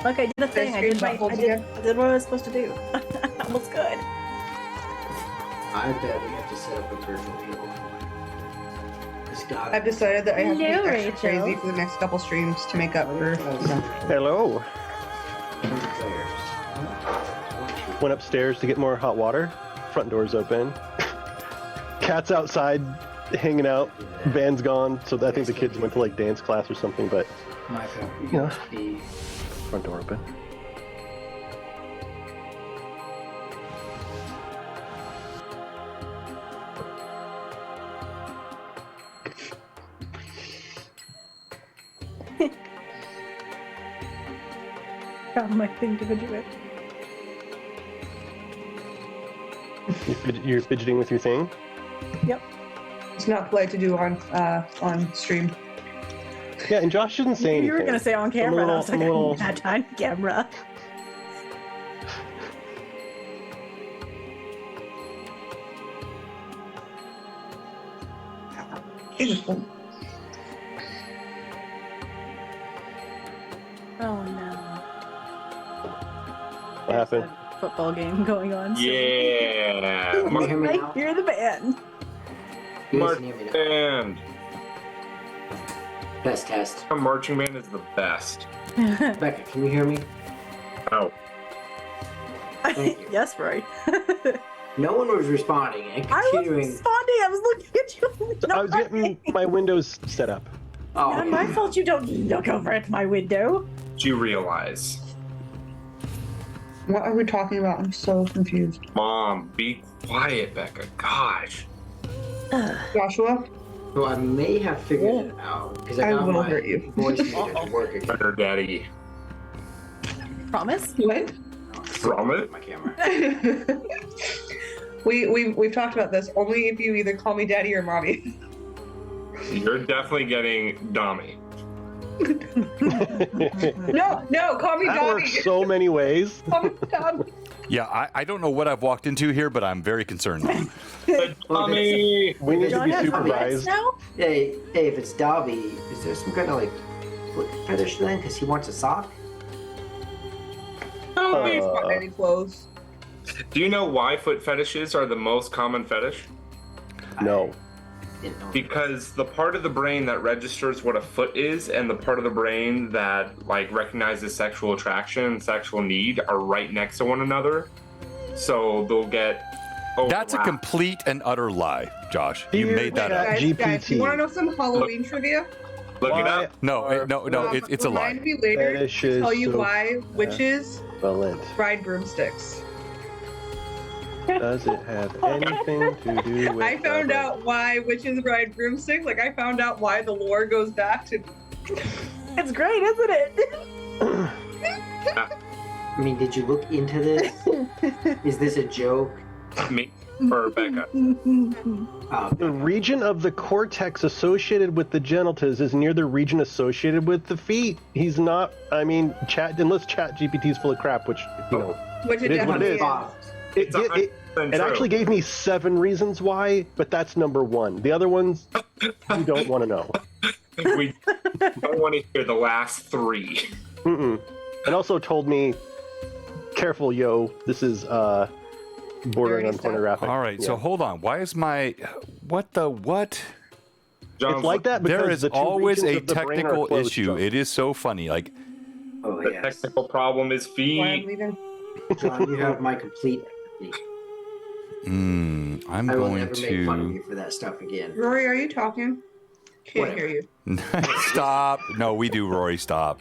Look, I did a thing. I did what I was supposed to do. Almost good. I bet we have to set up a virtual table. I've decided that I have to be Hello, extra Rachel. crazy for the next couple streams to make up for. Hello. Went upstairs to get more hot water. Front door's open. Cat's outside, hanging out. Van's gone, so I think the kids went to like dance class or something. But My family Yeah. must be. front door open. Found my thing to do it. You're fidgeting with your thing. Yep. It's not polite to do on stream. Yeah, and Josh didn't say anything. You were gonna say on camera, and I was like, I'm a little- not on camera. Oh no. What happened? There's a football game going on. So Yeah. Can you hear me I now? hear the band. You guys March can hear me now. band. Test. A marching band is the best. Becca, can you hear me? Oh, Thank you. Yes, Roy. No one was responding, and I was continuing. responding. I was looking at you. I was getting my windows set up. Oh, Not my fault you don't look over at my window. do you realize? What are we talking about? I'm so confused. Mom, be quiet, Becca. Gosh. Joshua, so I may have figured it out because I I got will my hurt you. voice meter to work again. Better, Daddy. Promise? what? From it? My camera. We've talked about this. Only if you either call me daddy or mommy. You're definitely getting Dommy. No, call me That Dobby. works so many ways. Call me Dobby. Yeah, I don't know what I've walked into here, but I'm very concerned now. Dommy! We need to Don't be have supervised. now? Hey, if it's Dobby, is there some kind of like foot fetish then? Because he wants a sock? Dommy! Not any clothes. Do you know why foot fetishes are the most common fetish? No. I didn't know. Because the part of the brain that registers what a foot is and the part of the brain that like recognizes sexual attraction and sexual need are right next to one another. So they'll get That's a overlapped. complete and utter lie, Josh. You Dear made that up. Chat Guys, you GPT. want to know some Halloween trivia? Look it Why up. No, it's a lie. Remind me later to Fetishes tell you so why witches Valent. ride broomsticks. Does it have anything to do with I found the- out why witches ride broomsticks. Like, I found out why the lore goes back to. It's great, isn't it? I mean, did you look into this? Is this a joke? Me or Becca. Oh, The region of the cortex associated with the genitals is near the region associated with the feet. He's not, I mean, unless Chat GPT is full of crap, which, you know, Which it It is what definitely it is. Bob. It's it 100% it true. actually gave me 7 reasons why, but that's number 1. The other ones, you don't want to know. We don't want to hear the last 3. Mm-mm. And also told me, careful, yo, this is bordering Dirty on stuff. pornographic. All right, so Yeah. hold on. Why is my what? It's like that because There is the two always regions a of the brain are technical closed, issue. John. It is so funny. Like, Oh, The yes. technical problem is Why I'm feet. leaving. John, you have my complete empathy. I'm I will going never make fun of to you for that stuff again. Rory, are you talking? Can't Whatever. hear you. stop. No, we do, Rory. Stop.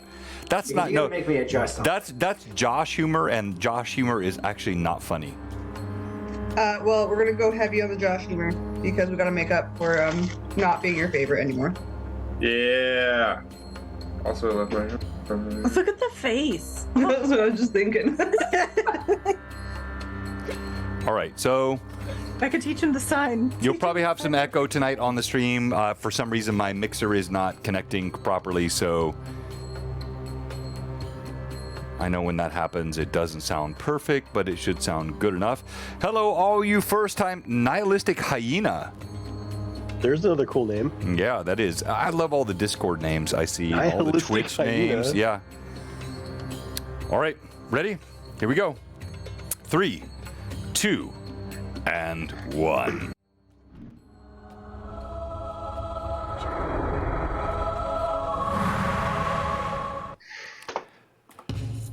That's You not gotta no. make me adjust. on That's Josh humor, and Josh humor is actually not funny. Well, we're gonna go heavy on the Josh humor because we gotta make up for not being your favorite anymore. Yeah. Also, left right here. Look at the face. That's what I was just thinking. All right, so I could teach him the sign. you'll probably have some echo tonight on the stream. For some reason, my mixer is not connecting properly, so I know when that happens, it doesn't sound perfect, but it should sound good enough. Hello, all you first-time nihilistic hyena. There's another cool name. Yeah, that is. I love all the Discord names I see, all the Nihilistic Twitch hyena. names. Yeah. All right, ready? Here we go. 3, 2, and 1.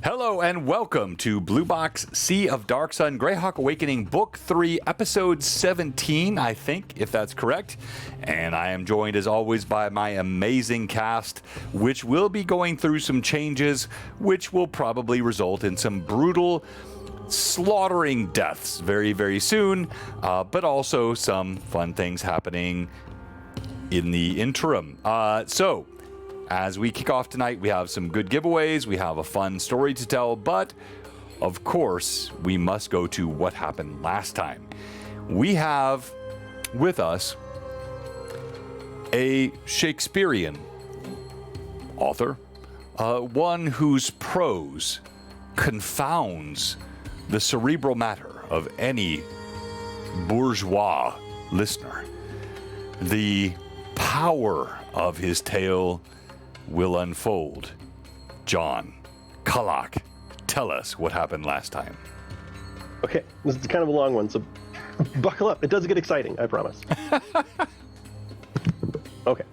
Hello and welcome to Blue Box Sea of Dark Sun Greyhawk Awakening Book 3, Episode 17, I think, if that's correct. And I am joined as always by my amazing cast, which will be going through some changes, which will probably result in some brutal slaughtering deaths very, very soon, but also some fun things happening in the interim. So, as we kick off tonight, we have some good giveaways, we have a fun story to tell, but of course, we must go to what happened last time. We have with us a Shakespearean author, one whose prose confounds the cerebral matter of any bourgeois listener. The power of his tale will unfold. John Kalak, tell us what happened last time. Okay, this is kind of a long one, so buckle up. It does get exciting, I promise. Okay.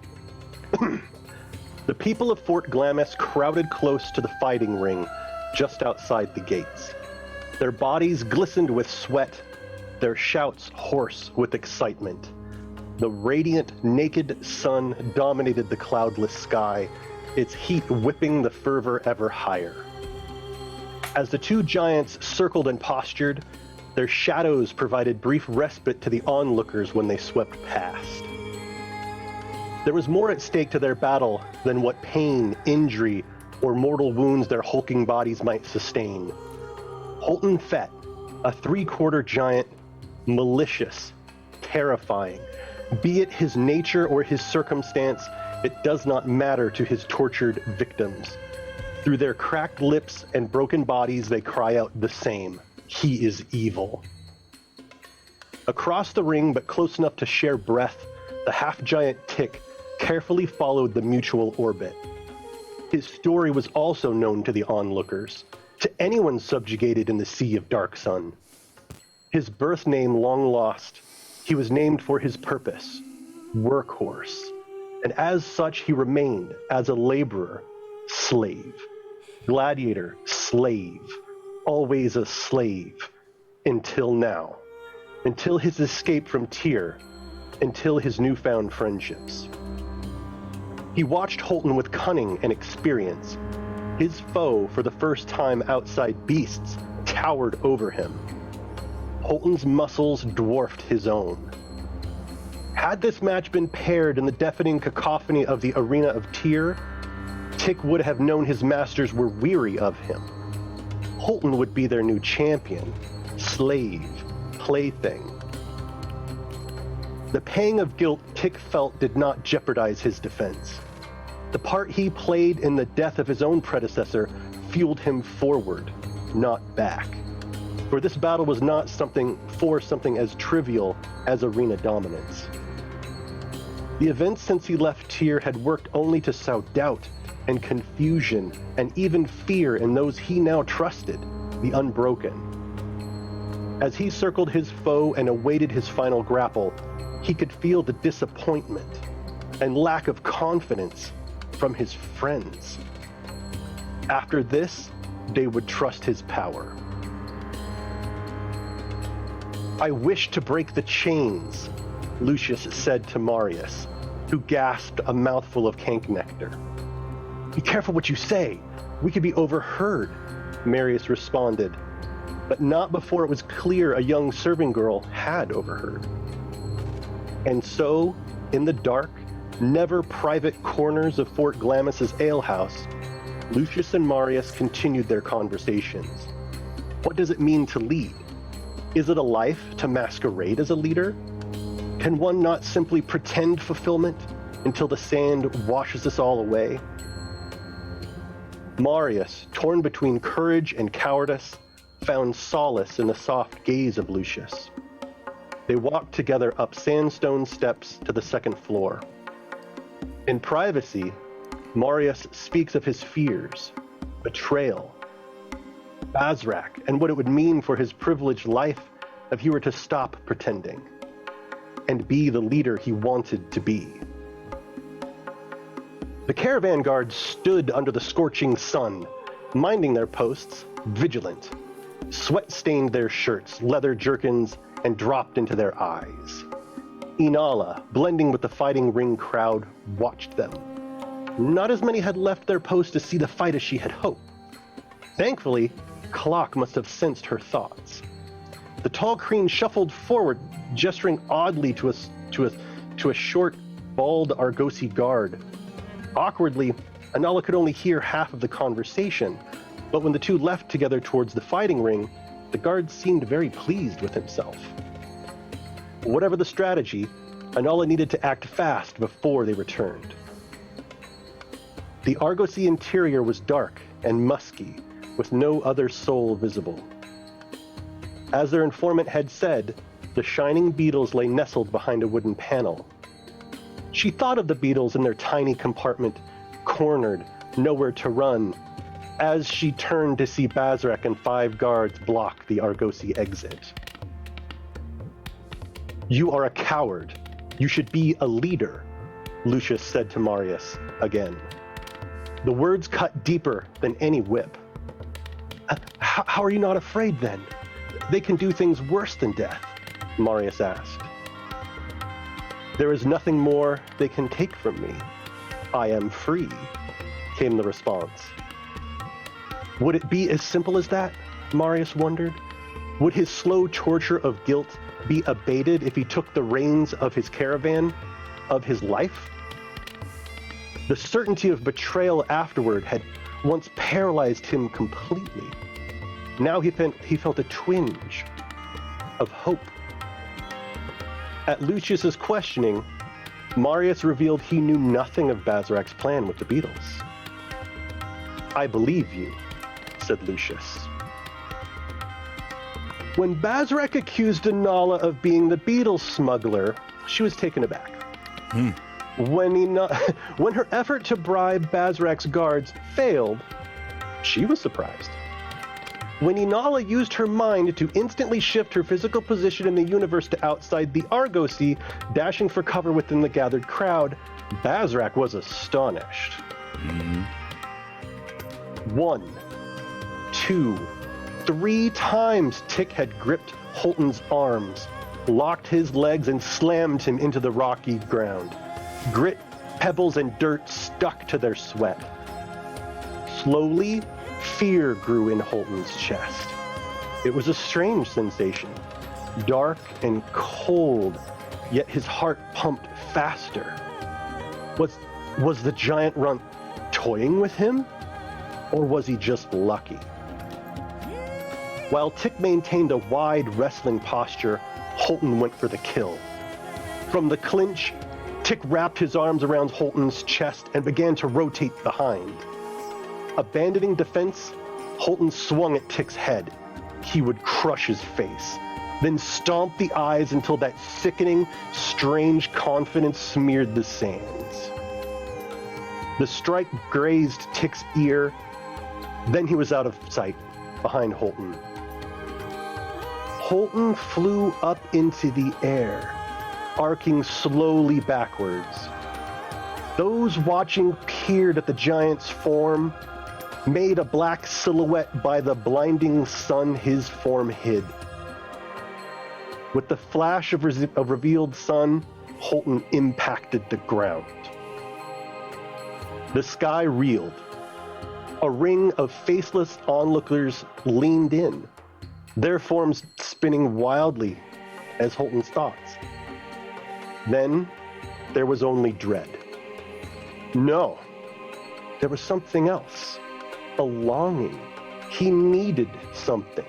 The people of Fort Glamis crowded close to the fighting ring just outside the gates. Their bodies glistened with sweat, their shouts hoarse with excitement. The radiant, naked sun dominated the cloudless sky, its heat whipping the fervor ever higher. As the two giants circled and postured, their shadows provided brief respite to the onlookers when they swept past. There was more at stake to their battle than what pain, injury, or mortal wounds their hulking bodies might sustain. Holton Fett, a three-quarter giant, malicious, terrifying. Be it his nature or his circumstance, it does not matter to his tortured victims. Through their cracked lips and broken bodies, they cry out the same: he is evil. Across the ring, but close enough to share breath, the half-giant Tick carefully followed the mutual orbit. His story was also known to the onlookers, to anyone subjugated in the Sea of Dark Sun. His birth name long lost, he was named for his purpose, Workhorse, and as such he remained as a laborer, slave, gladiator, slave, always a slave, until now, until his escape from Tyr, until his newfound friendships. He watched Holton with cunning and experience. His foe, for the first time outside beasts, towered over him. Holton's muscles dwarfed his own. Had this match been paired in the deafening cacophony of the arena of Tyr, Tick would have known his masters were weary of him. Holton would be their new champion, slave, plaything. The pang of guilt Tick felt did not jeopardize his defense. The part he played in the death of his own predecessor fueled him forward, not back. For this battle was not something as trivial as arena dominance. The events since he left Tyr had worked only to sow doubt and confusion and even fear in those he now trusted, the Unbroken. As he circled his foe and awaited his final grapple, he could feel the disappointment and lack of confidence from his friends. After this, they would trust his power. "I wish to break the chains," Lucius said to Marius, who gasped a mouthful of cank nectar. "Be careful what you say. We could be overheard," Marius responded, but not before it was clear a young serving girl had overheard. And so, in the dark, never private corners of Fort Glamis's alehouse, Lucius and Marius continued their conversations. What does it mean to lead? Is it a life to masquerade as a leader? Can one not simply pretend fulfillment until the sand washes us all away? Marius, torn between courage and cowardice, found solace in the soft gaze of Lucius. They walked together up sandstone steps to the second floor. In privacy, Marius speaks of his fears, betrayal, Bazrak and what it would mean for his privileged life if he were to stop pretending and be the leader he wanted to be. The caravan guards stood under the scorching sun, minding their posts, vigilant. Sweat stained their shirts, leather jerkins, and dropped into their eyes. Inala, blending with the fighting ring crowd, watched them. Not as many had left their post to see the fight as she had hoped. Thankfully, Kalak must have sensed her thoughts. The tall Kreen shuffled forward, gesturing oddly to a short, bald Argosi guard. Awkwardly, Inala could only hear half of the conversation, but when the two left together towards the fighting ring, the guard seemed very pleased with himself. Whatever the strategy, Inala needed to act fast before they returned. The Argosi interior was dark and musky, with no other soul visible. As their informant had said, the shining beetles lay nestled behind a wooden panel. She thought of the beetles in their tiny compartment, cornered, nowhere to run, as she turned to see Bazrak and 5 guards block the Argosi exit. "You are a coward. You should be a leader," Lucius said to Marius again. The words cut deeper than any whip. How are you not afraid then? They can do things worse than death," Marius asked. "There is nothing more they can take from me. I am free," came the response. Would it be as simple as that? Marius wondered. Would his slow torture of guilt be abated if he took the reins of his caravan, of his life? The certainty of betrayal afterward had once paralyzed him completely. Now he felt a twinge of hope. At Lucius's questioning, Marius revealed he knew nothing of Bazrak's plan with the beetles. "I believe you," said Lucius. When Bazrak accused Inala of being the beetle smuggler, she was taken aback. When her effort to bribe Bazrak's guards failed, she was surprised. When Inala used her mind to instantly shift her physical position in the universe to outside the Argosi, dashing for cover within the gathered crowd, Bazrak was astonished. 1, 2, 3 times Tick had gripped Holton's arms, locked his legs, and slammed him into the rocky ground. Grit, pebbles, and dirt stuck to their sweat. Slowly, fear grew in Holton's chest. It was a strange sensation, dark and cold, yet his heart pumped faster. Was the giant runt toying with him? Or was he just lucky? While Tick maintained a wide wrestling posture, Holton went for the kill. From the clinch, Tick wrapped his arms around Holton's chest and began to rotate behind. Abandoning defense, Holton swung at Tick's head. He would crush his face, then stomp the eyes until that sickening, strange confidence smeared the sands. The strike grazed Tick's ear, then he was out of sight, behind Holton. Holton flew up into the air, arcing slowly backwards. Those watching peered at the giant's form, made a black silhouette by the blinding sun his form hid. With the flash of revealed sun, Holton impacted the ground. The sky reeled. A ring of faceless onlookers leaned in, their forms spinning wildly as Holton's thoughts. Then there was only dread. No, there was something else. A longing. He needed something.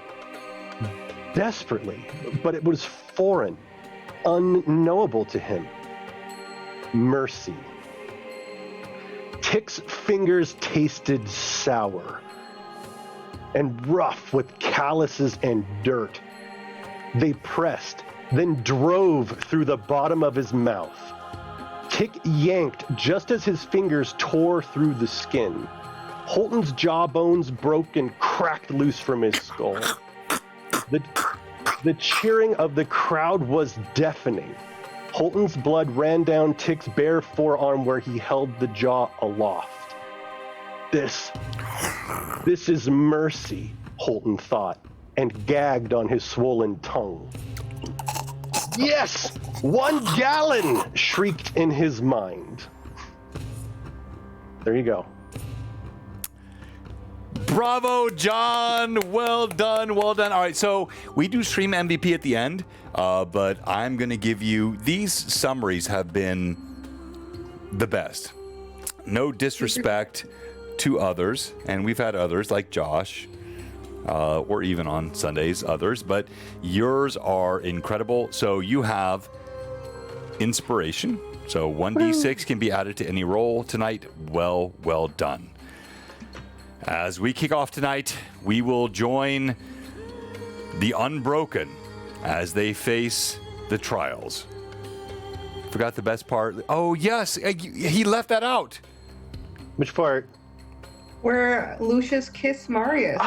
Desperately, but it was foreign, unknowable to him. Mercy. Tick's fingers tasted sour and rough with calluses and dirt. They pressed, then drove through the bottom of his mouth. Tick yanked just as his fingers tore through the skin. Holton's jawbones broke and cracked loose from his skull. The cheering of the crowd was deafening. Holton's blood ran down Tick's bare forearm where he held the jaw aloft. This is mercy, Holton thought, and gagged on his swollen tongue. Yes! 1 gallon! Shrieked in his mind. There you go. Bravo, John. Well done. Well done. All right, so we do stream MVP at the end, but I'm going to give you, these summaries have been the best. No disrespect to others, and we've had others like Josh, or even on Sundays, others, but yours are incredible. So you have inspiration. So 1d6 can be added to any roll tonight. Well done. As we kick off tonight, we will join the Unbroken as they face the trials. Forgot the best part. Oh, yes, he left that out. Which part? Where Lucius kissed Marius.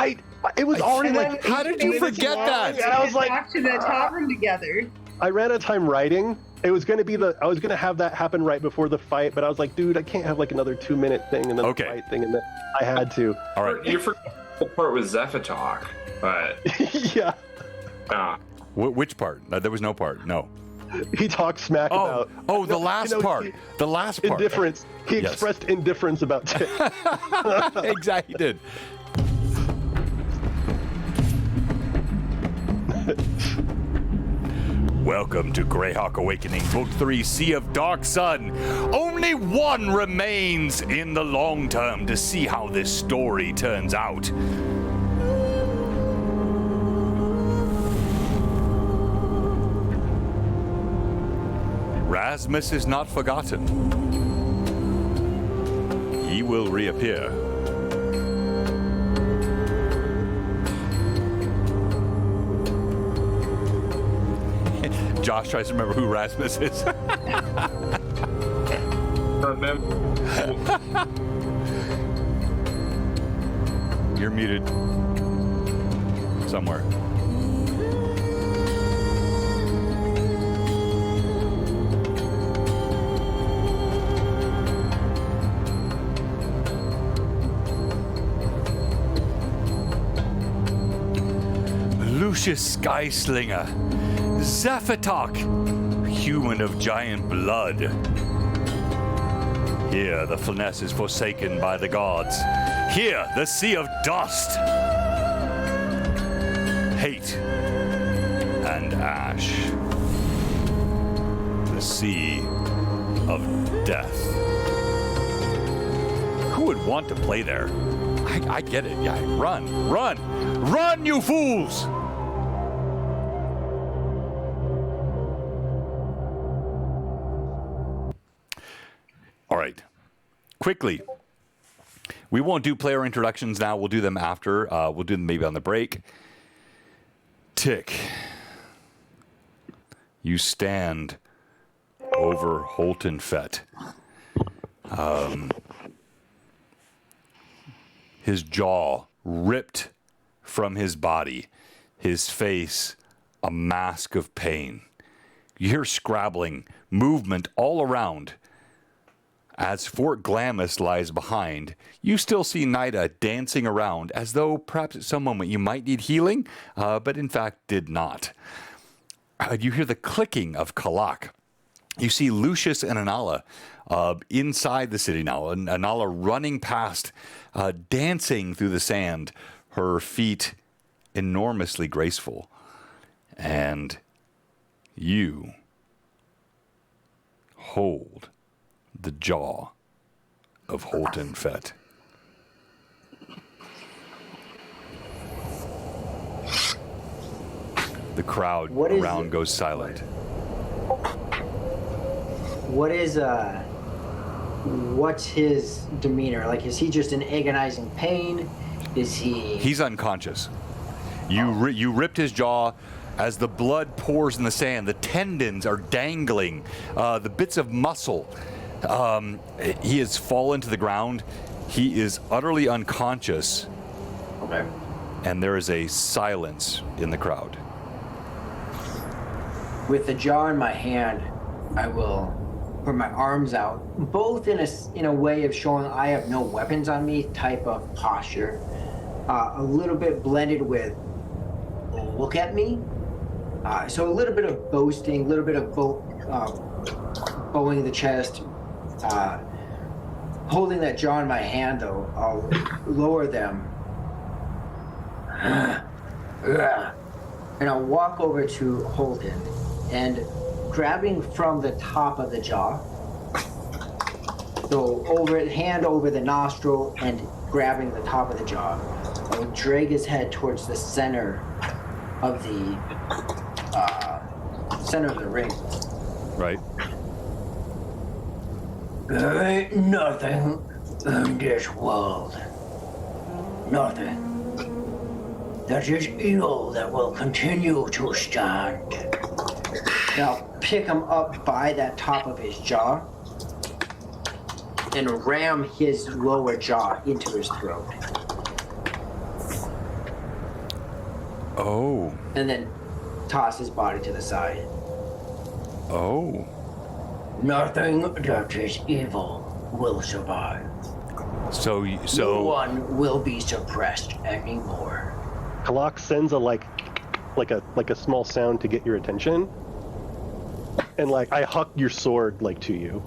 It was already And like, then How did you they went forget that? And I was like, back to the tavern together. I ran out of time writing. It was going to be I was going to have that happen right before the fight, but I was like, dude, I can't have like another 2-minute thing and then the fight thing, and then I had to. All right. You forgot the part with Zephytalk, but Yeah. Which part? There was no part. No. He talked smack about. Oh, the last part. The last part. Indifference. He Yes. expressed indifference about Tick. Exactly, he did. Welcome to Greyhawk Awakening, Book 3, Sea of Dark Sun. Only one remains in the long term to see how this story turns out. Rasmus is not forgotten. He will reappear. Josh tries to remember who Rasmus is. remember. You're muted. Somewhere. Lucius Skyslinger, Zephytalk, human of giant blood. Here the Flness is forsaken by the gods. Here the sea of dust. Hate and ash. The sea of death. Who would want to play there? I get it. Yeah, run, run, run, you fools! All right. Quickly. We won't do player introductions now. We'll do them after. We'll do them maybe on the break. Tick. You stand over Holton Fett. His jaw ripped from his body. His face a mask of pain. You hear scrabbling, movement all around. As Fort Glamis lies behind, you still see Nida dancing around as though perhaps at some moment you might need healing, but in fact did not. You hear the clicking of Kalak. You see Lucius and Anala inside the city now, and Anala running past, dancing through the sand, her feet enormously graceful. And you hold the jaw of Holton Fett. The crowd around goes silent. What's his demeanor? Like, is he just in agonizing pain? Is he... He's unconscious. You ripped his jaw. As the blood pours in the sand, the tendons are dangling, the bits of muscle. He has fallen to the ground. He is utterly unconscious, Okay. and there is a silence in the crowd. With the jaw in my hand, I will put my arms out, both in a way of showing I have no weapons on me type of posture, a little bit blended with look at me. So a little bit of boasting, a little bit of bowing the chest. Holding that jaw in my hand, though, I'll lower them. And I'll walk over to Holden and grabbing from the top of the jaw. So hand over the nostril and grabbing the top of the jaw. I'll drag his head towards the center of the ring. Right. There ain't nothing in this world. Nothing. That is evil that will continue to stand. And I'll pick him up by that top of his jaw and ram his lower jaw into his throat. Oh. And then toss his body to the side. Oh. Nothing that is evil will survive. So No one will be suppressed anymore. Kalak sends a like a small sound to get your attention, and like I huck your sword like to you.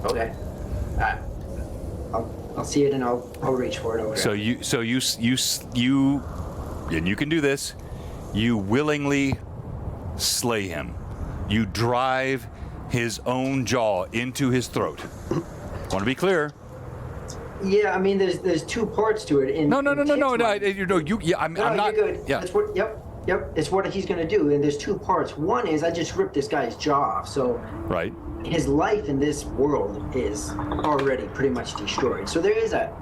Okay. I'll see it and I'll reach for it over. So you and you can do this. You willingly slay him. You drive his own jaw into his throat. Want to be clear? Yeah, I mean, there's two parts to it. No. I'm I'm not. You're good. Yeah. That's what. Yep. It's what he's gonna do, and there's two parts. One is I just ripped this guy's jaw off, so Right. his life in this world is already pretty much destroyed. So there is a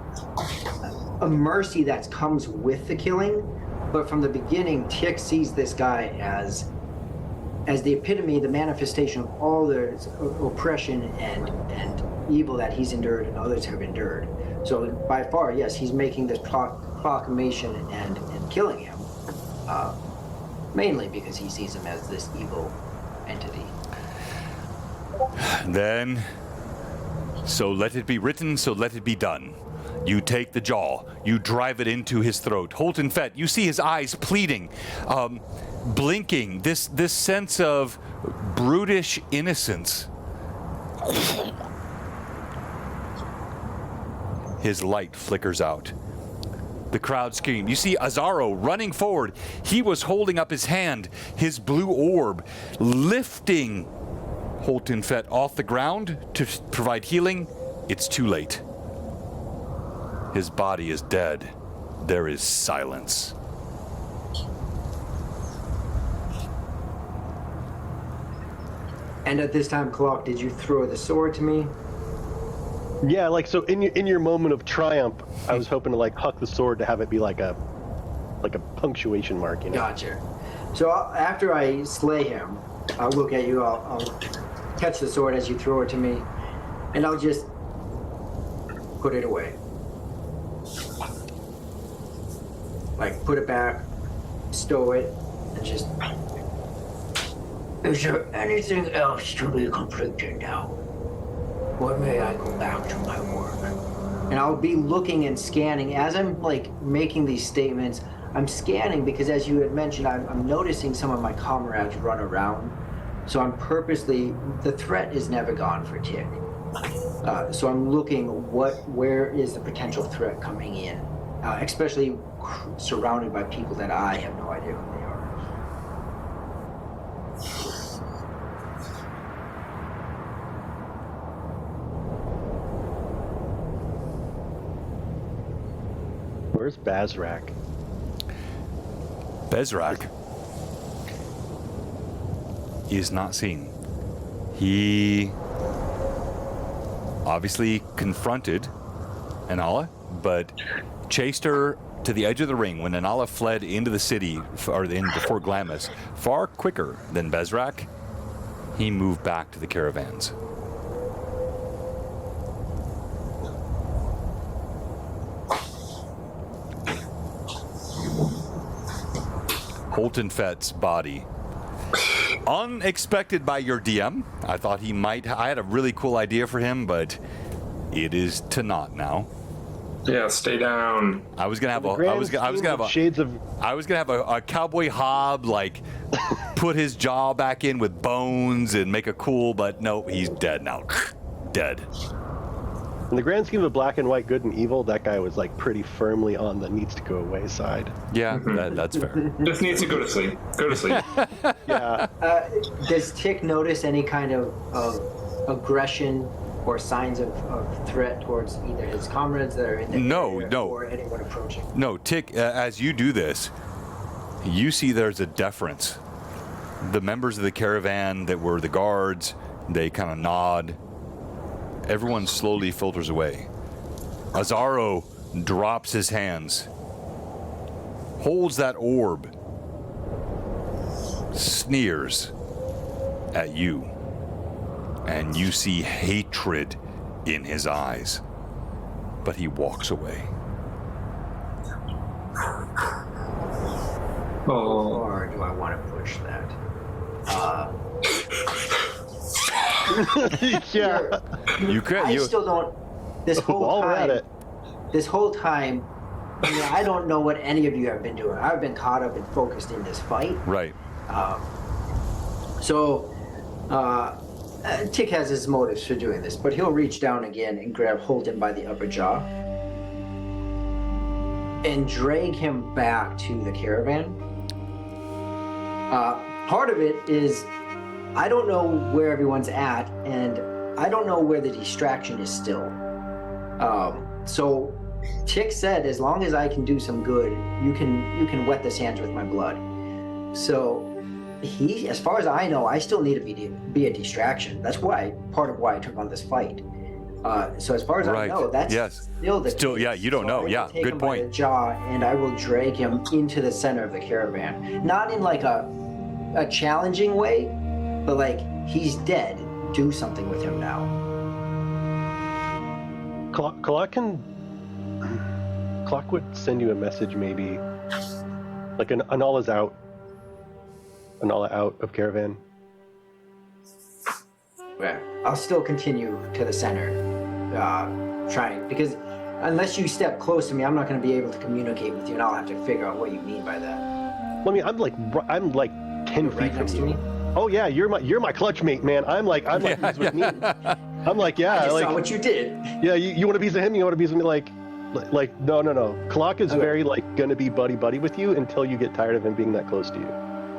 mercy that comes with the killing, but from the beginning, Tick sees this guy as the epitome, the manifestation of all the oppression and evil that he's endured and others have endured. So by far, yes, he's making this proclamation and killing him, mainly because he sees him as this evil entity. Then, so let it be written, so let it be done. You take the jaw, you drive it into his throat. Holton Fett, you see his eyes pleading, blinking, this sense of brutish innocence. His light flickers out. The crowd scream. You see Azaro running forward. He was holding up his hand, his blue orb, lifting Holton Fett off the ground to provide healing. It's too late. His body is dead. There is silence. And at this time, Clark, did you throw the sword to me? Yeah, like so in your moment of triumph, I was hoping to like huck the sword to have it be like a punctuation mark, you know. Gotcha. So after I slay him, I'll look at you. I'll catch the sword as you throw it to me, and I'll just put it away. Like put it back, stow it, and just. Is there anything else to be completed now? Or may I go back to my work? And I'll be looking and scanning as I'm like making these statements. I'm scanning because, as you had mentioned, I'm noticing some of my comrades run around. So I'm purposely, the threat is never gone for Tick. So I'm looking where is the potential threat coming in, especially surrounded by people that I have no idea who they are. Where's Bazrak? Bezrak is not seen. He obviously confronted Anala, but chased her to the edge of the ring when Anala fled into the city, or before Glamis, far quicker than Bezrak. he moved back to the caravans. Holton Fett's body. Unexpected by your DM. I thought he might. I had a really cool idea for him, but it is to naught now. Yeah, stay down. I was gonna have a cowboy hob, like put his jaw back in with bones and make a cool, but nope, he's dead now. Dead. In the grand scheme of black and white, good and evil, that guy was like pretty firmly on the needs to go away side. Yeah, that's fair. Just needs to go to sleep. Go to sleep. Yeah. Does Tick notice any kind of aggression or signs of threat towards either his comrades that are in the area or anyone approaching? No, Tick, as you do this, you see there's a deference. The members of the caravan that were the guards, they kind of nod. Everyone slowly filters away. Azaro drops his hands, holds that orb, sneers at you, and you see hatred in his eyes, but he walks away. Or do I want to push that? Yeah. You could. I still don't. This whole time, I mean, I don't know what any of you have been doing. I've been caught up and focused in this fight. Right. Tick has his motives for doing this, but he'll reach down again and grab Holden by the upper jaw and drag him back to the caravan. Part of it is I don't know where everyone's at, and I don't know where the distraction is still. So Tick said, as long as I can do some good, you can wet this hands with my blood. So he, as far as I know, I still need to be a distraction. That's part of why I took on this fight. So as far as I know, that's still the case. Yeah, you don't know. Yeah, good point. By the jaw, and I will drag him into the center of the caravan. Not in like a challenging way, but like, he's dead. Do something with him now. Clock would send you a message, maybe like an all is out. Anala out of caravan. Yeah, I'll still continue to the center, trying, because unless you step close to me, I'm not going to be able to communicate with you, and I'll have to figure out what you mean by that. Well, I mean, I'm like 10 feet right next from to you. me. Oh yeah, you're my clutch mate, man. I'm like he's with me. I'm like, yeah, I just like saw what you did. Yeah, you want a piece of him? You want a piece of me? Like no. Clock is very like gonna be buddy with you until you get tired of him being that close to you.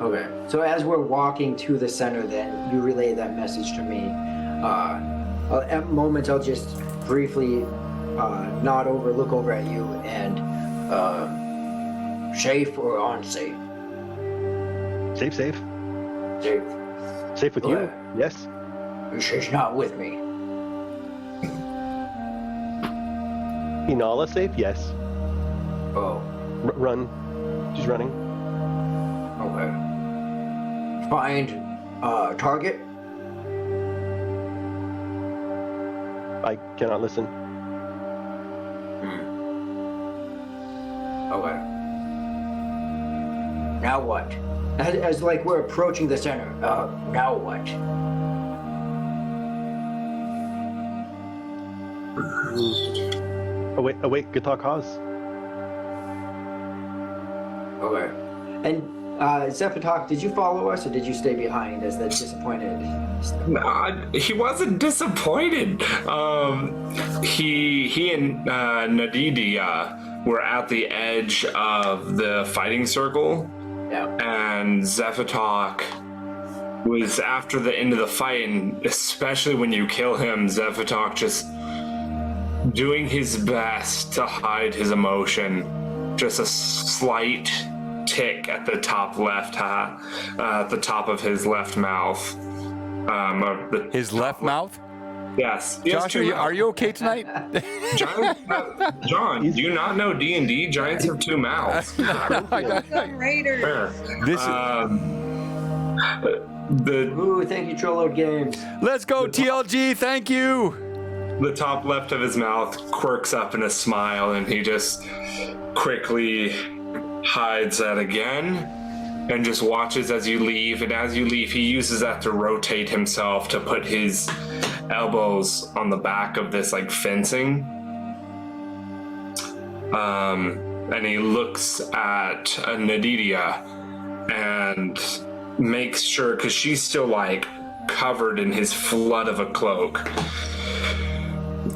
Okay. So as we're walking to the center, then you relay that message to me. At moments, I'll just briefly look over at you, and safe or unsafe? Safe. Safe. Safe with you? Yes. She's not with me. Inala safe? Yes. Oh. Run. She's running. Okay. Find target. I cannot listen. Okay. Now what? As like we're approaching the center. Now what? Await, good talk, Haas. Okay. And Zepatok, did you follow us, or did you stay behind as the disappointed? No, he wasn't disappointed. He and Nadidi were at the edge of the fighting circle. Yeah. And Zepatok was after the end of the fight, and especially when you kill him, Zepatok just doing his best to hide his emotion. Just a slight tick at the top left, at the top of his left mouth. His left mouth? Yes. Josh, are you okay tonight? John, do you not know D&D? Giants have two mouths. Raiders. Ooh, thank you, Trolload Games. Let's go, TLG. Thank you. The top left of his mouth quirks up in a smile, and he just quickly hides that again and just watches as you leave. And as you leave, he uses that to rotate himself to put his elbows on the back of this like fencing. And he looks at Nadidia and makes sure, because she's still like covered in his flood of a cloak,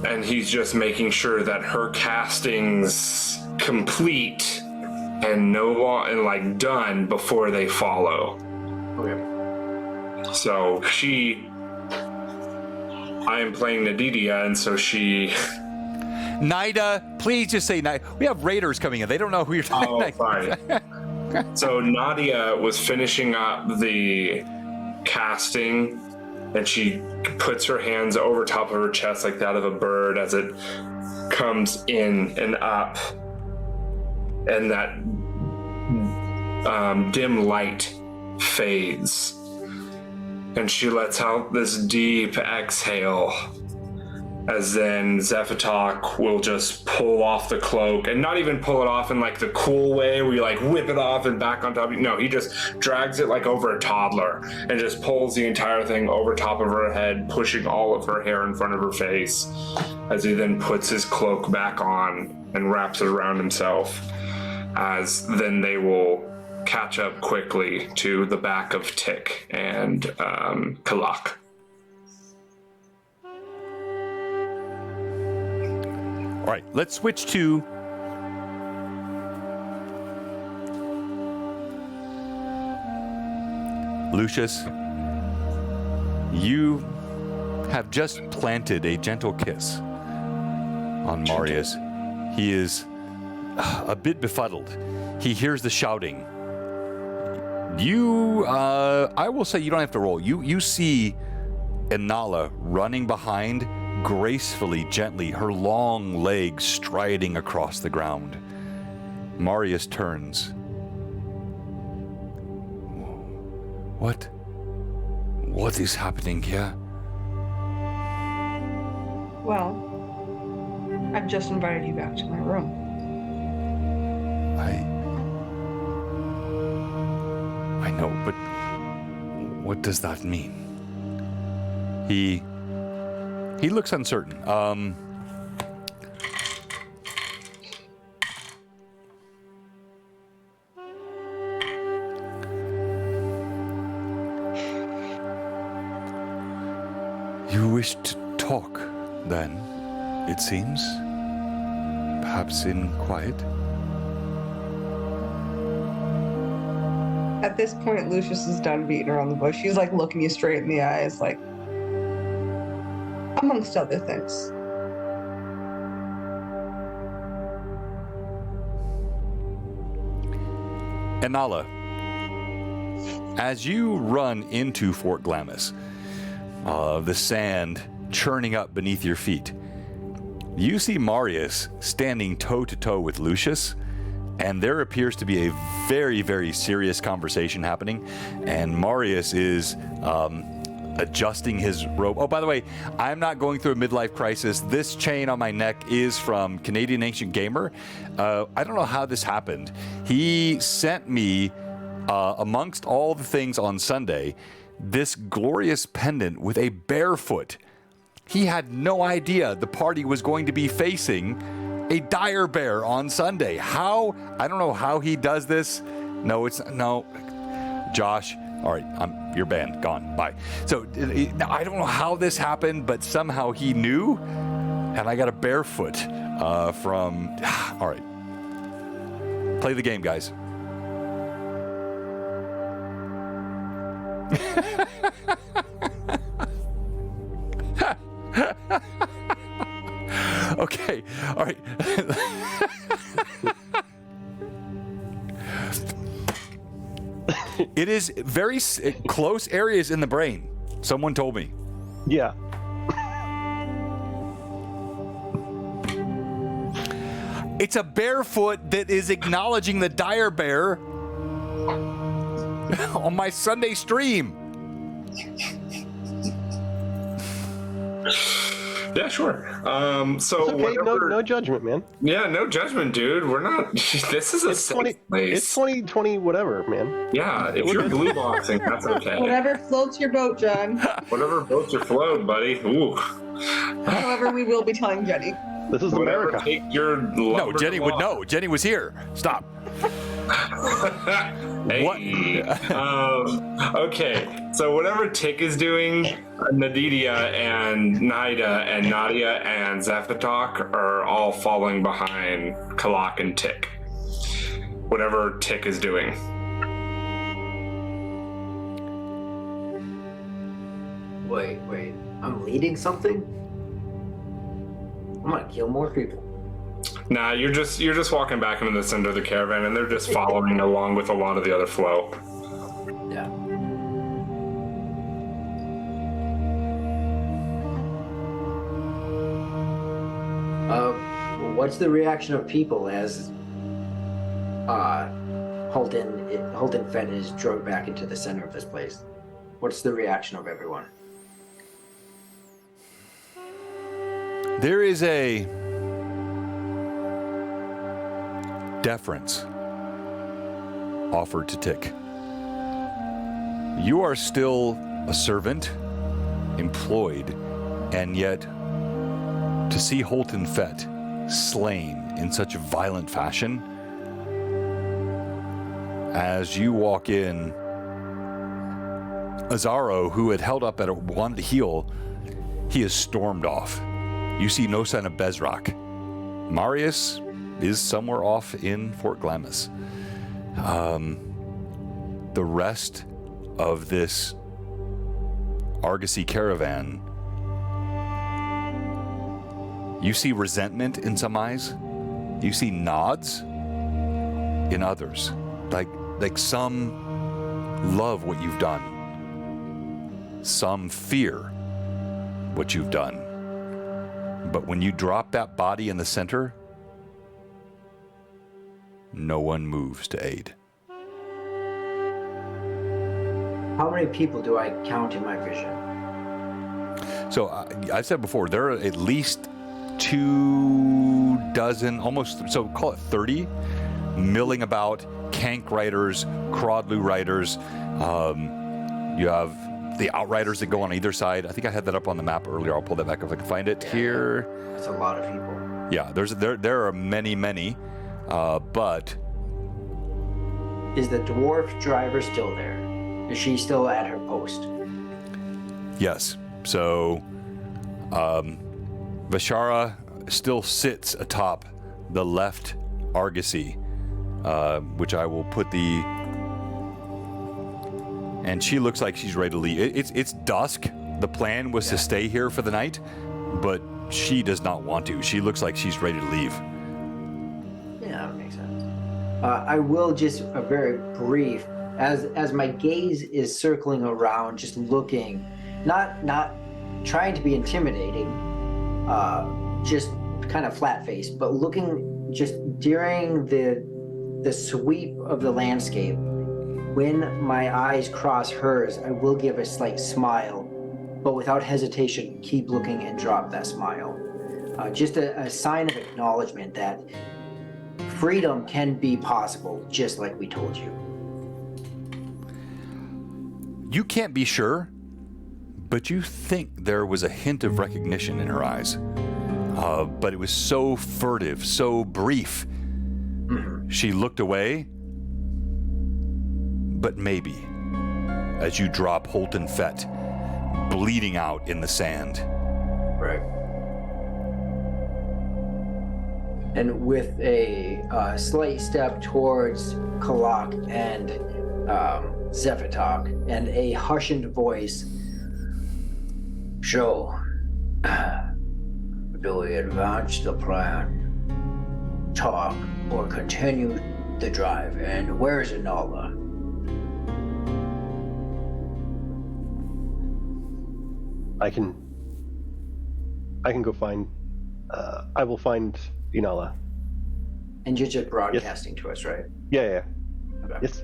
and he's just making sure that her casting's complete and like done before they follow. Okay. So I am playing Nadidia, and so she. Nida, please just say Nida. We have raiders coming in. They don't know who you're talking Oh, fine. So Nadia was finishing up the casting, and she puts her hands over top of her chest like that of a bird as it comes in and up, and that dim light fades, and she lets out this deep exhale, as then Zephatok will just pull off the cloak, and not even pull it off in like the cool way where you like whip it off and back on top. No, he just drags it like over a toddler and just pulls the entire thing over top of her head, pushing all of her hair in front of her face, as he then puts his cloak back on and wraps it around himself, as then they will catch up quickly to the back of Tick and Kalak. All right, let's switch to Lucius. You have just planted a gentle kiss on Marius. He is a bit befuddled. He hears the shouting. I will say you don't have to roll. You see Inala running behind, gracefully, gently, her long legs striding across the ground. Marius turns. What is happening here? Well, I've just invited you back to my room. I know, but what does that mean? He looks uncertain. You wish to talk, then, it seems? Perhaps in quiet? At this point, Lucius is done beating around the bush. He's like looking you straight in the eyes, like, amongst other things. Inala, as you run into Fort Glamis, the sand churning up beneath your feet, you see Marius standing toe-to-toe with Lucius, and there appears to be a very, very serious conversation happening, and Marius is adjusting his robe. Oh, by the way, I'm not going through a midlife crisis. This chain on my neck is from Canadian Ancient Gamer. I don't know how this happened. He sent me, amongst all the things on Sunday, this glorious pendant with a barefoot. He had no idea the party was going to be facing a dire bear on Sunday. How? I don't know how he does this. No, Josh. All right, you're banned. Gone. Bye. So I don't know how this happened, but somehow he knew, and I got a barefoot from. All right. Play the game, guys. Okay. All right. It is very close areas in the brain. Someone told me. Yeah. It's a barefoot that is acknowledging the dire bear on my Sunday stream. Yeah, sure. So It's okay. whatever, No judgment, man. yeah, no judgment, dude. We're not. This is a It's safe place. It's 2020, whatever, man. Yeah, if you're blue boxing, that's okay. Whatever floats your boat, John. Whatever boats your float, buddy. Ooh. However, we will be telling Jenny. This is Whatever America. take your No, Jenny would know. Jenny was here. Stop. Hey. What? Okay, so whatever Tick is doing, Nadidia and Nida and Nadia and Zephatok are all following behind Kalak and Tick. Whatever Tick is doing. Wait. I'm leading something? I'm gonna kill more people. Nah, you're just walking back into the center of the caravan, and they're just following along with a lot of the other flow. Yeah. What's the reaction of people as Holton Fenn is drove back into the center of this place? What's the reaction of everyone? There is a deference offered to Tick. You are still a servant, employed, and yet to see Holton Fett slain in such a violent fashion, as you walk in, Azaro, who had held up at wanted to heal, he has stormed off. You see no sign of Bezrak. Marius is somewhere off in Fort Glamis. The rest of this Argosy caravan, you see resentment in some eyes. You see nods in others. Like some love what you've done. Some fear what you've done. But when you drop that body in the center, no one moves to aid. How many people do I count in my vision? So I said before, there are at least 24, almost, so call it 30, milling about, Kank riders, Crodlu riders. You have the Outriders that go on either side. I think I had that up on the map earlier. I'll pull that back if I can find it here. That's a lot of people. Yeah, there are many, but... Is the dwarf driver still there? Is she still at her post? Yes. So, Vashara still sits atop the left Argosy, which I will put the... And she looks like she's ready to leave. It's dusk. The plan was to stay here for the night, but she does not want to. She looks like she's ready to leave. Yeah, that makes sense. I will just a very brief, as my gaze is circling around, just looking, not trying to be intimidating, just kind of flat faced, but looking just during the sweep of the landscape. When my eyes cross hers, I will give a slight smile, but without hesitation, keep looking and drop that smile. Just a sign of acknowledgement that freedom can be possible, just like we told you. You can't be sure, but you think there was a hint of recognition in her eyes. But it was so furtive, so brief. Mm-hmm. She looked away, but maybe, as you drop Holton Fett, bleeding out in the sand. Right. And with a slight step towards Kalak and Zephatok, and a hushed voice, so, do we advance the plan, talk, or continue the drive? And where's Inala? I can go find. I will find Inala. And you're just broadcasting to us, right? Yeah. Okay. Yes.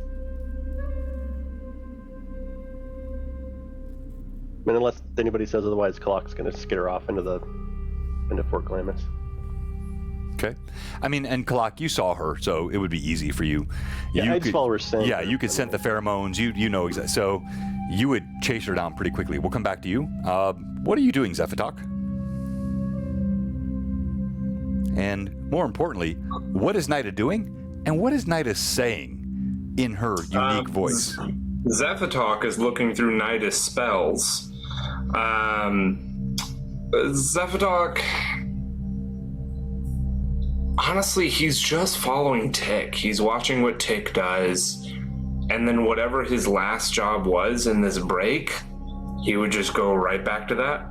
And unless anybody says otherwise, Kalak's going to skitter off into Fort Glamis. Okay. I mean, and Kalak, you saw her, so it would be easy for you. Yeah, I'd follow her scent. Yeah, you could scent the pheromones. You know exactly. So you would chase her down pretty quickly. We'll come back to you. What are you doing, Zephatok? And more importantly, what is Nida doing? And what is Nida saying in her unique voice? Zephatok is looking through Nida's spells. Zephatok... Honestly, he's just following Tick. He's watching what Tick does, and then whatever his last job was in this break, he would just go right back to that.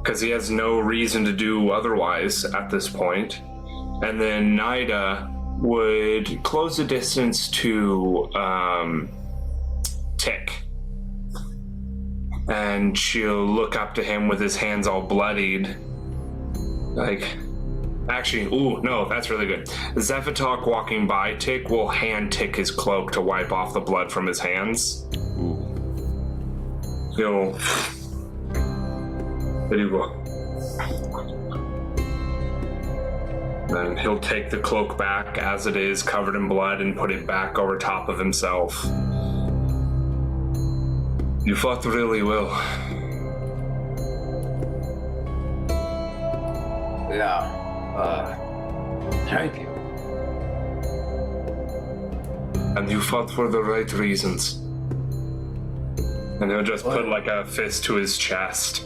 Because he has no reason to do otherwise at this point. And then Nida would close the distance to Tick. And she'll look up to him with his hands all bloodied. Like... Actually, ooh, no, that's really good. Zephatok walking by Tick will hand Tick his cloak to wipe off the blood from his hands. Ooh. There you go. Then he'll take the cloak back as it is, covered in blood, and put it back over top of himself. You fought really well. Yeah. Thank you. And you fought for the right reasons. And he'll just put like a fist to his chest.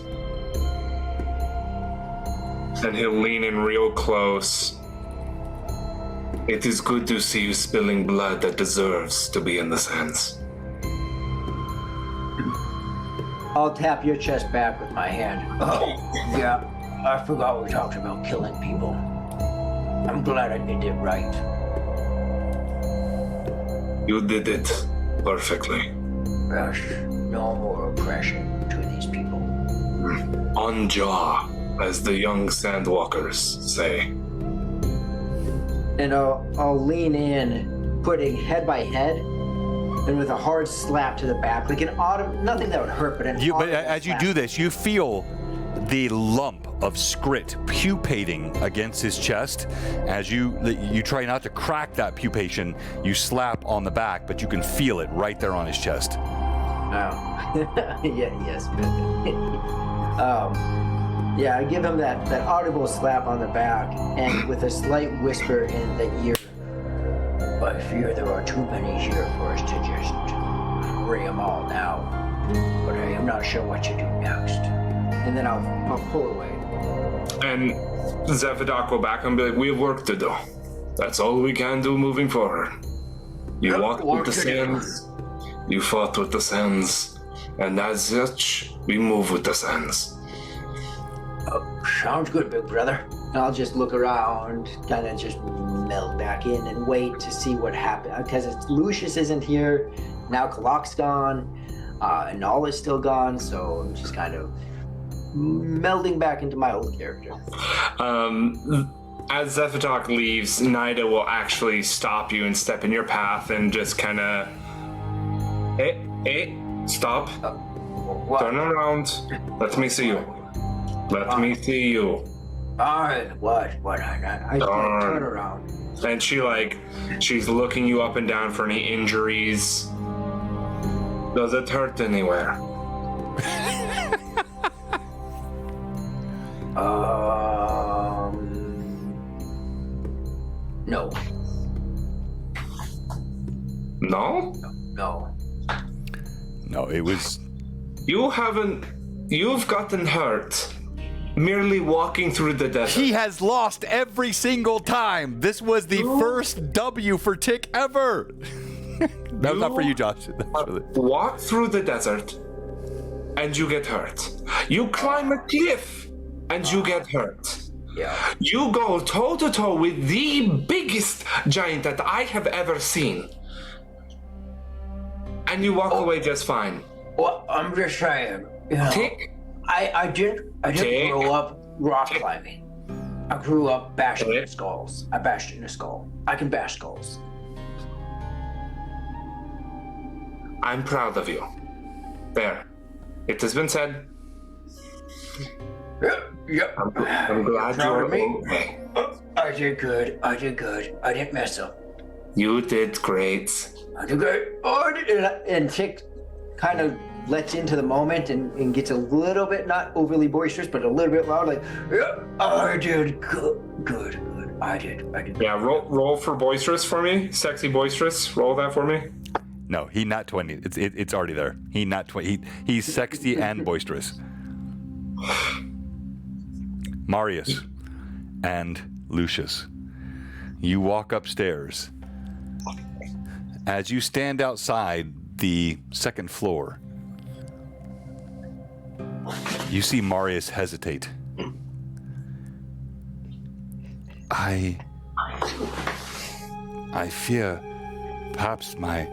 And he'll lean in real close. It is good to see you spilling blood that deserves to be in the sands. I'll tap your chest back with my hand. Oh, yeah. I forgot we talked about killing people. I'm glad I did it right. You did it perfectly. Yes, no more oppression to these people. On jaw, as the young sandwalkers say. And I'll lean in, putting head by head, and with a hard slap to the back, like an autumn, nothing that would hurt, but But as you do this, you feel the lump of scrit pupating against his chest. As you try not to crack that pupation, you slap on the back, but you can feel it right there on his chest. Oh. Yes. Yeah, I give him that audible slap on the back, and with a slight whisper in the ear, I fear there are too many here for us to just bring them all now, but I am not sure what to do next. And then I'll pull away. And Zephatok will back and be like, we have work to do. That's all we can do moving forward. You walked with the sands, you fought with the sands, and as such, we move with the sands. Sounds good, big brother. And I'll just look around, kind of just meld back in and wait to see what happens. Because Lucius isn't here, now Kalak's gone, and Nala's still gone, so I'm just kind of melding back into my old character. As Zephatok leaves, Nida will actually stop you and step in your path and just kind of, hey, stop. What? Turn around. Let me see you. Let me see you. Alright, what? I turn around. And she's looking you up and down for any injuries. Does it hurt anywhere? No. No? No. No, it was... You've gotten hurt merely walking through the desert. He has lost every single time. This was the first W for Tick ever. That was not for you, Josh. Walk through the desert and you get hurt. You climb a cliff and you get hurt. Yeah. You go toe to toe with the biggest giant that I have ever seen. And you walk away just fine. Well, I'm just saying. You know, Tick. I didn't grow up rock climbing. I grew up bashing into skulls. I bashed in a skull. I can bash skulls. I'm proud of you. There. It has been said. Yep. I'm glad you're okay. I did good. I didn't mess up. You did great. I did good. And Chick kind of lets into the moment and gets a little bit, not overly boisterous, but a little bit loud, like, yeah, I did good. I did. Yeah, roll for boisterous for me. Sexy boisterous. Roll that for me. No, he not 20. It's already there. He not 20. He's sexy and boisterous. Marius and Lucius, you walk upstairs. As you stand outside the second floor, you see Marius hesitate. I fear perhaps my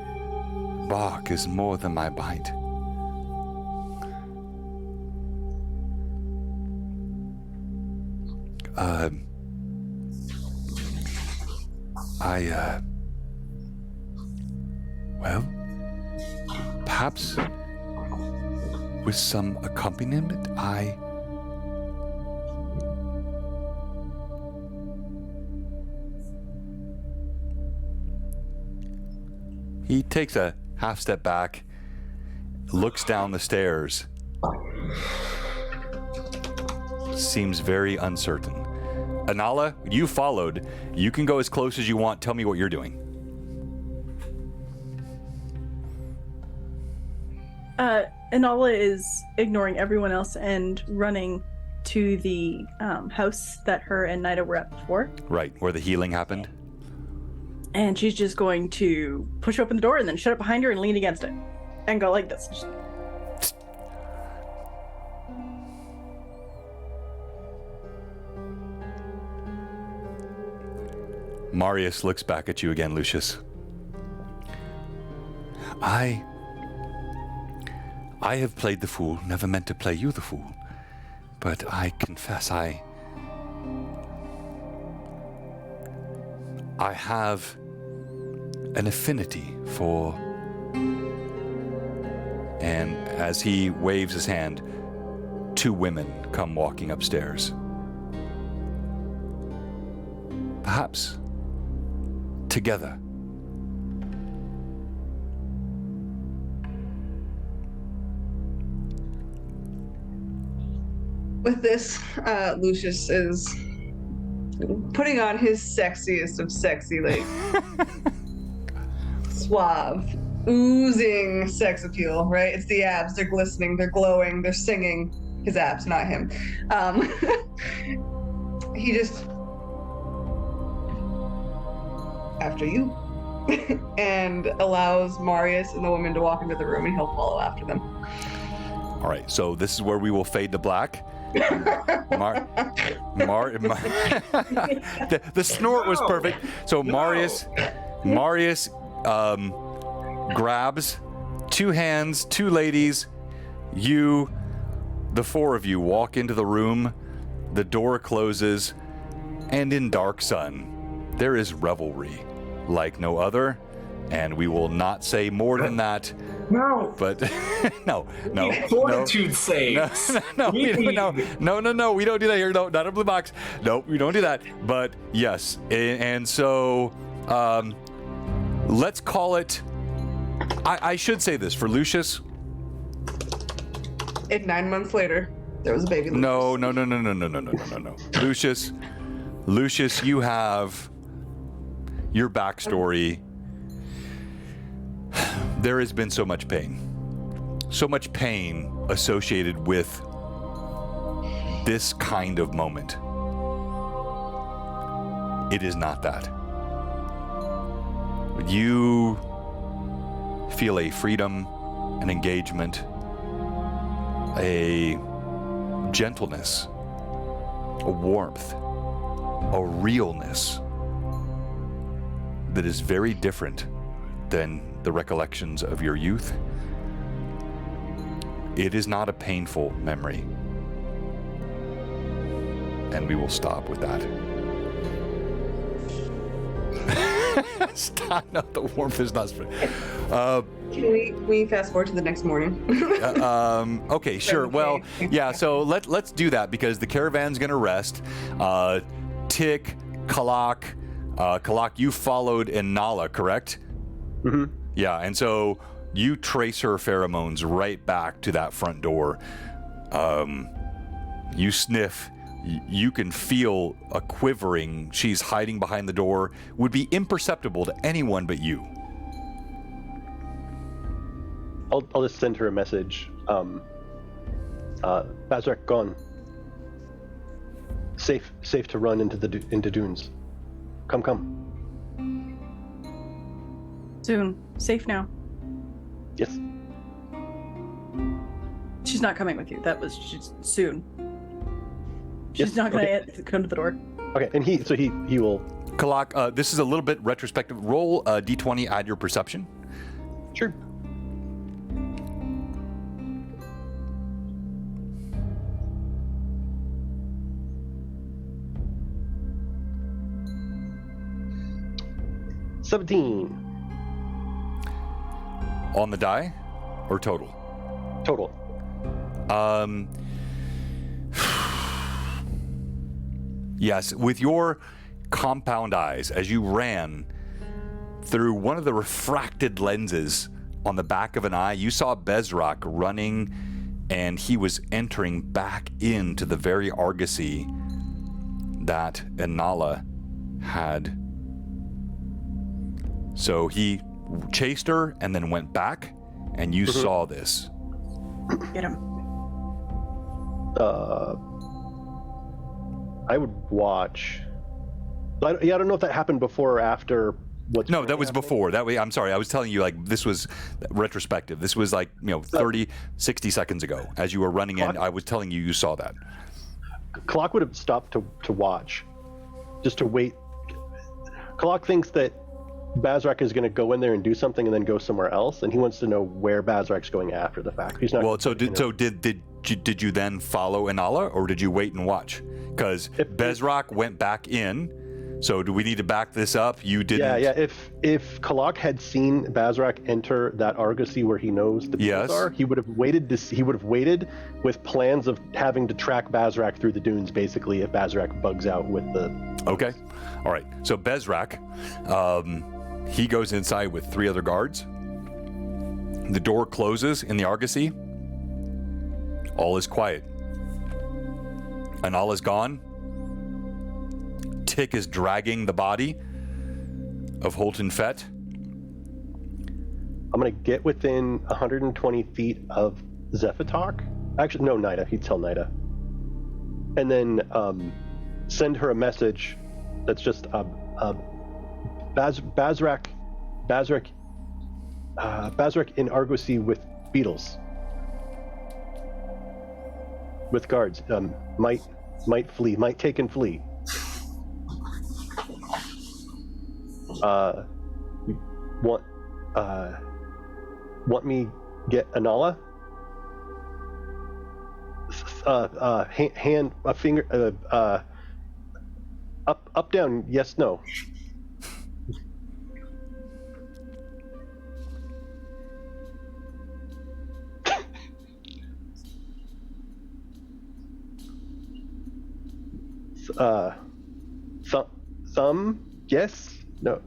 bark is more than my bite. Well, perhaps with some accompaniment, He takes a half step back, looks down the stairs, seems very uncertain. Anala, you followed. You can go as close as you want. Tell me what you're doing. Anala is ignoring everyone else and running to the house that her and Nida were at before. Right, where the healing happened. And she's just going to push open the door and then shut it behind her and lean against it. And go like this. Marius looks back at you again, Lucius. I have played the fool, never meant to play you the fool. But I confess I have an affinity for... And as he waves his hand, two women come walking upstairs. Perhaps together. With this, Lucius is putting on his sexiest of sexy, like suave, oozing sex appeal, right? It's the abs. They're glistening, they're glowing, they're singing. His abs, not him. He just... After you. And allows Marius and the woman to walk into the room, and he'll follow after them. All right, so this is where we will fade to black. The snort was perfect. So Marius grabs two hands, two ladies. You, the four of you, walk into the room. The door closes, and in Dark Sun, there is revelry like no other. And we will not say more than that. No. But no. Fortitude saves. No. We don't do that here. No, not a blue box. No, we don't do that. But yes, and so let's call it. I should say this for Lucius. And 9 months later, there was a baby. Lucius. No. Lucius, you have your backstory. There has been so much pain associated with this kind of moment. It is not that. You feel a freedom, an engagement, a gentleness, a warmth, a realness that is very different than the recollections of your youth. It is not a painful memory. And we will stop with that. Stop. No, the warmth is not spread. Can we fast forward to the next morning? Okay, sure. Well, yeah. So let's do that because the caravan's gonna rest. Tick, Kalak, you followed Inala, correct? Mm-hmm. Yeah, and so you trace her pheromones right back to that front door. You sniff. You can feel a quivering. She's hiding behind the door. Would be imperceptible to anyone but you. I'll just send her a message. Bazrak gone. Safe to run into dunes. Come. Soon. Safe now. Yes. She's not coming with you. That was just soon. She's Yes, not going okay. to come to the door. Okay, and he will. Kalak, this is a little bit retrospective. Roll a d20, add your perception. Sure. $17 On the die or total? total. Yes, with your compound eyes, as you ran through one of the refracted lenses on the back of an eye, you saw Bezrak running, and he was entering back into the very argosy that Inala had. So he chased her and then went back, and you saw this. Get him. I would watch. I don't know if that happened before or after. No, that was before. That way, I'm sorry. I was telling you, like, this was retrospective. This was like, 30, 60 seconds ago. As you were running in, I was telling you saw that. Kalak would have stopped to watch, just to wait. Kalak thinks that Bazrak is going to go in there and do something and then go somewhere else, and he wants to know where Bazrak's going after the fact. He's not. Well, did you then follow Inala, or did you wait and watch? Because Bezrak went back in. So do we need to back this up? You didn't. Yeah. If Kalak had seen Bazrak enter that argosy where he knows the people are, he would have waited. He would have waited with plans of having to track Bazrak through the dunes. Basically, if Bazrak bugs out with the. Okay, all right. So Bezrak, he goes inside with 3 other guards. The door closes in the argosy. All is quiet. Inala's gone. Tick is dragging the body of Holton Fett. I'm going to get within 120 feet of Zephatok. Actually, no, Nida. He'd tell Nida. And then send her a message that's just Bazrak in argosy with beetles. With guards. Might flee. Might take and flee. Want me get Inala? Hand a finger up down, yes, no. Thumb, yes, no.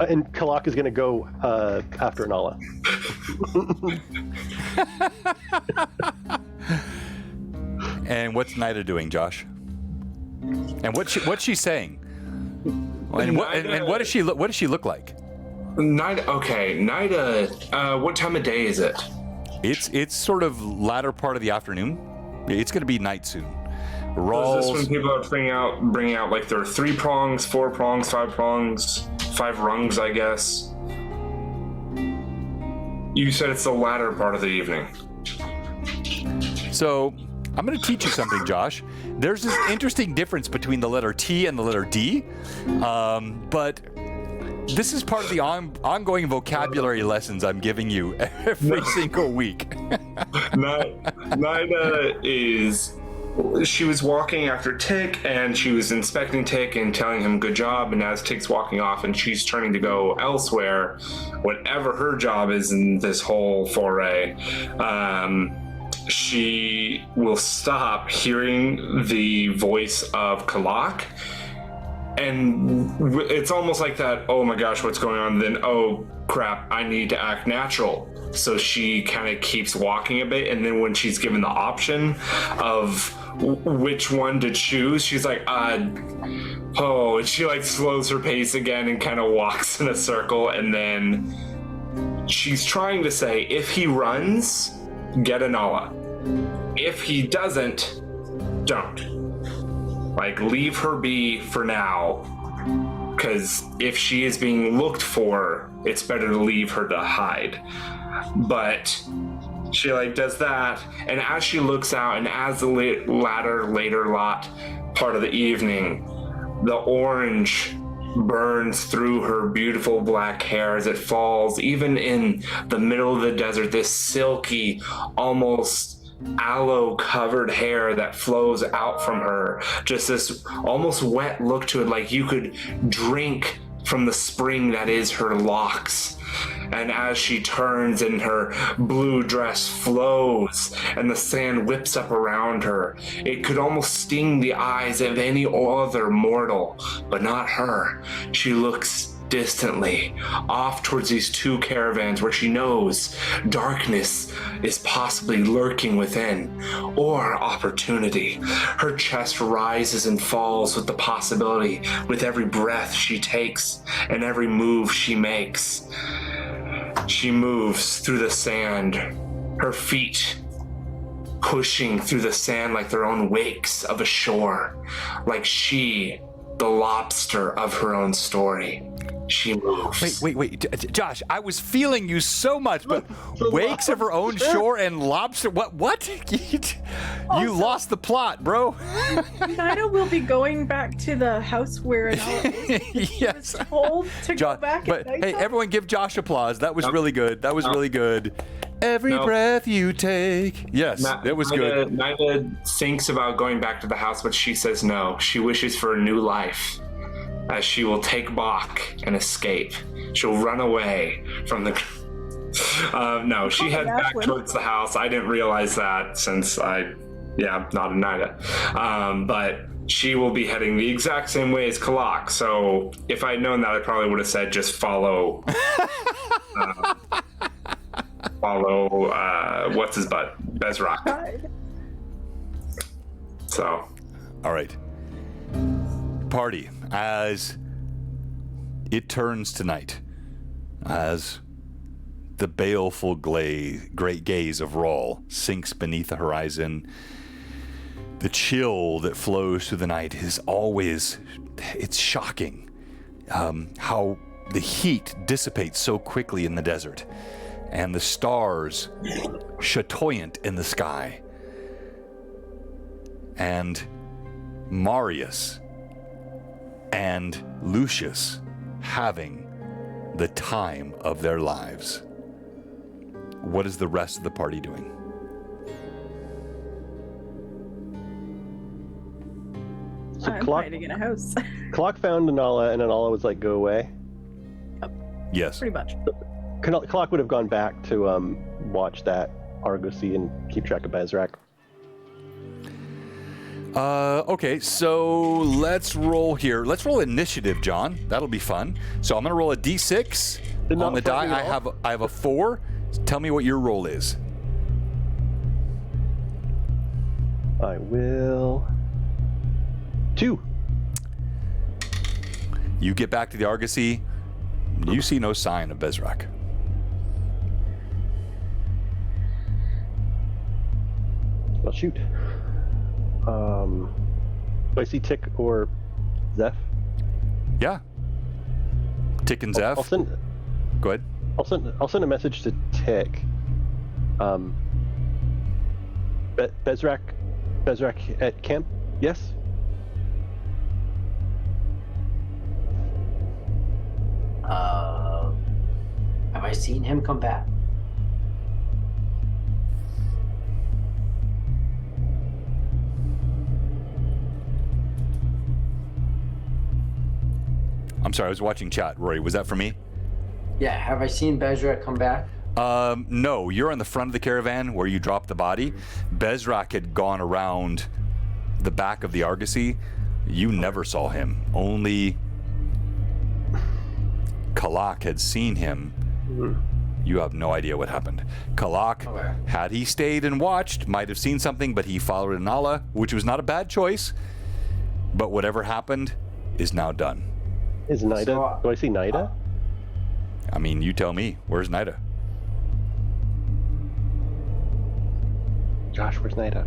And Kalak is going to go after Inala. And what's Nida doing, Josh? And what's she saying? And what does she look like? Nida. Okay, Nida. What time of day is it? It's sort of latter part of the afternoon. It's going to be night soon. Is this when people are bringing out like their 3 prongs, 4 prongs, 5 prongs, 5 rungs, I guess? You said it's the latter part of the evening. So I'm going to teach you something, Josh. There's this interesting difference between the letter T and the letter D, but this is part of the ongoing vocabulary lessons I'm giving you every single week. Nida is she was walking after Tick, and she was inspecting Tick and telling him good job, and as Tick's walking off and she's turning to go elsewhere, whatever her job is in this whole foray, she will stop hearing the voice of Kalak, and it's almost like that, oh my gosh, what's going on? Then, oh crap, I need to act natural. So she kind of keeps walking a bit, and then when she's given the option of which one to choose, she's like, oh, and she like slows her pace again and kind of walks in a circle, and then she's trying to say, if he runs, get Anala. If he doesn't, don't. Like, leave her be for now, because if she is being looked for, it's better to leave her to hide. But she like does that, and as she looks out, and as the later part of the evening, the orange burns through her beautiful black hair as it falls, even in the middle of the desert, this silky, almost aloe covered hair that flows out from her, just this almost wet look to it, like you could drink from the spring that is her locks. And as she turns and her blue dress flows and the sand whips up around her, it could almost sting the eyes of any other mortal, but not her. She looks distantly off towards these two caravans where she knows darkness is possibly lurking within, or opportunity. Her chest rises and falls with the possibility with every breath she takes and every move she makes. She moves through the sand, her feet pushing through the sand like their own wakes of a shore, like she, the lobster of her own story. She moves. Wait, Josh, I was feeling you so much, but wakes of her own shore and lobster, what? You lost the plot, bro. Nida will be going back to the house where Anala is. Yes. She was told to go back but at hey, everyone give Josh applause. That was really good. That was really good. Every breath you take. Yes, it was good. Nida thinks about going back to the house, but she says no. She wishes for a new life, as she will take Bach and escape. She'll run away from the... no, she heads back towards the house. I didn't realize that since I'm not a Nida. But she will be heading the exact same way as Kalak. So if I'd known that, I probably would have said just follow... what's his butt? Bezrak. So. All right. Party. As it turns to night, as the baleful great gaze of Rawl sinks beneath the horizon, the chill that flows through the night is always, it's shocking how the heat dissipates so quickly in the desert, and the stars chatoyant in the sky, and Marius and Lucius having the time of their lives. What is the rest of the party doing? So I'm hiding in a house. Clock found Anala, and Anala was like, go away. Yes. Pretty much. Clock would have gone back to watch that Argosy and keep track of Bezrak. Okay, so let's roll here. Let's roll initiative, John. That'll be fun. So I'm gonna roll a d6 on the die. I have a 4. Tell me what your roll is. I will. 2. You get back to the Argosy. You see no sign of Bezrak. Well, shoot. Do I see Tick or Zeph? Yeah. Tick and Zeph. I'll send. Go ahead. I'll send a message to Tick. Bezrak at camp. Yes. Have I seen him come back? I'm sorry, I was watching chat. Rory, was that for me? Yeah, have I seen Bezrak come back? No, you're on the front of the caravan where you dropped the body. Bezrak had gone around the back of the Argosy. You never saw him. Only Kalak had seen him. You have no idea what happened. Kalak, had he stayed and watched, might have seen something, but he followed Anala, which was not a bad choice. But whatever happened is now done. Is Nida? Do I see Nida? I mean, you tell me. Where's Nida? Josh, where's Nida?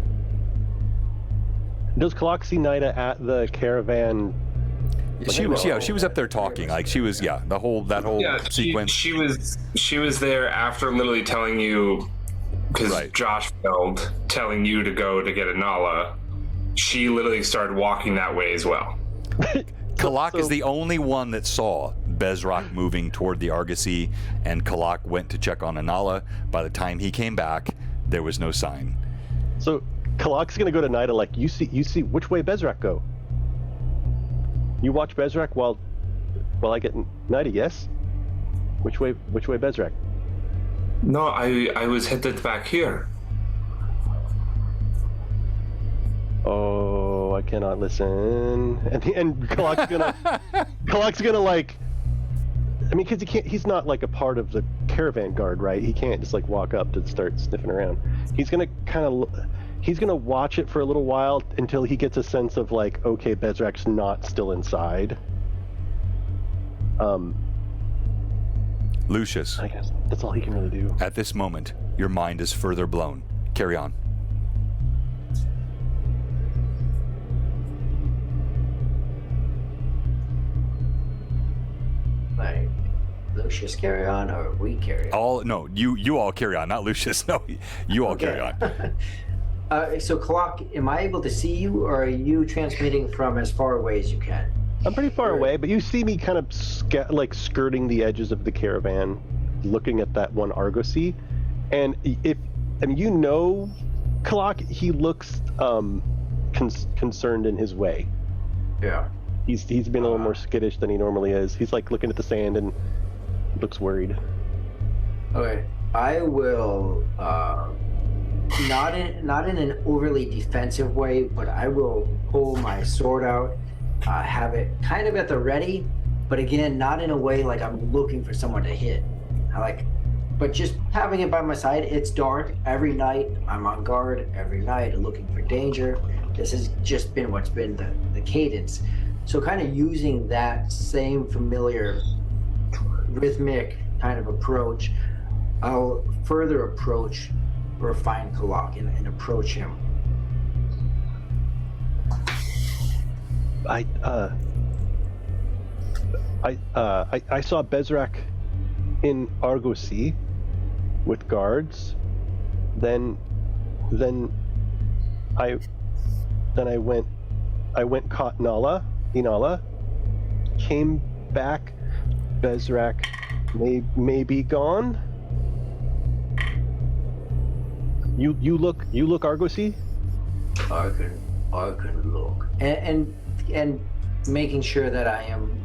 Does Kalak see Nida at the caravan? She was up there talking. Like she was, that whole sequence. She was there after literally telling you, because Josh failed, telling you to go to get Anala. She literally started walking that way as well. Kalak is the only one that saw Bezrak moving toward the Argosy, and Kalak went to check on Anala. By the time he came back, there was no sign. So Kalak's gonna go to Nida like, you see which way Bezrak go? You watch Bezrak while I get Nida, yes? Which way Bezrak? No, I was headed back here. Oh, I cannot listen. And Kalak's gonna like, I mean, because he's not like a part of the caravan guard, right? He can't just like walk up to start sniffing around. He's gonna he's gonna watch it for a little while until he gets a sense of like, okay, Bezrak's not still inside. Lucius, I guess that's all he can really do. at this moment, your mind is further blown. Carry on. Like, Lucius carry on, or we carry on? You all carry on, not Lucius. No, you all carry on. So Kalak, am I able to see you, or are you transmitting from as far away as you can? I'm pretty far away, but you see me kind of skirting the edges of the caravan, looking at that one Argosy. And Kalak, he looks concerned in his way. Yeah. He's been a little more skittish than he normally is. He's like looking at the sand and looks worried. Okay. I will not in an overly defensive way, but I will pull my sword out, have it kind of at the ready, but again, not in a way like I'm looking for someone to hit. But just having it by my side. It's dark every night. I'm on guard every night, looking for danger. This has just been what's been the cadence. So kind of using that same familiar rhythmic kind of approach, I'll further approach or find Kalak and approach him. I saw Bezrak in Argosy with guards. Then I went caught Inala, came back. Bezrak may be gone. You look Argosy? I can look and making sure that I am,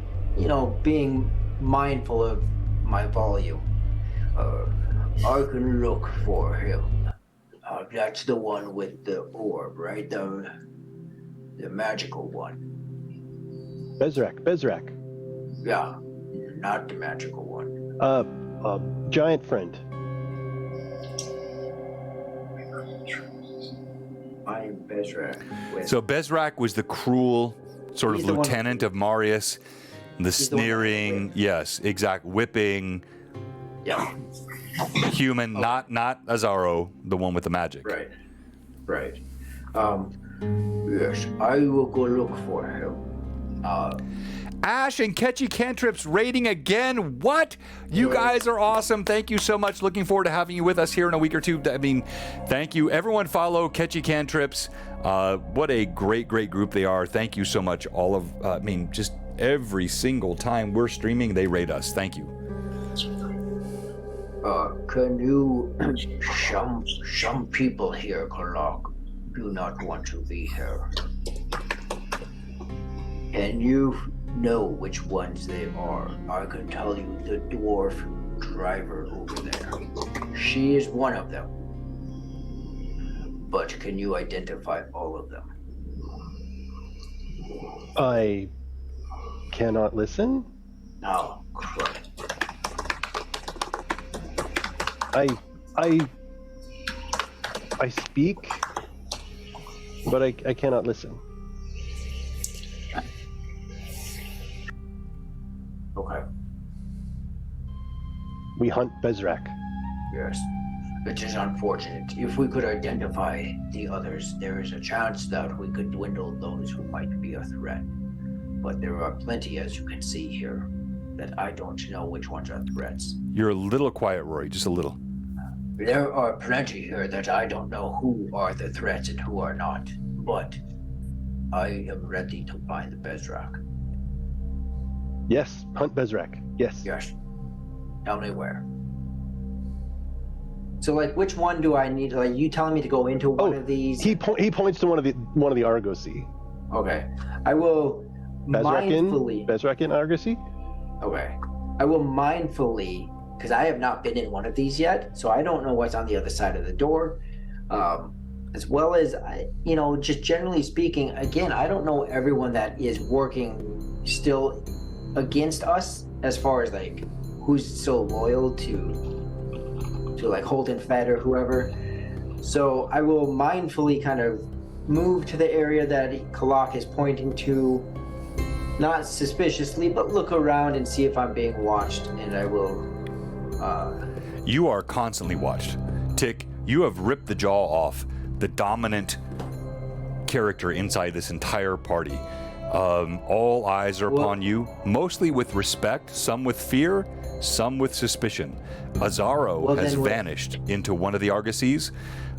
being mindful of my volume. I can look for him. That's the one with the orb, right? The magical one. Bezrak. Yeah, not the magical one. Giant friend. I am Bezrak. So Bezrak was the cruel sort of lieutenant of Marius, the sneering, yes, exact, whipping. Yeah. Human, not Azaro, the one with the magic. Right. Yes, I will go look for him. Ash and Catchy Cantrips rating again. What? You guys are awesome. Thank you so much. Looking forward to having you with us here in a week or two. I mean, thank you. Everyone follow Catchy Cantrips. What a great group they are. Thank you so much. Just every single time we're streaming, they rate us. Thank you. Can you, some people here, Kalak, do not want to be here. Can you know which ones they are. I can tell you the dwarf driver over there. She is one of them. But can you identify all of them? I cannot listen. Oh, crap. I speak, but I cannot listen. Okay. We hunt Bezrak. Yes. It is unfortunate. If we could identify the others, there is a chance that we could dwindle those who might be a threat. But there are plenty, as you can see here, that I don't know which ones are threats. You're a little quiet, Rory, just a little. There are plenty here that I don't know who are the threats and who are not. But I am ready to find the Bezrak. Yes, hunt Bezrak. Yes. Yes. Tell me where. So, like, which one do I need? Like, you telling me to go into one of these? He points to one of the Argosy. Okay. I will mindfully. Bezrak in Argosy? Okay. I will mindfully, because I have not been in one of these yet, so I don't know what's on the other side of the door. As well as, just generally speaking, again, I don't know everyone that is working still against us as far as, like, who's so loyal to like Holden Fed or whoever. So I will mindfully kind of move to the area that Kalak is pointing to, not suspiciously, but look around and see if I'm being watched, and I will... You are constantly watched. Tick, you have ripped the jaw off the dominant character inside this entire party. All eyes are upon you, mostly with respect, some with fear, some with suspicion. Azaro has vanished into one of the Argosies.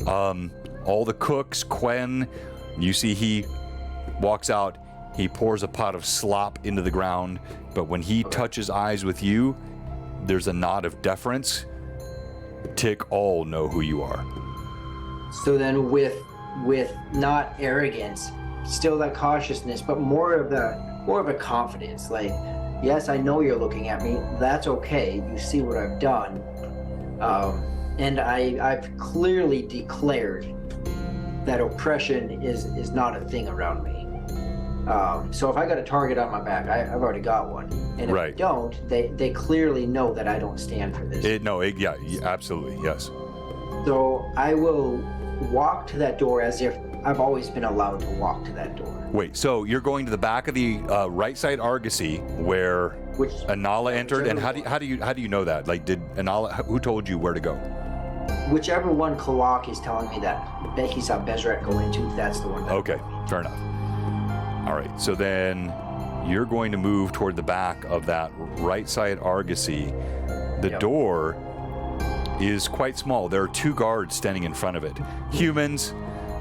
All the cooks, Quen, you see he walks out, he pours a pot of slop into the ground, but when he touches eyes with you, there's a nod of deference. Tick, all know who you are. So then with not arrogance, still that cautiousness, but more of a confidence, like, yes, I know you're looking at me. That's okay. You see what I've done. And I've clearly declared that oppression is not a thing around me. So if I got a target on my back, I've already got one. And if I don't, they clearly know that I don't stand for this. Yeah, absolutely, yes. So I will walk to that door as if I've always been allowed to walk to that door. Wait, so you're going to the back of the right side Argosy where Anala entered, and how do you know that? Like, did Anala? Who told you where to go? Whichever one Kalak is telling me that he saw Bezrak go into, that's the one. Okay, fair enough. All right, so then you're going to move toward the back of that right side Argosy. The door is quite small. There are two guards standing in front of it. Humans.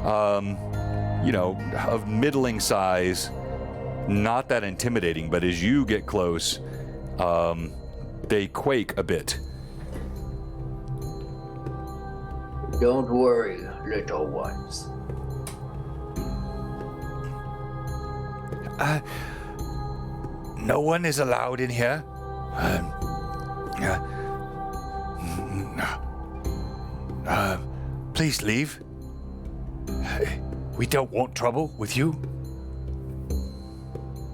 Of middling size, not that intimidating, but as you get close, they quake a bit. Don't worry, little ones. No one is allowed in here. Please leave. We don't want trouble with you.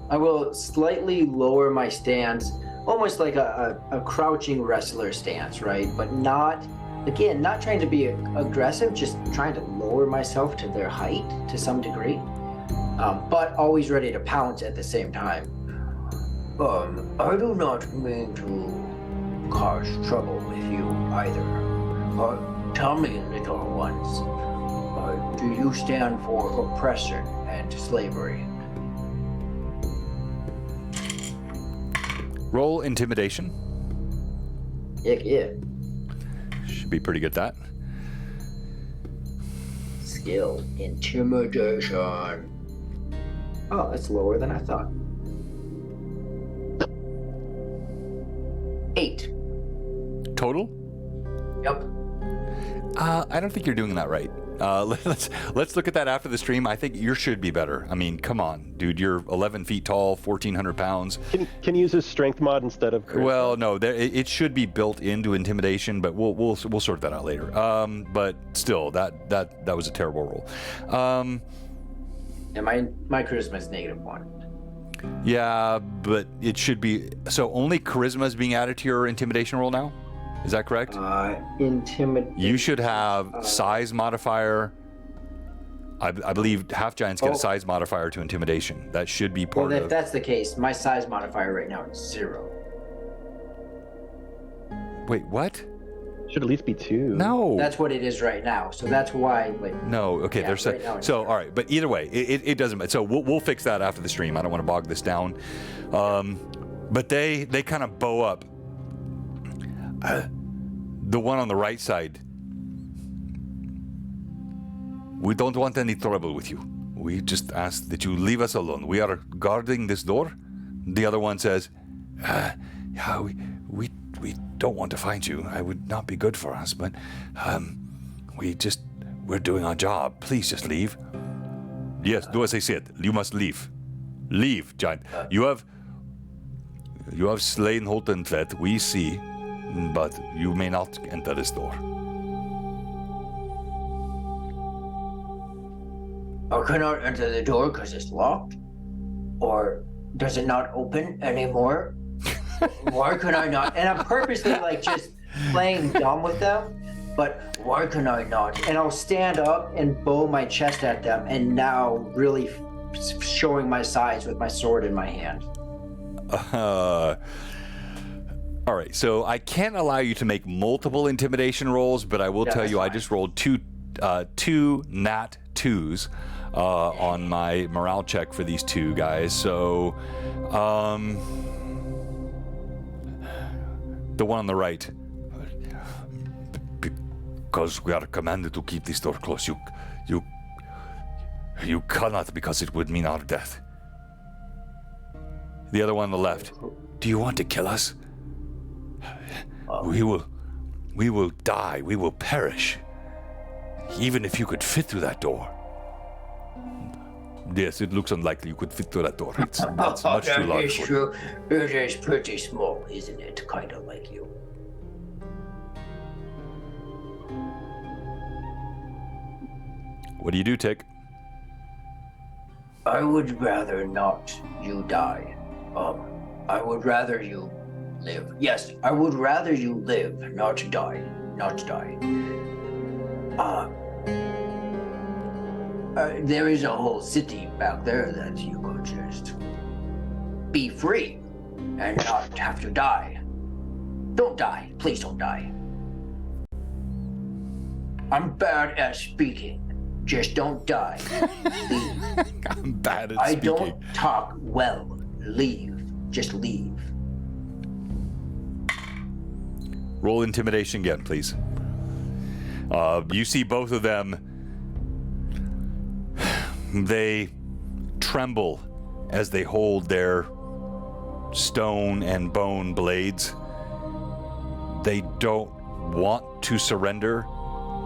I will slightly lower my stance, almost like a crouching wrestler stance, right? But not trying to be aggressive, just trying to lower myself to their height to some degree, but always ready to pounce at the same time. I do not mean to cause trouble with you either. Tell me, little ones. Do you stand for oppression and slavery? Roll intimidation. Heck yeah. Should be pretty good at that. Skill, intimidation. Oh, that's lower than I thought. 8. Total? Yep. I don't think you're doing that right. Let's look at that after the stream. I think yours should be better. I mean, come on, dude. You're 11 feet tall, 1,400 pounds. Can you use his strength mod instead of charisma? Well, no, it should be built into intimidation, but we'll sort that out later. But still, that was a terrible roll. And my charisma is -1. Yeah, but it should be. So only charisma is being added to your intimidation roll now? Is that correct? Intimidation. You should have size modifier. I believe half giants get a size modifier to intimidation. That should be part Well, of. if that's the case, my size modifier right now is 0. Wait, what? Should at least be 2. No. That's what it is right now. So that's why, like. No. Okay. Yeah, There's right now it's so 0. all right, but either way, it doesn't matter. So we'll fix that after the stream. I don't want to bog this down. But they kind of bow up. The one on the right side. We don't want any trouble with you. We just ask that you leave us alone. We are guarding this door. The other one says, yeah, we don't want to find you. It would not be good for us, but we're doing our job. Please just leave. Yes, do as I said. You must leave. Leave, giant. You have slain Holton Fett, we see, but you may not enter this door. I cannot enter the door because it's locked? Or does it not open anymore? Why can I not? And I'm purposely like just playing dumb with them, but why can I not? And I'll stand up and bow my chest at them and now really showing my size with my sword in my hand. All right, so I can't allow you to make multiple intimidation rolls, but I will tell you I just rolled two nat 2s on my morale check for these two guys. So the one on the right, because we are commanded to keep this door closed. You cannot, because it would mean our death. The other one on the left. Do you want to kill us? We will die. We will perish. Even if you could fit through that door. Yes, it looks unlikely you could fit through that door. It's much too large. It's true. It is pretty small, isn't it? Kind of like you. What do you do, Tick? I would rather not you die. I would rather you live. Yes, I would rather you live, not die. Not die. There is a whole city back there that you could just be free and not have to die. Don't die. Please don't die. I'm bad at speaking. Just don't die. Leave. I'm bad at I speaking. don't talk well. Leave. Just leave. Roll intimidation again, please. You see both of them. They tremble as they hold their stone and bone blades. They don't want to surrender,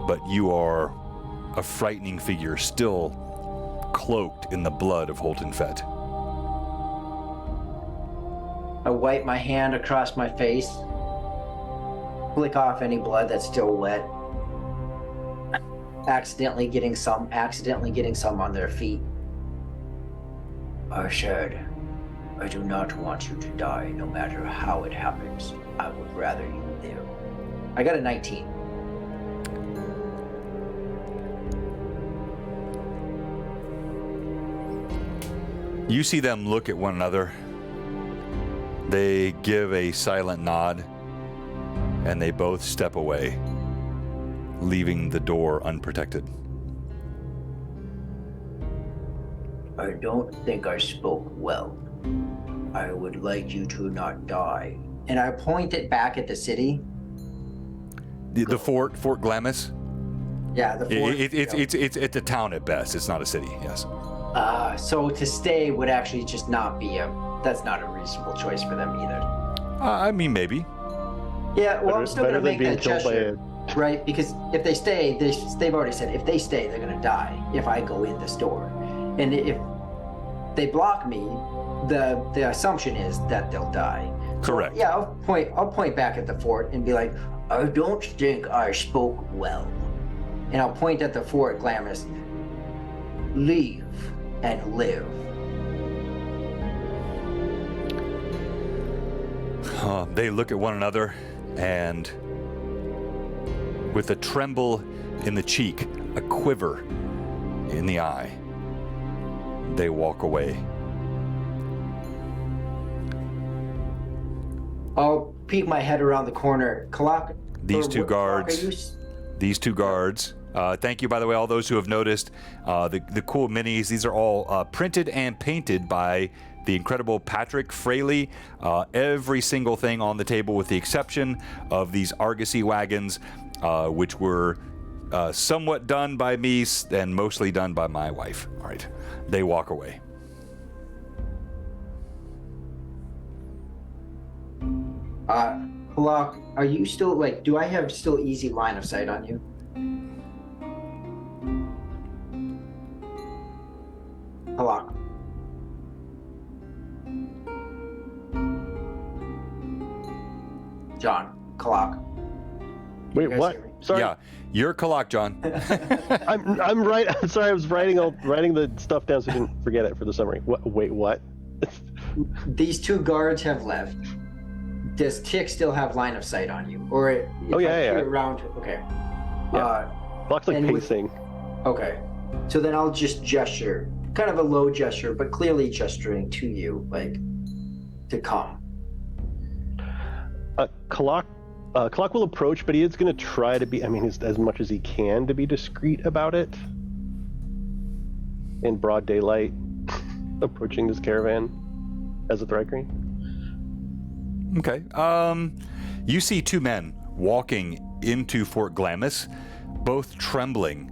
but you are a frightening figure, still cloaked in the blood of Holton Fett. I wipe my hand across my face, flick off any blood that's still wet, accidentally getting some on their feet. Arshad, I do not want you to die no matter how it happens. I would rather you live. I got a 19. You see them look at one another. They give a silent nod, and they both step away, leaving the door unprotected. I don't think I spoke well. I would like you to not die. And I pointed back at the city. The Fort Glamis? Yeah, the fort. It's a town at best. It's not a city, yes. So to stay would actually just not be that's not a reasonable choice for them either. I mean, maybe. Yeah, well, I'm still better gonna than make being that killed by gesture. right? Because if they stay, they've already said if they stay, they're gonna die if I go in this door. And if they block me, the assumption is that they'll die. Correct. So, yeah, I'll point back at the fort and be like, I don't think I spoke well. And I'll point at the fort, Glamis. Leave and live. They look at one another, and with a tremble in the cheek, a quiver in the eye, they walk away. I'll peek my head around the corner. Kalak, These two Kalak, guards. These two guards. Thank you, by the way, all those who have noticed the cool minis. These are all printed and painted by the incredible Patrick Fraley. Every single thing on the table, with the exception of these Argosy wagons, which were somewhat done by me and mostly done by my wife. All right, they walk away. Kalak, are you still, like, do I have still easy line of sight on you? Kalak. John, Kalak. Wait, You guys what? hear me? Sorry. Yeah, you're Kalak, John. I'm right. I'm sorry. I was writing the stuff down so I didn't forget it for the summary. What? Wait, what? These two guards have left. Does Tick still have line of sight on you? Or if Oh, yeah, I yeah. peer around, okay. Yeah. Clock's like and with- pacing. Okay. So then I'll just gesture, kind of a low gesture, but clearly gesturing to you, like, to come. Clock will approach, but he is going to try to be, I mean, as much as he can to be discreet about it. In broad daylight, approaching this caravan as a Thri-Kreen. Okay. You see two men walking into Fort Glamis, both trembling,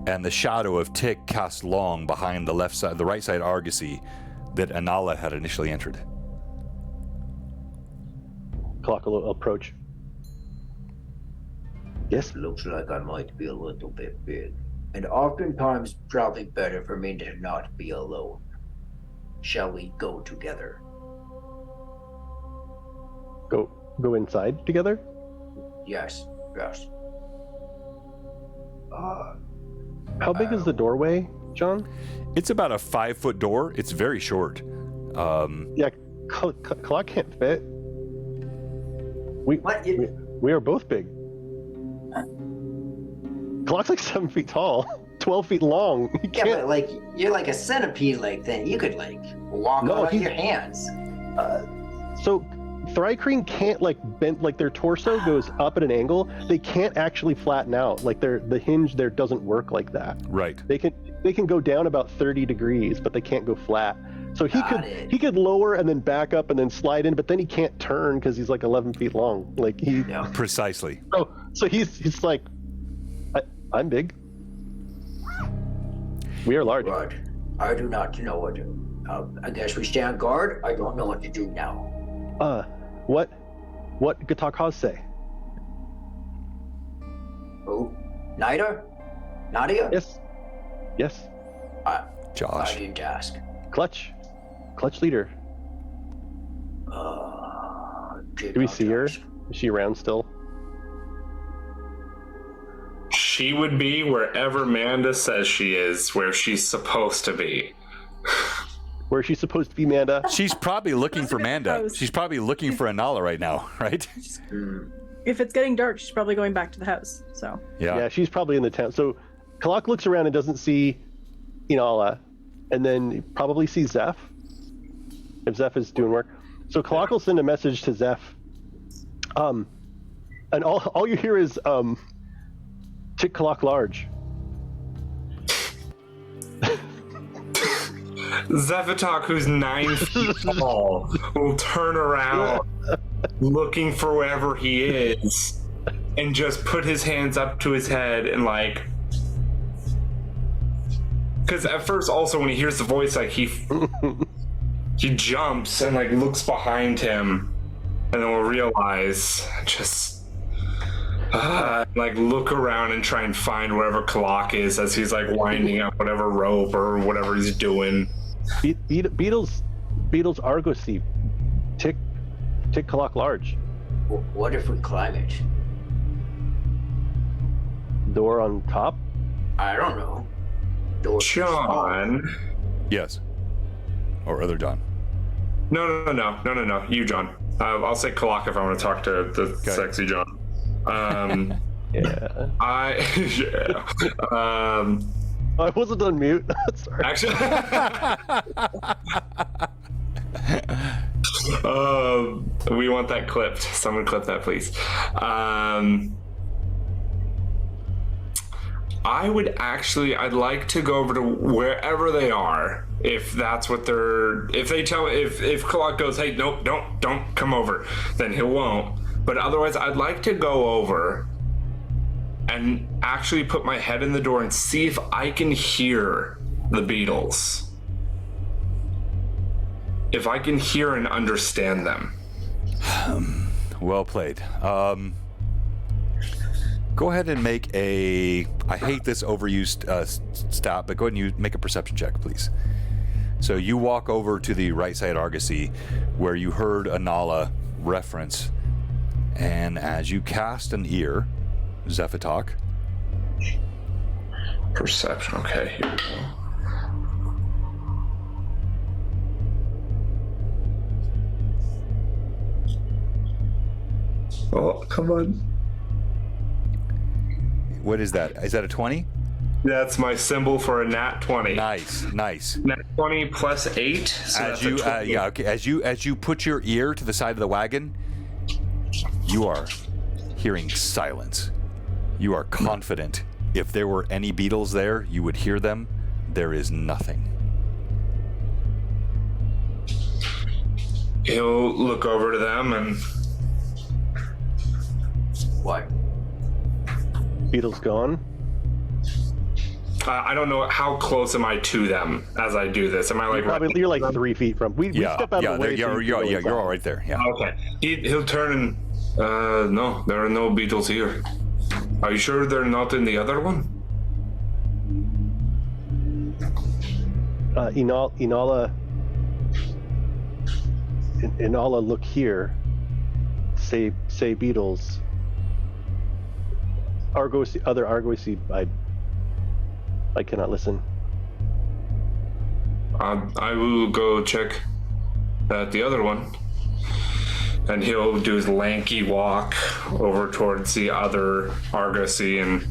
and the shadow of Tick cast long behind the right side Argosy that Anala had initially entered. Clock will approach. Yes? Looks like I might be a little bit big. And oftentimes probably better for me to not be alone. Shall we go together? Go inside together? Yes, yes. How big is the doorway, John? It's about a 5-foot door. It's very short. Yeah, Clock can't fit. What? We are both big. Clock's like 7 feet tall, 12 feet long. You Yeah, can't. but like you're like a centipede, like then you could like walk No, on your hands. So Thri-Kreen can't like bend, like their torso goes up at an angle. They can't actually flatten out. Like the hinge there doesn't work like that. Right. They can go down about 30 degrees, but they can't go flat. So he Got could lower and then back up and then slide in, but then he can't turn because he's like 11 feet long. Like he. Yeah. Precisely. So he's like, I'm big. We are large. Right. I do not know what to. I guess we stand guard. I don't know what to do now. What Gatakaz say? Who? Nadia? Yes. I Josh. didn't ask. Clutch leader. Did Do we not see her? ask. Is she around still? She would be wherever Manda says she is, where she's supposed to be. Where is she supposed to be, Manda? She's probably looking for Manda. House. She's probably looking for Anala right now, right? If it's getting dark, she's probably going back to the house. So Yeah, she's probably in the town. So Kalak looks around and doesn't see Inala, and then probably sees Zeph. If Zeph is doing work. So Kalak will send a message to Zeph. And all you hear is Tick Kalak large. Zephatok, who's 9 feet tall, will turn around looking for wherever he is and just put his hands up to his head and like. Because at first, also, when he hears the voice, like he jumps and like looks behind him and then will realize just. Like look around and try and find wherever Kalak is as he's like winding up whatever rope or whatever he's doing. Beetle's argosy. Tick Kalak large. What if we climb it? Door on top? I don't know. Door John. Yes. Or other John. No. You, John. I'll say Kalak if I want to talk to the sexy John. Yeah. I wasn't on mute. Sorry. Actually, we want that clipped. Someone clip that, please. I'd like to go over to wherever they are. If that's what if Kalak goes, hey, nope, don't come over, then he won't. But otherwise, I'd like to go over and actually put my head in the door and see if I can hear the beetles. If I can hear and understand them. Well played. Go ahead and make I hate this overused stat, but go ahead and make a perception check, please. So you walk over to the right side Argosy, where you heard Anala reference, and as you cast an ear, Zephatok. Perception, okay, here we go. Oh, come on. What is that? Is that a 20? That's my symbol for a nat 20. Nice. Nat 20 plus 8. So As you put your ear to the side of the wagon, you are hearing silence. You are confident if there were any beetles there, you would hear them. There is nothing. He'll look over to them and... What? Beetle's gone. I don't know, how close am I to them as I do this? Am I like... You're like 3 feet from... We step out of the way. You're all right there. Yeah. Okay. He'll turn and... no, there are no beetles here. Are you sure they're not in the other one? Inala, look here. Say beetles. Other Argosy, I cannot listen. I will go check at the other one. And he'll do his lanky walk over towards the other Argosy and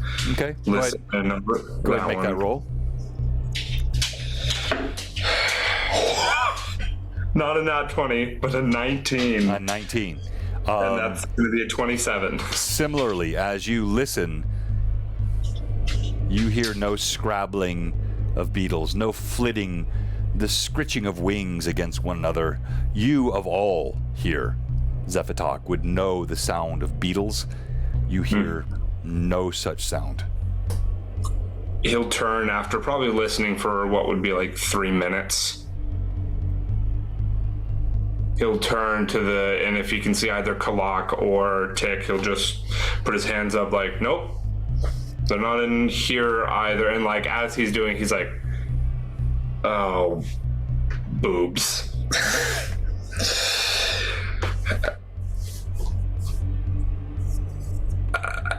listen. Go ahead and make that roll. Not a nat 20, but a 19. A 19. And that's going to be a 27. Similarly, as you listen, you hear no scrabbling of beetles, no flitting, the scritching of wings against one another. You, of all here, Zephatok, would know the sound of beetles. You hear no such sound. He'll turn after probably listening for what would be like 3 minutes. He'll turn to and if he can see either Kalak or Tick, he'll just put his hands up like, nope, they're not in here either. And like, as he's doing, he's like, oh, boobs.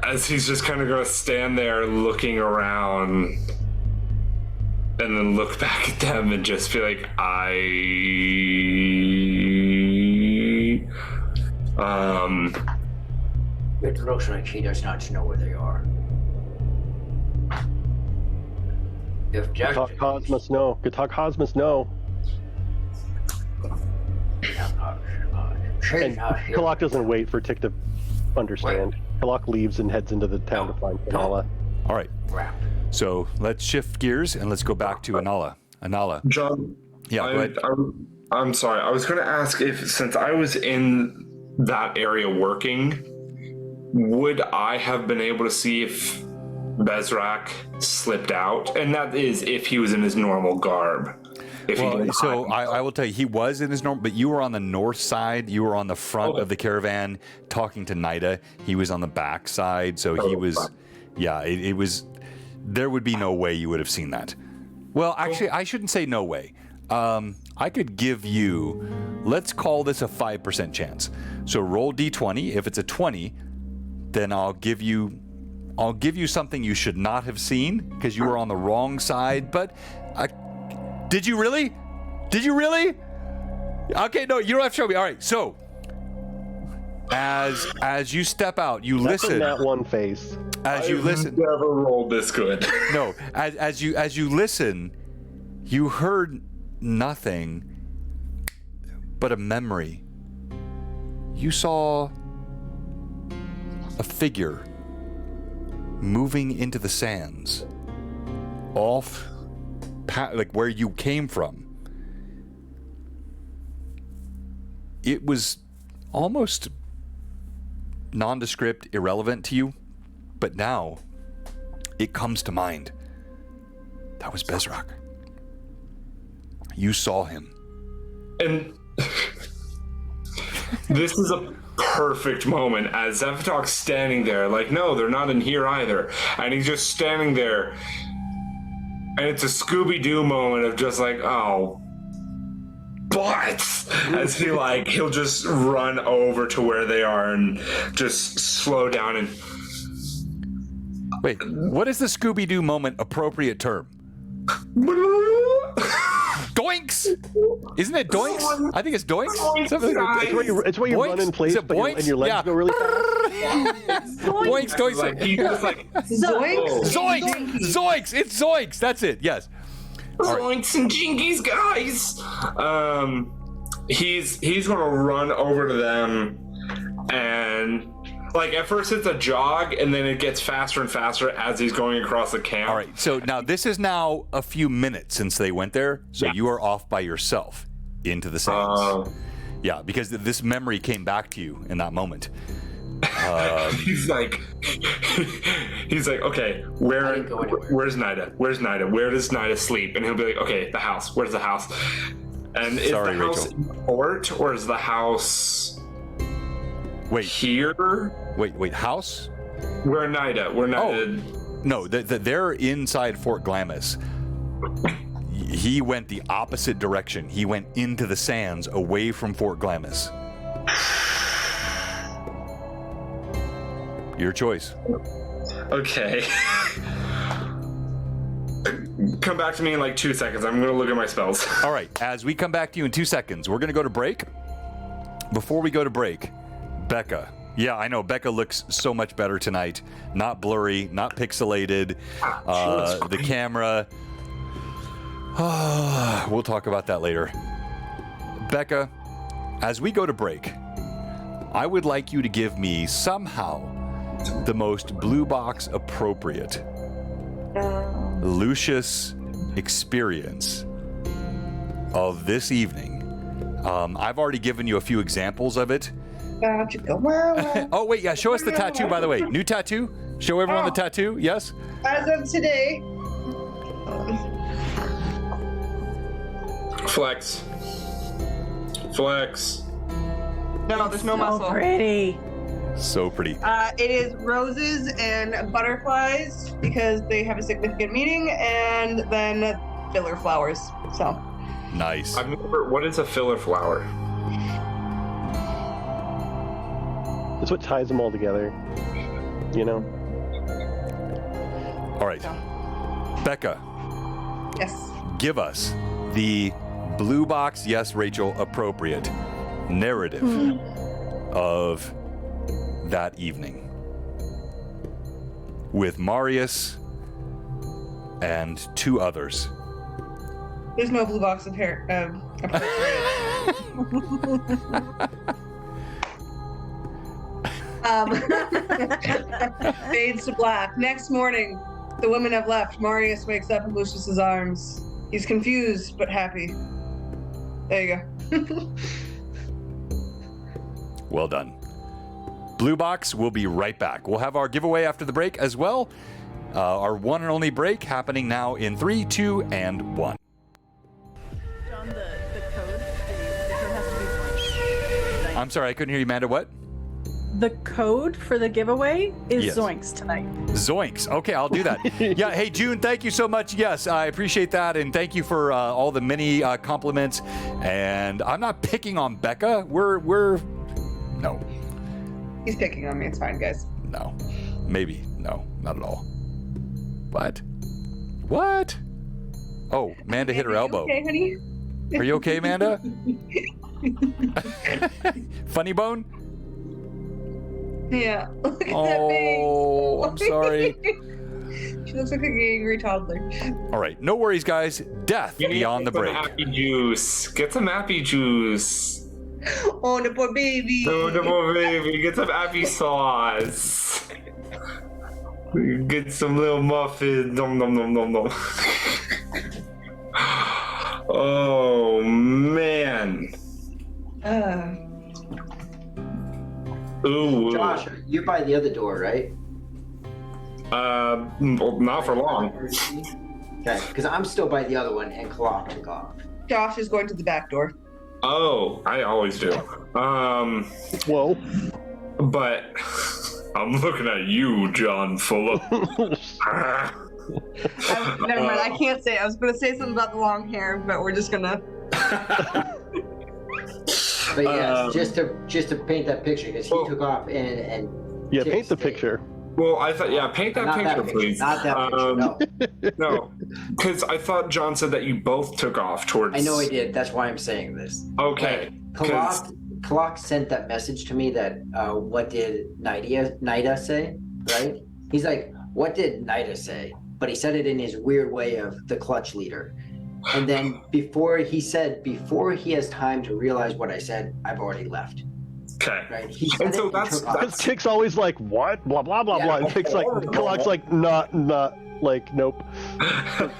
As he's just kind of going to stand there looking around and then look back at them and just be like, It looks like he does not know where they are. If Gatak must know. Gatak must know. And Kalak doesn't wait for Tick to understand. Kalak leaves and heads into the town to find Anala. All right. So let's shift gears and let's go back to Anala. Anala. John. Yeah, go ahead. I'm sorry. I was going to ask if, since I was in that area working, would I have been able to see if Bezrak slipped out? And that is if he was in his normal garb. If he Well, didn't so hide I will tell you, he was in his normal, but you were on the north side. You were on the front Okay. of the caravan talking to Nida. He was on the back side, so he was, fine. yeah, it was, there would be no way you would have seen that. Well, actually, I shouldn't say no way. I could give you, let's call this a 5% chance. So roll D20. If it's a 20, then I'll give you something you should not have seen because you were on the wrong side. But did you really? Did you really? Okay, no, you don't have to show me. All right, so as you step out, you That's listen. in that one face. As you I've listen, never rolled this good. no, as you listen, you heard nothing but a memory. You saw a figure moving into the sands, off, like where you came from. It was almost nondescript, irrelevant to you, but now it comes to mind. That was Bezrak. You saw him. And this is a perfect moment as Zephytok's standing there, like, no, they're not in here either. And he's just standing there. And it's a Scooby-Doo moment of just like, oh, but as he'll just run over to where they are and just slow down and Wait, what is the Scooby-Doo moment appropriate term? Doinks! Isn't it doinks? I think it's doinks. Something like that. It's where you Boinks? run in place, Is it but boinks? and your legs Yeah. go really fast. Doinks, doinks. like he just like Zoinks. Zoinks! Zoinks! It's zoinks! That's it, yes. Zoinks and jinkies, guys. He's gonna run over to them, and like at first it's a jog, and then it gets faster and faster as he's going across the camp. All right, so now this is now a few minutes since they went there, so Yeah. you are off by yourself into the sands. Yeah, because this memory came back to you in that moment. He's like, okay, didn't go anywhere. where's Nida? Where's Nida? Where does Nida sleep? And he'll be like, okay, the house. Where's the house? And is Sorry, the house Rachel. in the fort, or is the house Wait, here? wait, house? Where Nida? Where Nida? No, they're inside Fort Glamis. He went the opposite direction. He went into the sands away from Fort Glamis. Your choice. Okay. Come back to me in like 2 seconds. I'm gonna look at my spells. All right, as we come back to you in 2 seconds, we're going to go to break. Before we go to break, Becca. Yeah, I know. Becca looks so much better tonight. Not blurry, not pixelated. The camera. We'll talk about that later. Becca, as we go to break, I would like you to give me somehow the most blue box appropriate Lucius experience of this evening. I've already given you a few examples of it. Oh, wait, yeah, show us the tattoo, by the way. New tattoo? Show everyone the tattoo, yes? As of today, Flex. no, there's no So muscle. pretty. So pretty. It is roses and butterflies because they have a significant meaning, and then filler flowers. So Nice. I've never. What is a filler flower? It's what ties them all together. You know? All right. Becca, yes, give us the blue box, yes, Rachel, appropriate narrative of that evening with Marius and 2 others. there's no blue box of hair. Fades to black. Next morning, the women have left. Marius wakes up in Lucius's arms. He's confused but happy. There you go. Well done. Blue Box, we'll be right back. We'll have our giveaway after the break as well. Our one and only break happening now in 3, 2, and 1. I'm sorry, I couldn't hear you, Amanda. What? The code for the giveaway is Yes. Zoinks tonight. Zoinks. Okay, I'll do that. Yeah. Hey, June, thank you so much. Yes, I appreciate that. And thank you for all the many compliments. And I'm not picking on Becca. No. He's picking on me. It's fine, guys. No. Maybe. No, not at all. What? Oh, Amanda hit her elbow. Okay, honey. Are you okay, Amanda? Funny bone? Yeah. Look at that face. Oh, I'm sorry. She looks like an angry toddler. All right, no worries, guys. Death You need beyond the to get break. some happy juice. Get some happy juice. Oh, the poor baby. No, no, baby. Get some happy sauce. Get some little muffins. Nom nom nom nom nom. Oh man. Ooh. Josh, you're by the other door, right? Well, not for long. Okay, because I'm still by the other one, and Clock took off. Josh is going to the back door. Oh, I always do. Whoa. But I'm looking at you, John Fuller. Never mind. I can't say. I was going to say something about the long hair, but we're just going to. But yes, just to paint that picture, because he took off and Yeah, Tick paint the stayed. picture. Well, I thought, yeah, paint that Not picture, that picture, please. not that picture. No, No, because I thought John said that you both took off towards. I know I did. That's why I'm saying this. Okay. Clock sent that message to me that what did Nida say, right? He's like, what did Nida say? But he said it in his weird way of the clutch leader. And then before he has time to realize what I said, I've already left. Okay. Right? He said And so it that's took off. Because Tick's always like, what? Blah, blah, blah, Yeah. blah. And Tick's like, Clock's like, not, like, nope.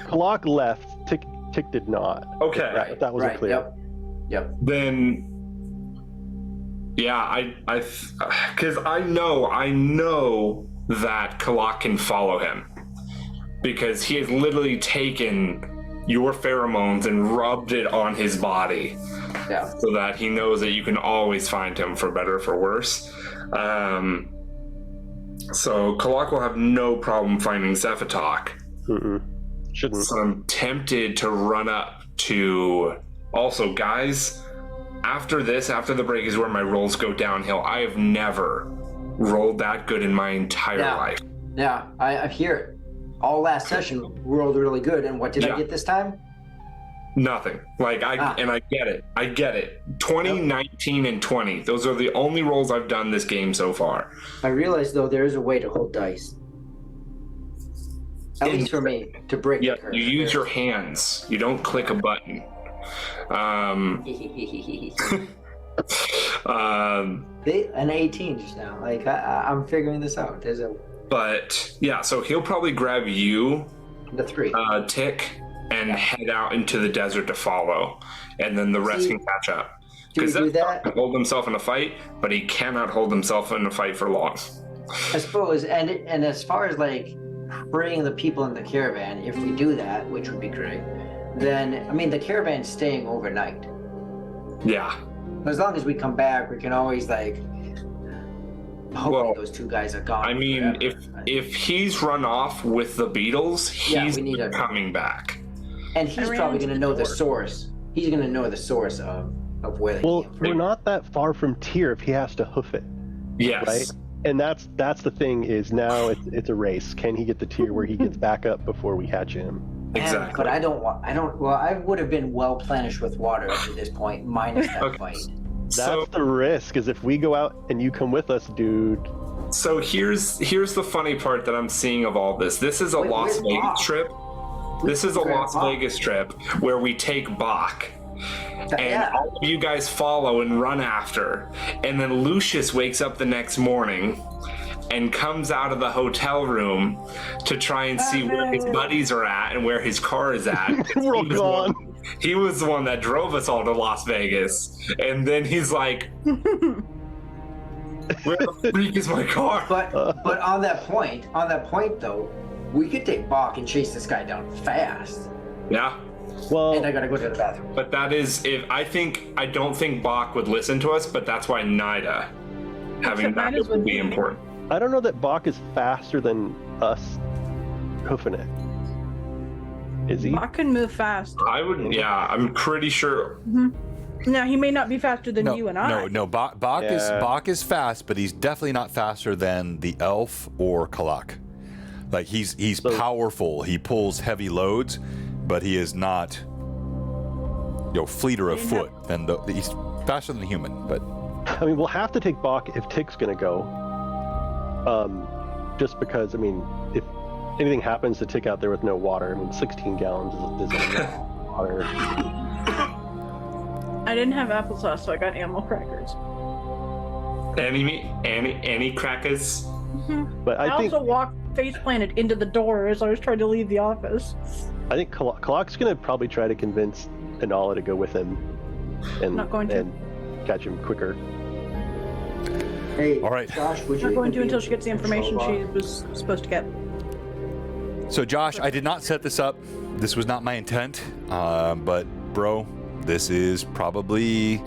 Clock left. Tick did not. Okay. Right. That wasn't right. clear. Yep. Then. Yeah, because I know that Kalak can follow him. Because he has literally taken your pheromones and rubbed it on his body. Yeah. So that he knows that you can always find him, for better or for worse. So Kalak will have no problem finding Zephatok. Shouldn't. So I'm tempted to run up to... Also, guys, after the break is where my rolls go downhill. I have never rolled that good in my entire life. Yeah, I hear it. All last session rolled really good, and what did I get this time? Nothing. Like, I get it. 20, 19, and 20. Those are the only rolls I've done this game so far. I realize, though, there is a way to hold dice. At least for me, to break Yeah, the curse. you use your hands. You don't click a button. An 18 just now. Like, I'm figuring this out. There's But, yeah, so he'll probably grab you, the 3. Tick, and head out into the desert to follow. And then the rest can catch up. Do we Because do Zephatok that? can hold himself in a fight, but he cannot hold himself in a fight for long. I suppose, and as far as like bringing the people in the caravan, if we do that, which would be great, then I mean the caravan's staying overnight. Yeah. As long as we come back, we can always like. Hopefully Well, those 2 guys are gone. I mean, forever. if he's run off with the Beatles, Yeah, he's we need coming back. and he's I ran probably into going to the know the door. source. He's going to know the source of where they Well, came we're from. not that far from Tyr if he has to hoof it, Yes. right? And that's the thing is now it's a race. Can he get the Tyr where he gets back up before we catch him? Man, Exactly. but I would have been well plenished with water up to this point, minus that Okay. fight. That's the risk. Is if we go out and you come with us, dude. So here's the funny part that I'm seeing of all this. This is a Wait, Las where's Vegas Bach? trip. This is a Where's Las Bach? Vegas trip where we take Bach. And Yeah. all of you guys follow and run after. And then Lucius wakes up the next morning and comes out of the hotel room to try and see where his buddies are at and where his car is at. We're all He was the one- gone. He was the one that drove us all to Las Vegas. And then he's like, where the freak is my car? But on that point though, we could take Bach and chase this guy down fast. Yeah. Well, And I gotta go to the bathroom. But that is if I don't think Bach would listen to us, but that's why Nida having Except that Nida's would with be me. important. I don't know that Bach is faster than us hoofing it. Is he? Bach can move fast. I'm pretty sure. Now he may not be faster than No, you and I. no. Bach Yeah. Bach is fast, but he's definitely not faster than the elf or Kalak. Like he's powerful. He pulls heavy loads, but he is not, fleeter of foot. He's faster than the human, but. I mean, we'll have to take Bach if Tick's gonna go. Just because, I mean, if anything happens to Tick out there with no water, I mean, 16 gallons is enough water. I didn't have applesauce, so I got animal crackers. Any crackers? But I I think also walked face planted into the door as I was trying to leave the office. Kalak's gonna probably try to convince Inala to go with him, and Not going to. and catch him quicker. Hey, All right. Josh, would you Not going to even until be she gets the control information Bach? she was supposed to get. So, Josh, I did not set this up. This was not my intent. But, bro, this is probably...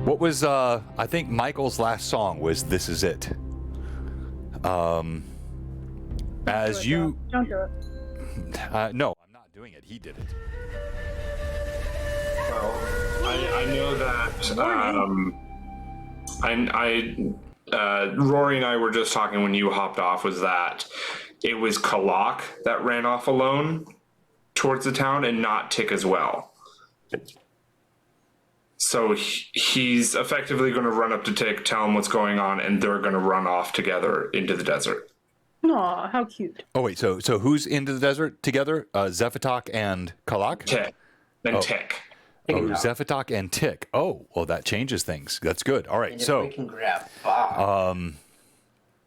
What was, I think Michael's last song was This Is It. As you... Don't do it. No, I'm not doing it. He did it. Well, I know that. Rory and I were just talking when you hopped off. Was that it was Kalak that ran off alone towards the town, and not Tick as well. So he's effectively going to run up to Tick, tell him what's going on, and they're going to run off together into the desert. Aw, how cute. Oh, wait. So who's into the desert together? Zephatok and Kalak? Tick. And Tick. Oh, Zephatok and Tick. Oh, well, that changes things. That's good. All right. And if So, we can grab Bach.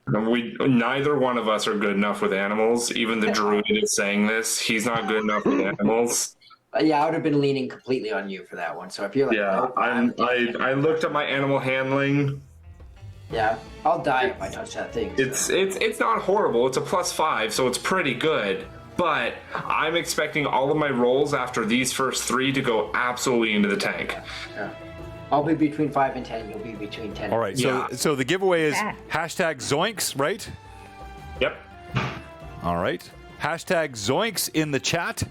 Neither one of us are good enough with animals. Even the druid is saying this. He's not good enough with animals. Yeah, I would have been leaning completely on you for that one. So if you're like, Yeah, nope, I looked at my animal handling. yeah, I'll die if I touch that thing. so. It's not horrible. It's a +5, so it's pretty good. But I'm expecting all of my rolls after these first 3 to go absolutely into the tank. Yeah. I'll be between 5 and 10. You'll be between 10. all right. Yeah. So the giveaway is hashtag Zoinks, right? Yep. All right. Hashtag Zoinks in the chat.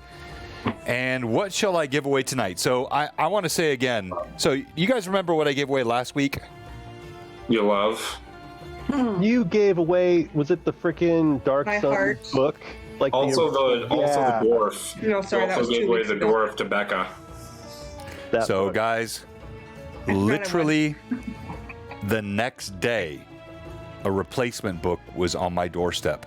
And what shall I give away tonight? So I want to say again. So you guys remember what I gave away last week? You love. You gave away, was it the freaking Dark My Sun heart. book? Like Also the dwarf. No, sorry, You that also was 2 gave away weeks the ago. dwarf to Becca. that So book. guys, literally the next day, a replacement book was on my doorstep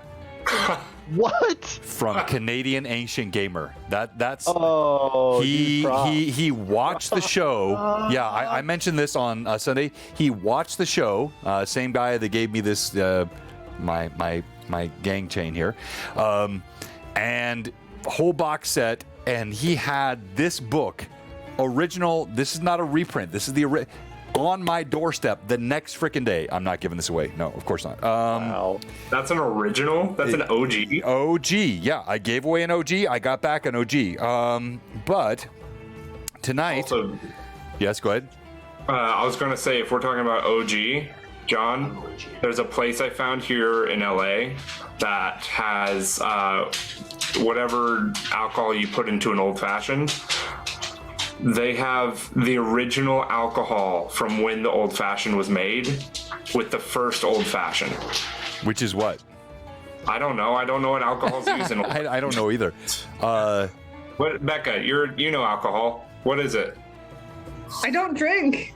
What? from Canadian Ancient Gamer. That's Oh, he watched the show. Yeah, I mentioned this on Sunday. He watched the show. Same guy that gave me this my gang chain here, and whole box set. And he had this book, original. This is not a reprint. This is the on my doorstep the next freaking day. I'm not giving this away. No, of course not. Wow. That's an original. That's an OG. OG, yeah, I gave away an OG. I got back an OG. But tonight, Also, yes, go ahead. I was going to say, if we're talking about OG, John, there's a place I found here in LA that has whatever alcohol you put into an old fashioned. They have the original alcohol from when the old fashioned was made with the first old fashioned. Which is what? I don't know. I don't know what alcohol's used in. I don't know either. What, Becca? You know alcohol. What is it? I don't drink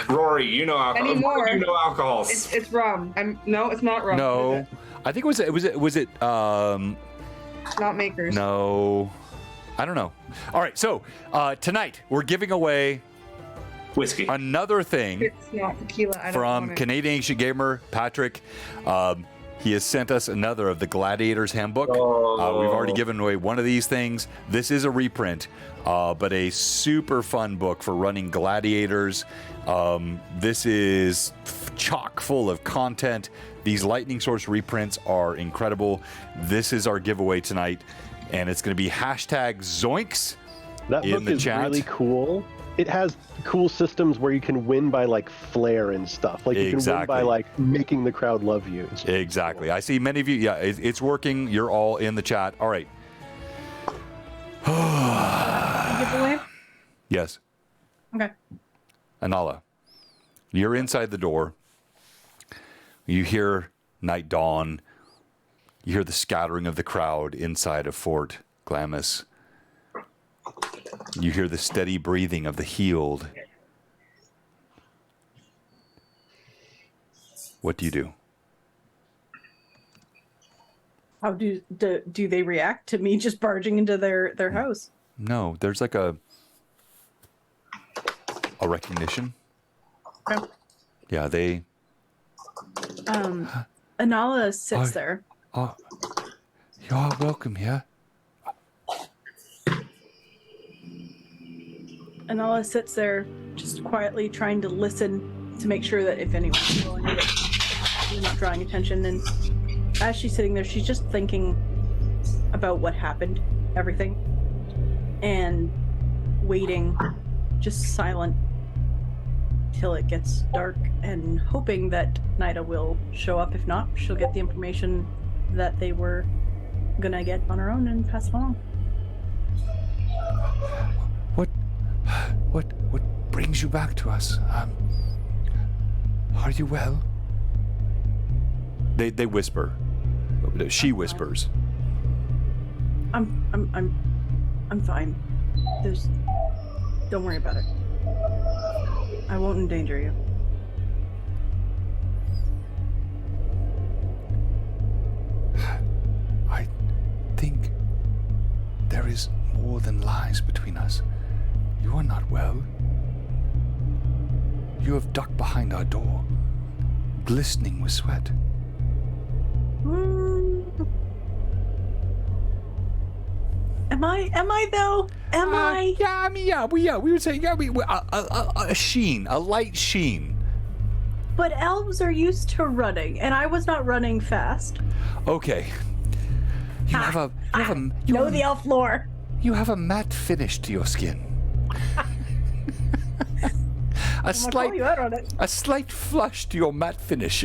Rory, you know alcohol. Anymore. You know alcohols. It's rum. No, it's not rum. No, Is I think was it it? Not makers. no, I don't know. All right, so tonight we're giving away Whiskey. another thing It's not tequila. I don't from want it. Canadian Ancient Gamer Patrick. He has sent us another of the Gladiator's Handbook. We've already given away one of these things. This is a reprint, but a super fun book for running gladiators. This is chock full of content. These Lightning Source reprints are incredible. This is our giveaway tonight. and it's going to be hashtag Zoinks That in book the is chat. really cool. It has cool systems where you can win by like flair and stuff. Like you can win by like making the crowd love you. It's really Exactly. cool. I see many of you. Yeah, it's working. You're all in the chat. All right. Giveaway? Yes. Okay. Anala, you're inside the door. You hear night dawn. You hear the scattering of the crowd inside of Fort Glamis. You hear the steady breathing of the healed. What do you do? How do they react to me just barging into their house? No, there's like a recognition. Okay. Yeah, they. Anala sits there. Oh, you are welcome here. Anala sits there, just quietly trying to listen to make sure that if anyone's calling her, that you're not drawing attention. And as she's sitting there, she's just thinking about what happened, everything, and waiting, just silent, till it gets dark, and hoping that Nida will show up. If not, she'll get the information that they were gonna get on her own and pass it along. What brings you back to us? Are you well? They whisper. She whispers. I'm fine. Don't worry about it. I won't endanger you. I think there is more than lies between us. You are not well. You have ducked behind our door, glistening with sweat. Am I though? Am I? Yeah, I mean, we would say, a sheen, a light sheen. But elves are used to running, and I was not running fast. Okay. You have the elf lore. You have a matte finish to your skin. A Call you out on it. slight flush to your matte finish.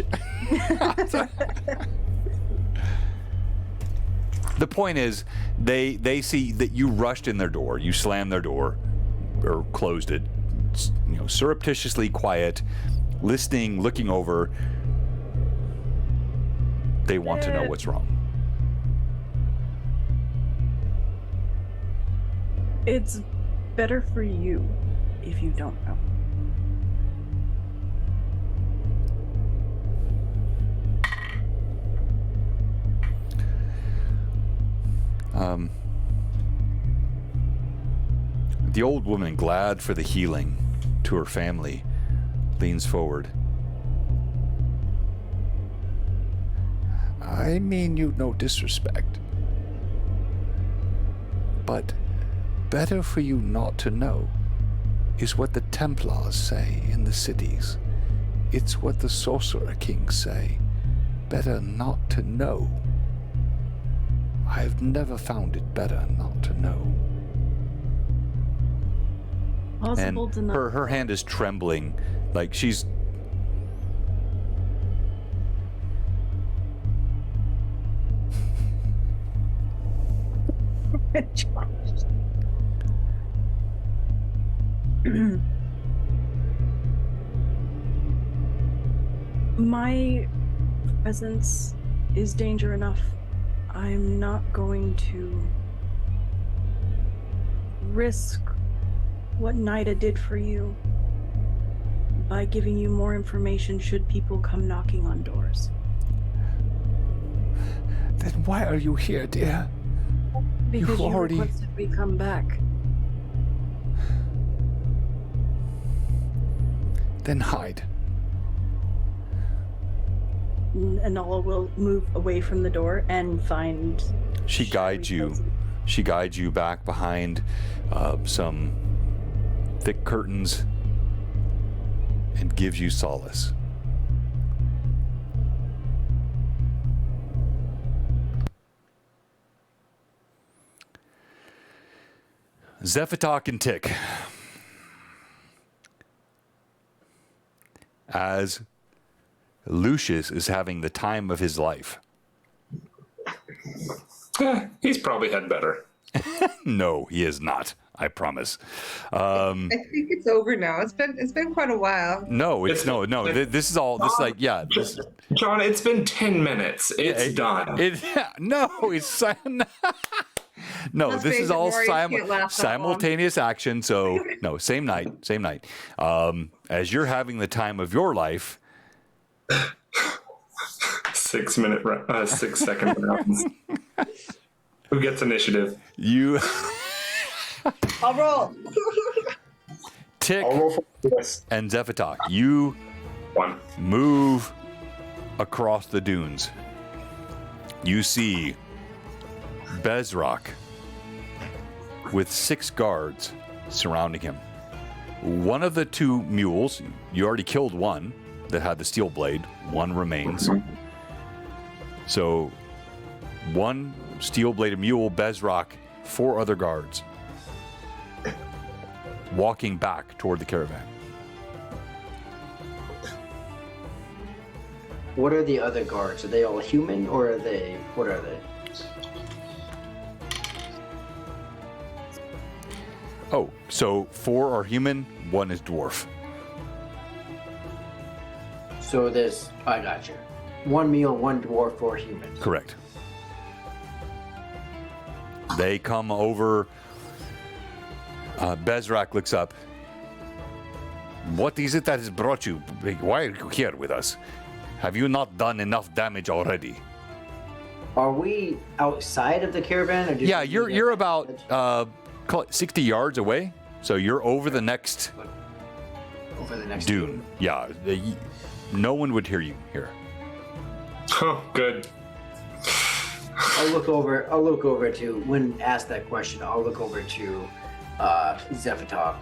The point is, they see that you rushed in their door, you slammed their door, or closed it, surreptitiously quiet, listening, looking over. They want to know what's wrong. It's better for you if you don't know. The old woman, glad for the healing to her family, leans forward. I mean you no disrespect, but better for you not to know is what the Templars say in the cities. It's what the Sorcerer Kings say. Better not to know. I've never found it better not to know. Possible to know. Her hand is trembling, like she's... My presence is danger enough. I'm not going to risk what Nida did for you by giving you more information should people come knocking on doors. Then why are you here, dear? Because You've already... you requested we come back. Then hide. Anala will move away from the door and find... She guides you. She guides you back behind some thick curtains and gives you solace. Zephytok and Tick. As Lucius is having the time of his life. He's probably had better. No, he is not. I promise. I think it's over now. It's been quite a while. No, it's no. This is all. This is like John, it's been 10 minutes. It's done. No, it's no. Let's This face is it, all Maury can't last that long. simultaneous action. So no, same night. As you're having the time of your life. 6 second rounds. Who gets initiative? You. I'll roll. I'll Tick roll for this. and Zephytok, you One. move across the dunes. You see Bezrock with 6 guards surrounding him. One of the 2 mules, you already killed one that had the steel blade. One remains. So, 1 steel-bladed mule, Bezrock, 4 other guards walking back toward the caravan. What are the other guards? Are they all human or are they? What are they? Oh, so 4 are human, 1 is dwarf. So there's. I got you. 1 mule, 1 dwarf, 4 human. Correct. They come over. Bezrak looks up. What is it that has brought you? Why are you here with us? Have you not done enough damage already? Are we outside of the caravan? Or Yeah, you're about call it 60 yards away. So you're over the next over the next dune. Yeah, no one would hear you here. Oh, good. I'll look over to when asked that question. I'll look over to Zephytok,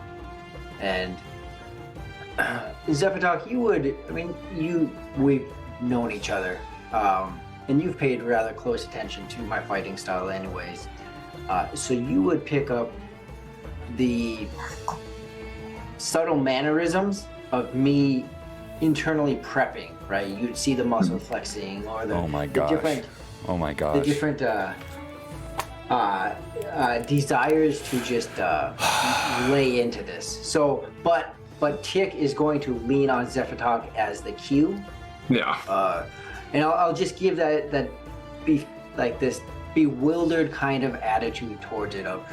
and Zephytok, we've known each other, and you've paid rather close attention to my fighting style, anyways. So you would pick up the subtle mannerisms of me internally prepping, right? You'd see the muscle flexing or the Oh my the gosh. the different desires to just lay into this. So, but Tick is going to lean on Zephytok as the cue, Yeah. and I'll just give that this bewildered kind of attitude towards it of,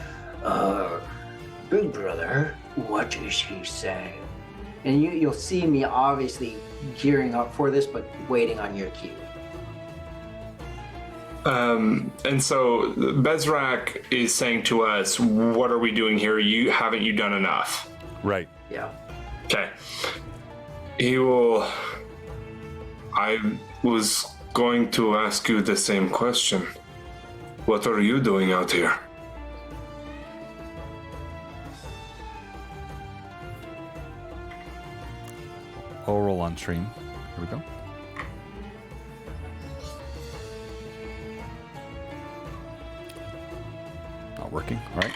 big brother, what is he saying? And you'll see me obviously gearing up for this, but waiting on your cue. And so Bezrak is saying to us, what are we doing here? Haven't you done enough? Right. Yeah. Okay. I was going to ask you the same question. What are you doing out here? I'll roll on stream. Here we go. Not working, all right?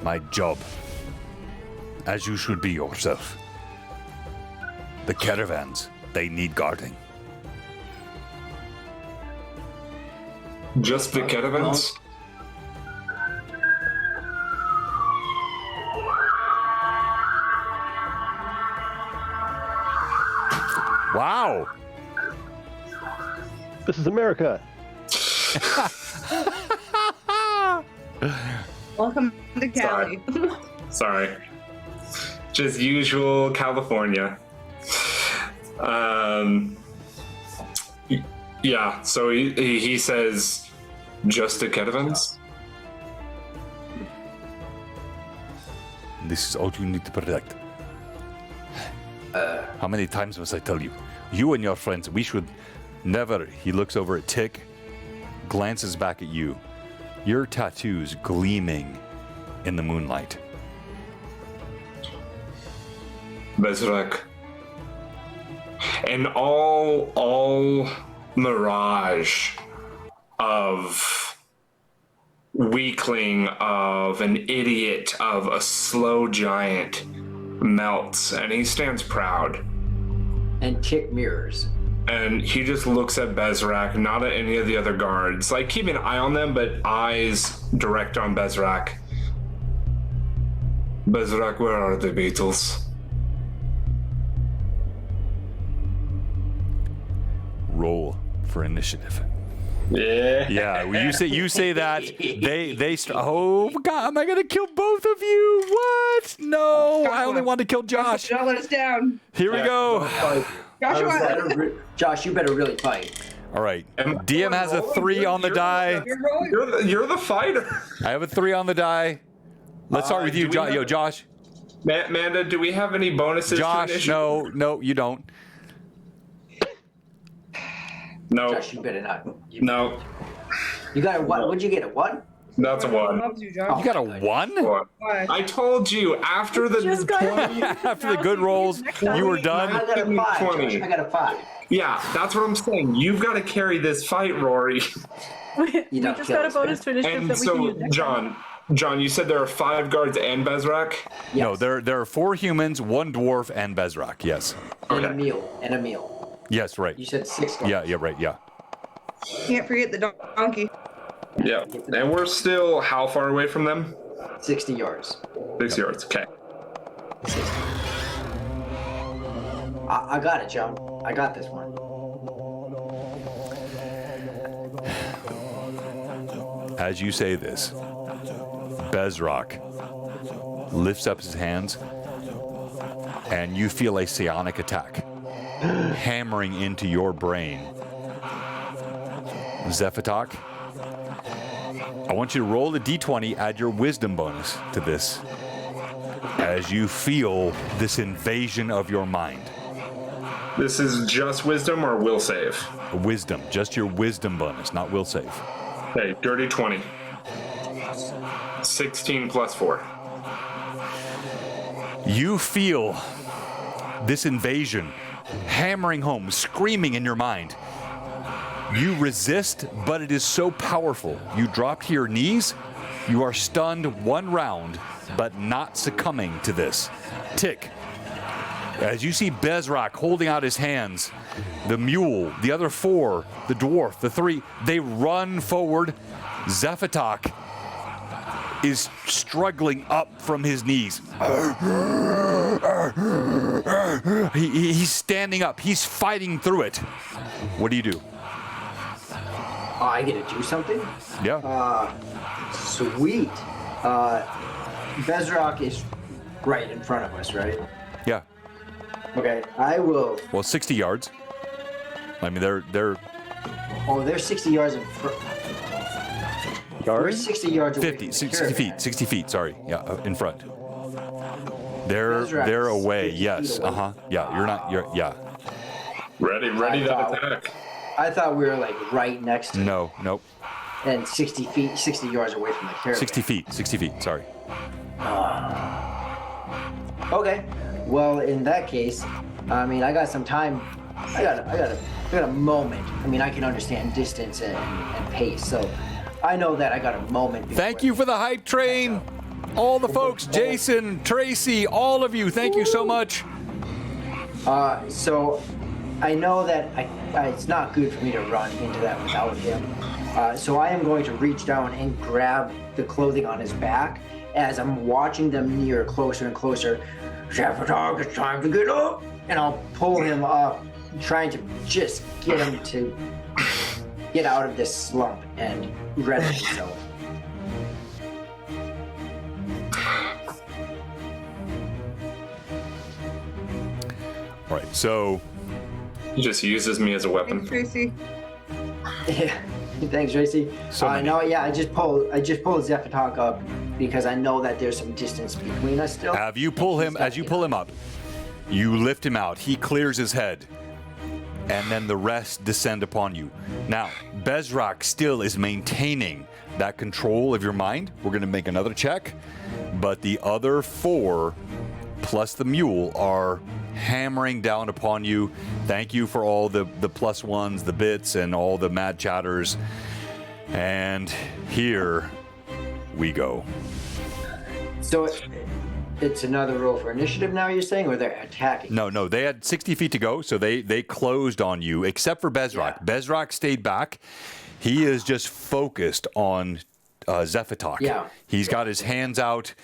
My job, as you should be yourself. The caravans, they need guarding. Just the caravans? Wow! This is America. Welcome to Cali. Sorry. Just usual California. Yeah, so he says, just the caravans? This is all you need to protect. How many times must I tell you? You and your friends, we should never. He looks over at Tick, glances back at you. Your tattoos gleaming in the moonlight. Bezrak. an all mirage of weakling, of an idiot, of a slow giant melts, and he stands proud. And kick mirrors. And he just looks at Bezrak, not at any of the other guards. Like, keep an eye on them, but eyes direct on Bezrak. Bezrak, where are the Beatles? Roll for initiative. Yeah. Yeah, well, you say that oh God, am I gonna kill both of you? What? No, I only want to kill Josh. Don't let us down. Here we go. Joshua. Josh, you better really fight. All right, DM has a 3 on the die. You're rolling. You're the fighter. I have a 3 on the die. Let's start with you, Josh. Amanda, do we have any bonuses? Josh, no, you don't. No. Josh, you better not. No. You got a what? What'd you get? A 1? That's a 1. Loves you, Josh. You got a 1? Why? I told you after the Just got 20. After the good rolls, you were I done. got a 5. 20. Josh, I got a 5. Yeah, that's what I'm saying. You've got to carry this fight, Rory. We don't just kill got a us, bonus to initiative And that we can use so, next time. John, you said there are 5 guards and Bezrak? No, there are 4 humans, 1 dwarf, and Bezrak. Yes. And Okay. a meal. Yes, right. You said 6 guys. Yeah, right. Yeah. Can't forget the donkey. Yeah. And we're still how far away from them? 60 yards. 6 yards. Okay. I got it, John. I got this one. As you say this, Bezrak lifts up his hands, and you feel a psionic attack hammering into your brain. Zephatok, I want you to roll the d20, add your wisdom bonus to this, as you feel this invasion of your mind. This is just wisdom or will save? Wisdom, just your wisdom bonus, not will save. Okay, dirty 20. 16 plus 4. You feel this invasion hammering home, screaming in your mind. You resist, but it is so powerful. You drop to your knees. You are stunned 1 round, but not succumbing to this. Tick. As you see Bezrak holding out his hands, the mule, the other 4, the dwarf, the 3, they run forward. Zephatok is struggling up from his knees. He's standing up. He's fighting through it. What do you do? I get to do something? Yeah. Sweet. Bezrak is right in front of us, right? Yeah. Okay, I will. Well, 60 yards. I mean, they're Oh, they're 60 yards in front. We're 60 yards away. 50, from the 60 caravan. feet, 60 feet, sorry. Yeah, in front. They're Bezrak's away, 60 yes. feet away. Uh-huh. Yeah, yeah. Ready I to thought- attack. I thought we were like right next to Nope. and 60 yards away from the caravan. 60 feet, sorry. Okay. Well, in that case, I mean, I got some time. I got a moment. I mean, I can understand distance and pace, so I know that I got a moment. Thank you for the hype train. All the folks, Jason, Tracy, all of you, thank you so much. So I know that it's not good for me to run into that without him. So I am going to reach down and grab the clothing on his back as I'm watching them near closer and closer. Zephatok, it's time to get up! And I'll pull him up, trying to just get him to get out of this slump and rest himself. All right, so He just uses me as a weapon. Thanks, Tracy. Yeah. Thanks, Tracy. So many. No, yeah, I just pulled Zephatok up because I know that there's some distance between us still. as you pull him up, you lift him out. He clears his head, and then the rest descend upon you. Now, Bezrak still is maintaining that control of your mind. We're going to make another check, but the other 4 plus the mule are hammering down upon you. Thank you for all the plus ones, the bits, and all the mad chatters. And here we go. So it's another roll for initiative now, you're saying, or they're attacking? No, they had 60 feet to go, so they closed on you, except for Bezrak. Yeah. Bezrak stayed back. He is just focused on Zephatok. Yeah. He's got his hands out.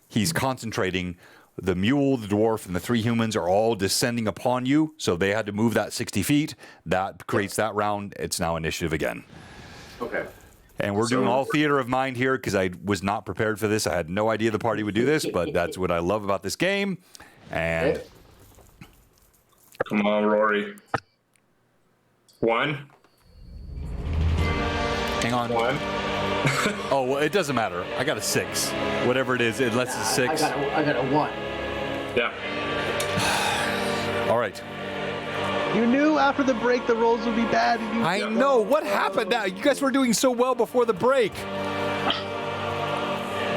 He's concentrating. The mule, the dwarf, and the 3 humans are all descending upon you, so they had to move that 60 feet. That creates that round. It's now initiative again. Okay. And we're doing all theater of mind here because I was not prepared for this. I had no idea the party would do this, but that's what I love about this game. And Come on, Rory. 1. hang on. 1. Oh, well, it doesn't matter. I got a 6. Whatever it is, unless it's a 6. I got a 1. Yeah. All right. You knew after the break the rolls would be bad. And you I know. What happened now? You guys were doing so well before the break.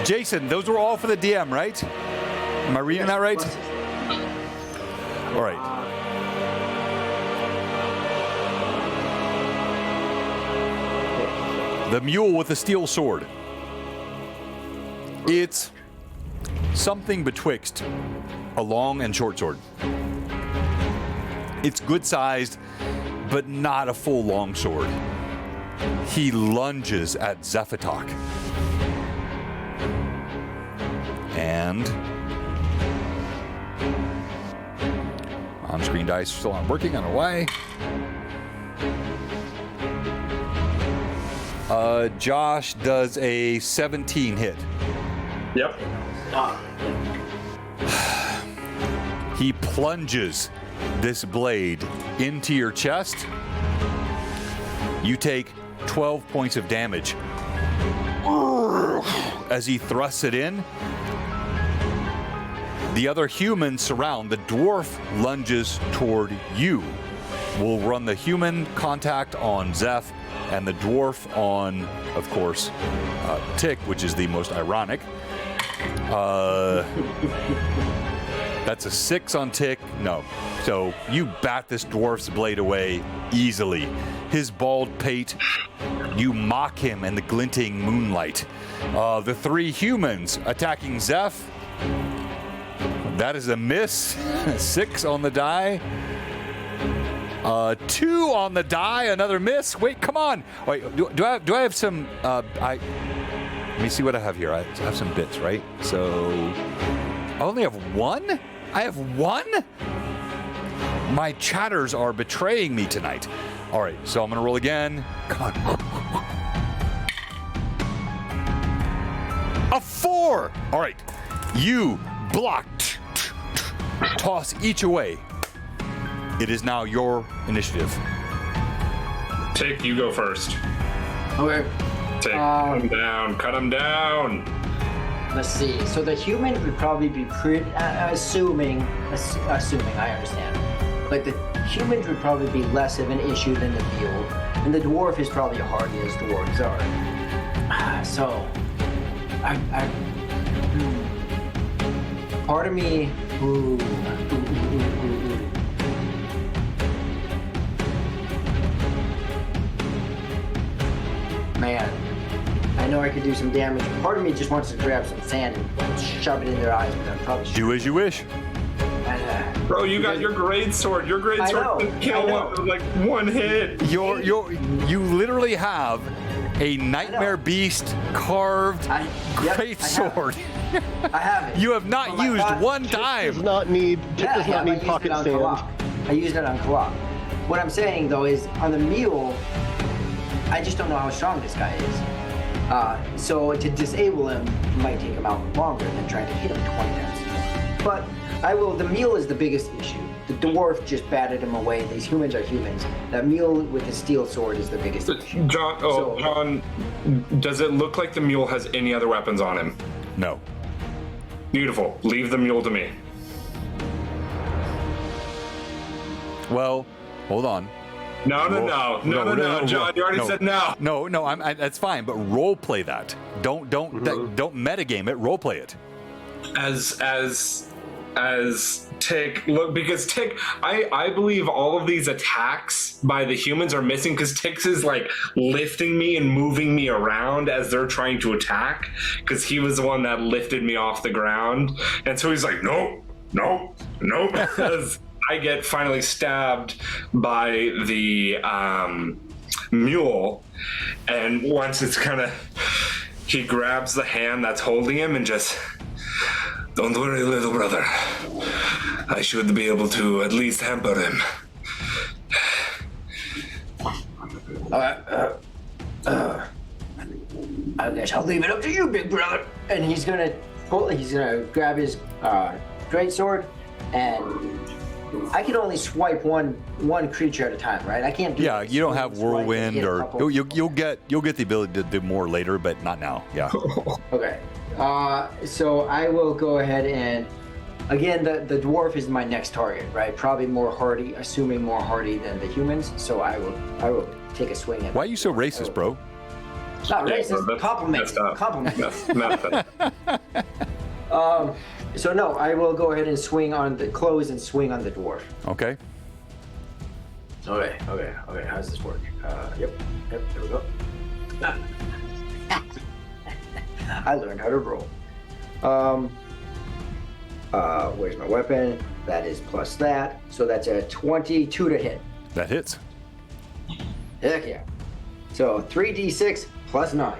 Jason, those were all for the DM, right? Am I reading that right? All right. The mule with the steel sword. It's something betwixt a long and short sword. It's good-sized, but not a full long sword. He lunges at Zephatok. And on-screen dice still aren't working. I don't know why. Josh does a 17 hit. Yep. He plunges this blade into your chest. You take 12 points of damage as he thrusts it in. The other humans surround. The dwarf lunges toward you. We'll run the human contact on Zeph and the dwarf on, of course, Tick, which is the most ironic. That's a 6 on Tick. No. So you bat this dwarf's blade away easily. His bald pate, you mock him in the glinting moonlight. The 3 humans attacking Zeph. That is a miss. 6 on the die. 2 on the die, another miss. Wait, come on. Wait, do I have some? Let me see what I have here. I have some bits, right? So I only have 1. I have 1. My chatters are betraying me tonight. All right, so I'm gonna roll again. Come on. A 4. All right, you block. Toss each away. It is now your initiative. Tick, you go first. Okay. Tick, cut him down. Cut him down. Let's see. So the human would probably be pretty, assuming I understand. But the humans would probably be less of an issue than the mule. And the dwarf is probably hardy as dwarves are. So, part of me, man, I know I could do some damage. Part of me just wants to grab some sand and shove it in their eyes, but I'm probably Do as you wish. Bro, you got your great sword. Your great sword can kill one with like 1 hit. You literally have a nightmare beast carved great sword. I have it. You have not used one time. Does not need pocket sand. I used it on Kalak. What I'm saying though is on the mule, I just don't know how strong this guy is. So to disable him might take him out longer than trying to hit him 20 times. But the mule is the biggest issue. The dwarf just batted him away. These humans are humans. That mule with the steel sword is the biggest issue. John, does it look like the mule has any other weapons on him? No. Beautiful. Leave the mule to me. Well, hold on. No, John, you already said no. No, that's fine, but role play that. Don't metagame it. Role play it. As as Tick look, because Tick, I believe all of these attacks by the humans are missing because Tick's is like lifting me and moving me around as they're trying to attack, because he was the one that lifted me off the ground, and so he's like, no, as I get finally stabbed by the mule, and once it's kind of, he grabs the hand that's holding him and just, don't worry, little brother. I should be able to at least hamper him. I guess I'll leave it up to you, big brother. And he's gonna grab his great sword, and I can only swipe one creature at a time, right? I can't do Yeah, you don't have whirlwind, or you'll get the ability to do more later, but not now. Yeah. Okay. So I will go ahead and, again, the dwarf is my next target, right? Probably more hardy, assuming more hardy than the humans. So I will take a swing at. Why are you so racist, bro? Not racist. Compliment. So no, I will go ahead and swing on the close and swing on the dwarf. Okay. Okay. How's this work? Yep. There we go. I learned how to roll. Where's my weapon? That is plus that. So that's a 22 to hit. That hits. Heck yeah. So 3d6 plus 9.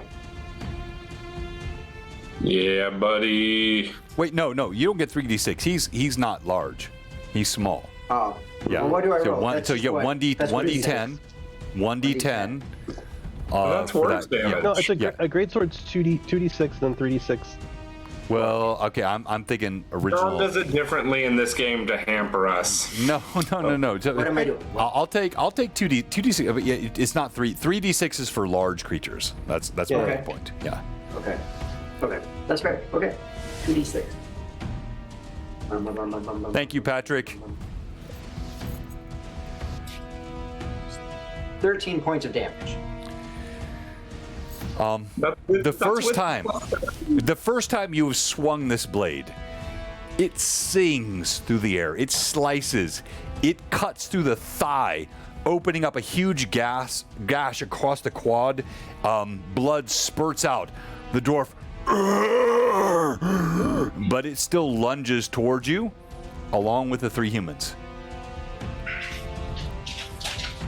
Yeah, buddy. Wait, no, you don't get 3d6. He's not large. He's small. Oh. Yeah. Well, what do I roll? So you get 1d10. 1d10. That's worse damage. No, it's a great sword's 2d6 then 3d6. Well, okay, I'm thinking original. John does it differently in this game to hamper us. No. What am I doing? I'll take 2d6. But yeah, it's not 3d6 is for large creatures. That's my Okay. point. Yeah. Okay. That's fair. Okay. 2d6. Thank you, Patrick. 13 points of damage. The first time you have swung this blade, it sings through the air. It slices. It cuts through the thigh, opening up a huge gash across the quad. Blood spurts out. The dwarf, but it still lunges towards you, along with the three humans.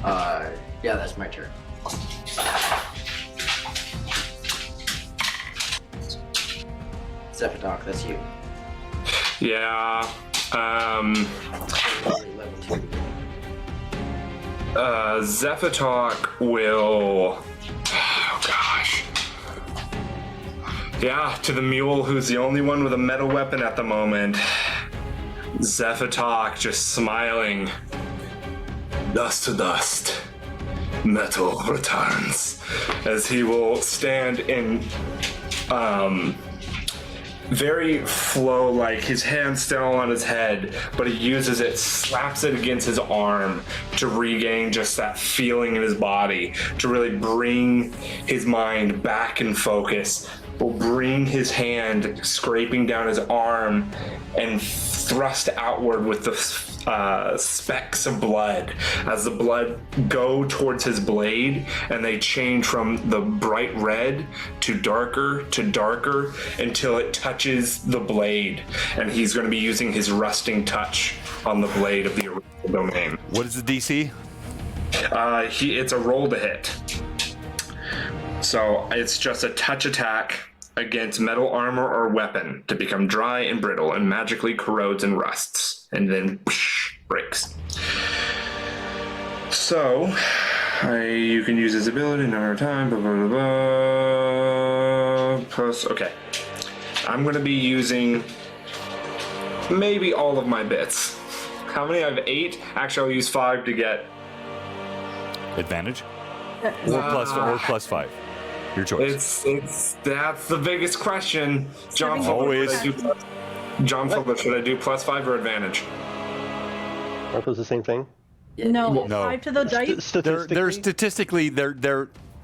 Yeah, that's my turn. Zephatok, that's you. Yeah. Zephatok will. Oh gosh. Yeah, to the mule, who's the only one with a metal weapon at the moment. Zephatok just smiling. Dust to dust. Metal returns. As he will stand in very flow, like his hand still on his head, but he uses it, slaps it against his arm to regain just that feeling in his body, to really bring his mind back in focus. Will bring his hand scraping down his arm and thrust outward with the specks of blood as the blood go towards his blade, and they change from the bright red to darker until it touches the blade, and he's going to be using his rusting touch on the blade of the original domain. What is the DC? It's a roll to hit. So it's just a touch attack against metal armor or weapon to become dry and brittle and magically corrodes and rusts, and then whoosh, breaks. So you can use his ability another time. Blah, blah, blah, blah. Plus, okay. I'm going to be using maybe all of my bits. How many? I have 8. Actually, I'll use 5 to get advantage, or plus 5. Your choice. That's the biggest question. John Fuller, should I do plus 5 or advantage? Aren't those the same thing? No. 5 to the dice. They're statistically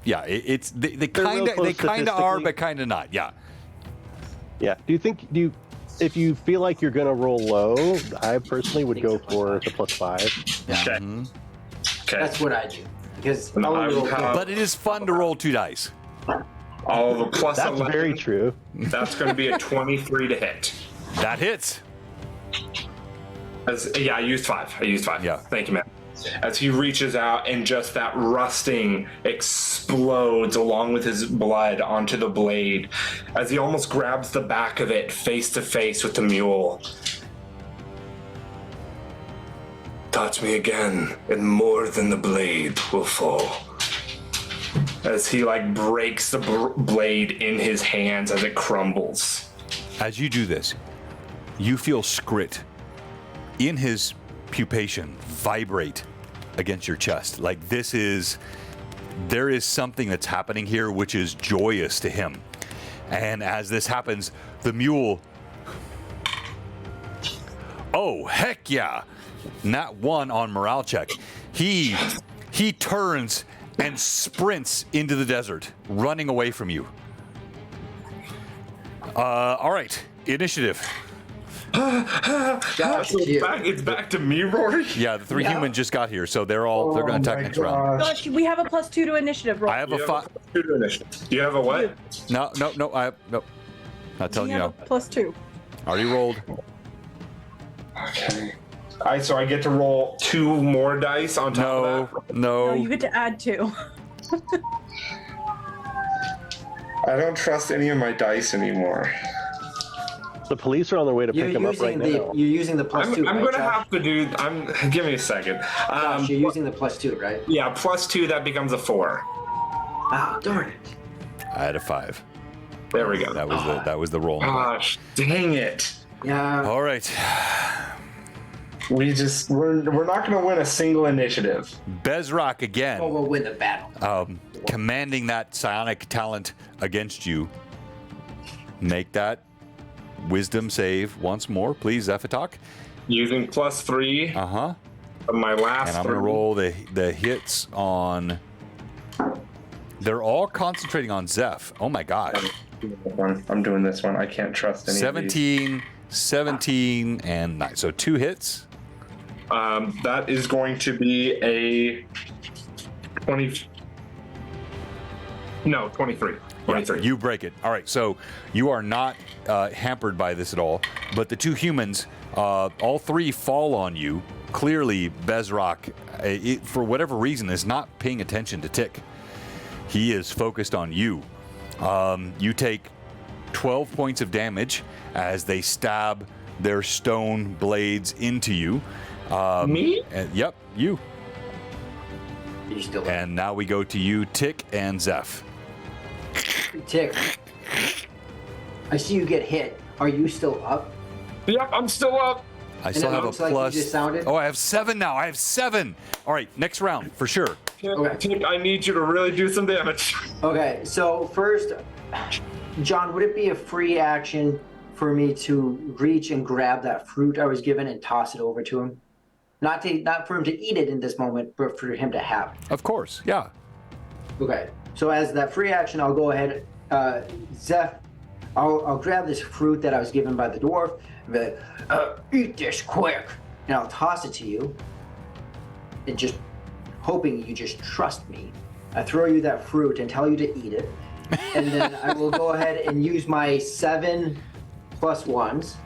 yeah. It's they kind of are, but kind of not. Yeah. Yeah. Do you think if you feel like you're gonna roll low, I personally would go for the +5. Okay. Okay. That's what I do. Because And I'll I roll would have- But it is fun to roll 2 dice. All the plus That's 11. very true. That's going to be a 23 to hit. That hits. I used 5. Yeah. Thank you, man. As he reaches out and just that rusting explodes along with his blood onto the blade, as he almost grabs the back of it face to face with the mule. Touch me again, and more than the blade will fall. As he breaks the blade in his hands as it crumbles. As you do this, you feel Skrit in his pupation vibrate against your chest. There is something that's happening here which is joyous to him. And as this happens, the mule, oh, heck yeah. Nat 1 on morale check. He turns and sprints into the desert, running away from you. All right, initiative. It's back to me, Rory. Yeah, the 3 humans just got here, so they're going to attack next round. Gosh, we have a +2 to initiative roll. I have a 5. Do you have a what? No. Not telling you We now. have a +2. Already rolled. Okay. So I get to roll 2 more dice on top of that? No, No. you get to add 2. I don't trust any of my dice anymore. The police are on their way to You're pick him up right now. You're using the +2, I'm right, gonna Josh? have to do. Give me a second. Josh, you're using the +2, right? Yeah, +2. That becomes a 4. Ah, darn it. I had a 5. There we go. That was the roll. Gosh, dang it. Yeah. All right. We're not gonna win a single initiative. Bezrock again. Oh, we'll win the battle. Commanding that psionic talent against you. Make that wisdom save once more, please, Zephatok. Using +3 Uh-huh. of my last. And I'm going to roll the hits on... They're all concentrating on Zeph. Oh, my gosh. I'm doing this one. I can't trust any of these. 17, and 9. So 2 hits. That is going to be a 20. No, 23. 23. You break it. All right, so you are not hampered by this at all. But the 2 humans, all 3 fall on you. Clearly, Bezrock, for whatever reason, is not paying attention to Tick. He is focused on you. You take 12 points of damage as they stab their stone blades into you. Me? Yep, you. You still And now we go to you, Tick and Zeph. Tick. I see you get hit. Are you still up? Yep, I'm still up. I still it have a looks like you plus. just sounded- Oh, I have 7 now. I have 7. All right, next round for sure. Okay. Tick, I need you to really do some damage. Okay, so first, John, would it be a free action for me to reach and grab that fruit I was given and toss it over to him? Not for him to eat it in this moment, but for him to have it. Of course, yeah. Okay, so as that free action, I'll go ahead, Zeph, I'll grab this fruit that I was given by the dwarf, and be like, eat this quick, and I'll toss it to you, and just hoping you just trust me. I throw you that fruit and tell you to eat it, and then I will go ahead and use my 7 plus 1s,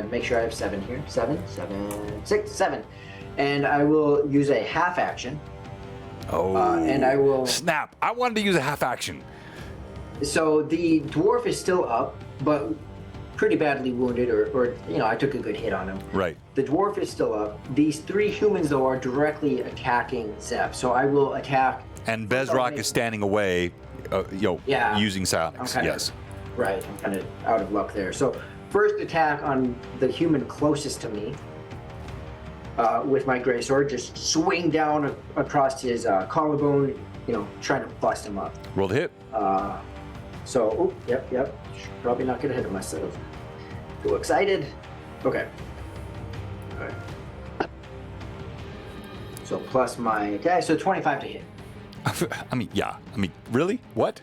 make sure I have 7 here, 7, and I will use a half action. Oh. And I will. Snap. I wanted to use a half action. So the dwarf is still up, but pretty badly wounded, or I took a good hit on him. Right. The dwarf is still up. These 3 humans, though, are directly attacking Zeph. So I will attack. And Bezrock is standing away, Yeah. using psionics. Okay. Yes. Right, I'm kind of out of luck there. So first attack on the human closest to me with my greatsword, just swing down across his collarbone, trying to bust him up. Roll the hit. Yep. Probably not gonna hit him myself. Too excited. Okay. All right. So plus my so 25 to hit. I mean, yeah. I mean, really? What?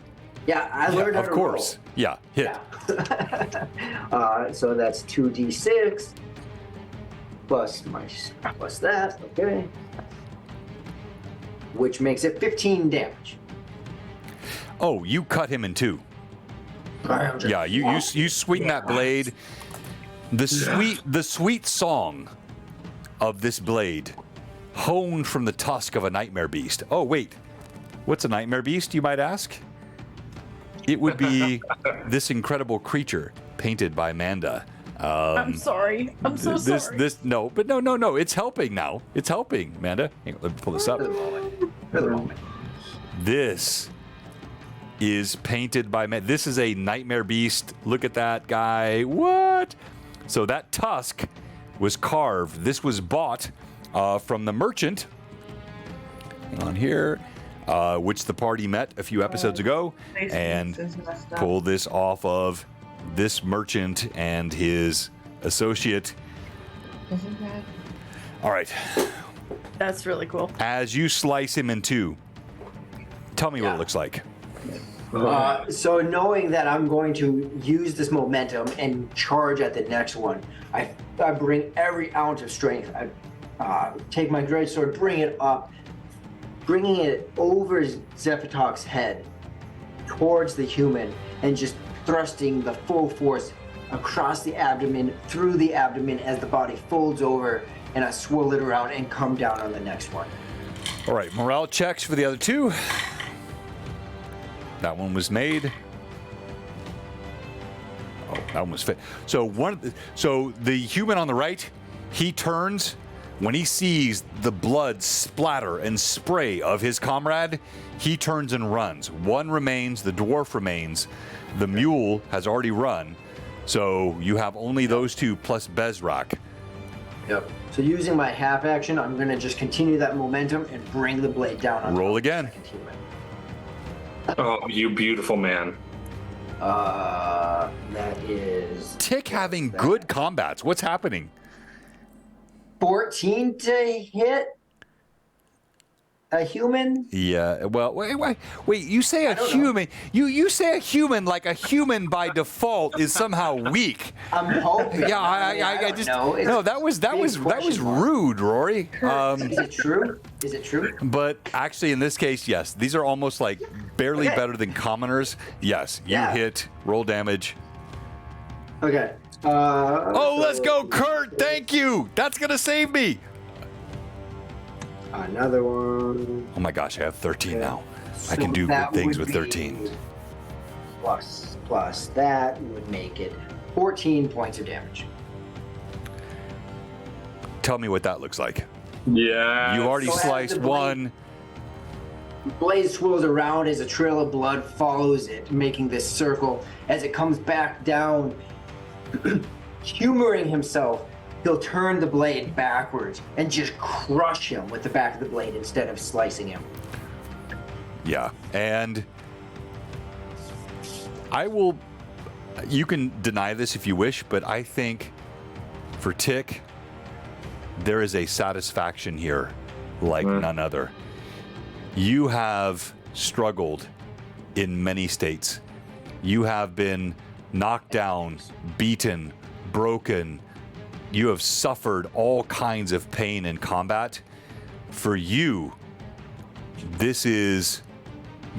Yeah, I learned how of to course. roll. Yeah, hit. Yeah. So that's 2d6 plus that. Okay. Which makes it 15 damage. Oh, you cut him in two. Yeah, you swing that blade. The sweet song of this blade, honed from the tusk of a nightmare beast. Oh wait, what's a nightmare beast, you might ask? It would be this incredible creature painted by Amanda. I'm sorry. I'm so sorry. No. It's helping now. It's helping, Amanda. Hang on, let me pull this up. For the moment. This is painted by man. This is a nightmare beast. Look at that guy. What? So that tusk was carved. This was bought from the merchant. Hang on here. Which the party met a few episodes ago, and pulled this off of this merchant and his associate. All right. That's really cool. As you slice him in two, tell me what it looks like. So knowing that I'm going to use this momentum and charge at the next one, I bring every ounce of strength. I take my greatsword, bring it up, bringing it over Zephytok's head towards the human, and just thrusting the full force across the abdomen, through the abdomen as the body folds over, and I swirl it around and come down on the next one. All right, morale checks for the other two. That one was made. Oh, that one was fit. So the human on the right, he turns. When he sees the blood splatter and spray of his comrade, he turns and runs. One remains, the dwarf remains. The mule has already run. So you have only those two plus Bezrak. Yep. So using my half action, I'm going to just continue that momentum and bring the blade down on Roll top again. of the second human. Oh, you beautiful man. That is... Tick having good combats. What's happening? 14 to hit a human? Yeah, well, wait. You say a human. You say a human like a human by default is somehow weak. I'm hoping. Yeah, I just no. That was rude, Rory. Is it true? Is it true? But actually, in this case, yes. These are almost like barely better than commoners. Yes, you hit. Roll damage. Okay. Let's go, Kurt. Thank you. That's gonna save me. Another one. Oh my gosh, I have 13 now. I So can do good that things would with 13. be Plus that would make it 14 points of damage. Tell me what that looks like. Yeah. You already So as sliced the blade- one. Blade swirls around as a trail of blood follows it, making this circle. As it comes back down, humoring himself, he'll turn the blade backwards and just crush him with the back of the blade instead of slicing him. Yeah, and I will. You can deny this if you wish, but I think for Tick, there is a satisfaction here like none other. You have struggled in many states. You have been knocked down, beaten, broken. You have suffered all kinds of pain in combat. For you, this is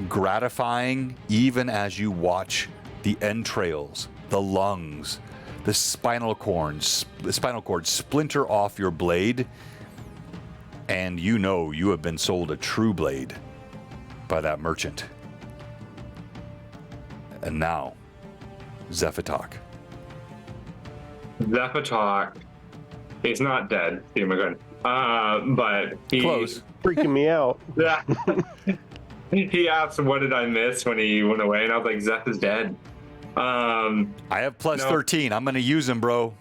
gratifying even as you watch the entrails, the lungs, the spinal cord splinter off your blade, and you know you have been sold a true blade by that merchant. And now, Zephytok. Zephytok is not dead, Steve McGinn. But he... Close. Freaking me out. Yeah. He asked, what did I miss when he went away? And I was like, Zeph is dead. I have plus 13. I'm going to use him, bro.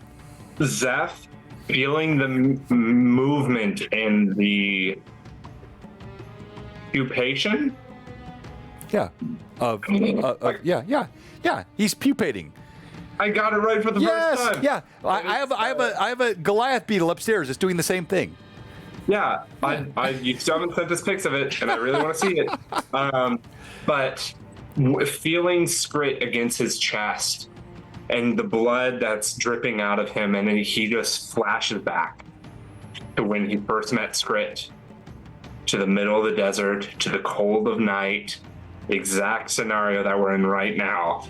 Zeph, feeling the movement and the pupation? Yeah. Yeah. He's pupating. I got it right for the first time. Yeah. I have a Goliath beetle upstairs that's doing the same thing. Yeah, you still haven't sent us pics of it, and I really want to see it. But feeling Scrit against his chest and the blood that's dripping out of him, and then he just flashes back to when he first met Scrit, to the middle of the desert, to the cold of night, exact scenario that we're in right now.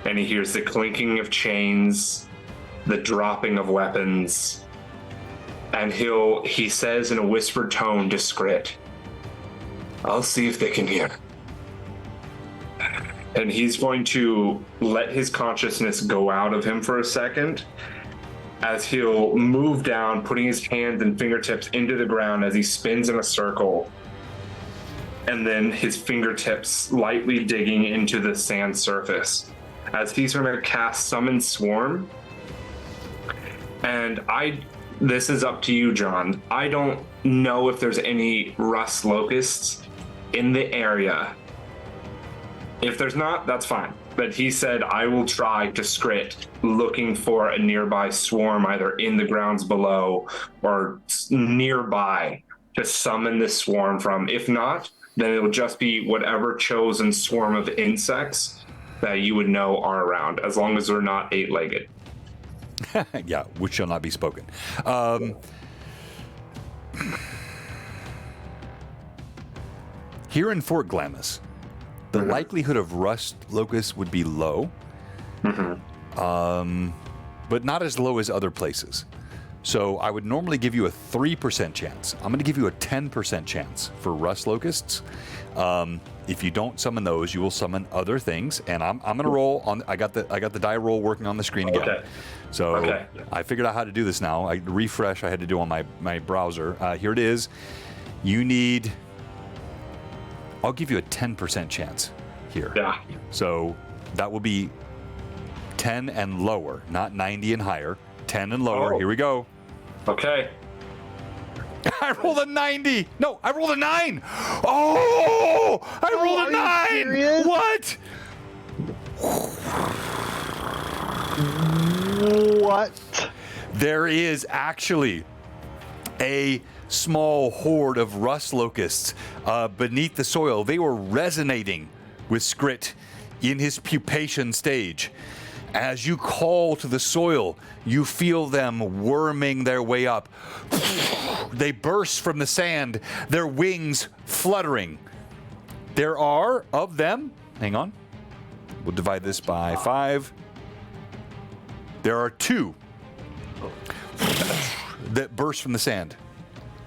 And he hears the clinking of chains, the dropping of weapons, and he says in a whispered tone to Scrit, "I'll see if they can hear." And he's going to let his consciousness go out of him for a second, as he'll move down, putting his hands and fingertips into the ground as he spins in a circle, and then his fingertips lightly digging into the sand surface as he's going to cast Summon Swarm. And this is up to you, John. I don't know if there's any rust locusts in the area. If there's not, that's fine. But he said, I will try to Scrit, looking for a nearby swarm, either in the grounds below or nearby, to summon this swarm from. If not, then it'll just be whatever chosen swarm of insects that you would know are around, as long as they're not 8-legged. Yeah, which shall not be spoken. Here in Fort Glamis, the likelihood of rust locusts would be low, but not as low as other places. So I would normally give you a 3% chance. I'm going to give you a 10% chance for rust locusts. If you don't summon those, you will summon other things. And I'm going to roll on. I got the die roll working on the screen again. Okay. So I figured out how to do this now. I refresh. I had to do on my browser. Here it is. You need. I'll give you a 10% chance here. Yeah. So that will be 10 and lower, not 90 and higher. 10 and lower. Oh. Here we go. Okay. I rolled a 90. No, I rolled a 9. Oh, I rolled a 9. Serious? What? What? There is actually a small horde of rust locusts beneath the soil. They were resonating with Scrit in his pupation stage. As you call to the soil, you feel them worming their way up. They burst from the sand, their wings fluttering. There are, of them, hang on, we'll divide this by 5. There are 2 that burst from the sand.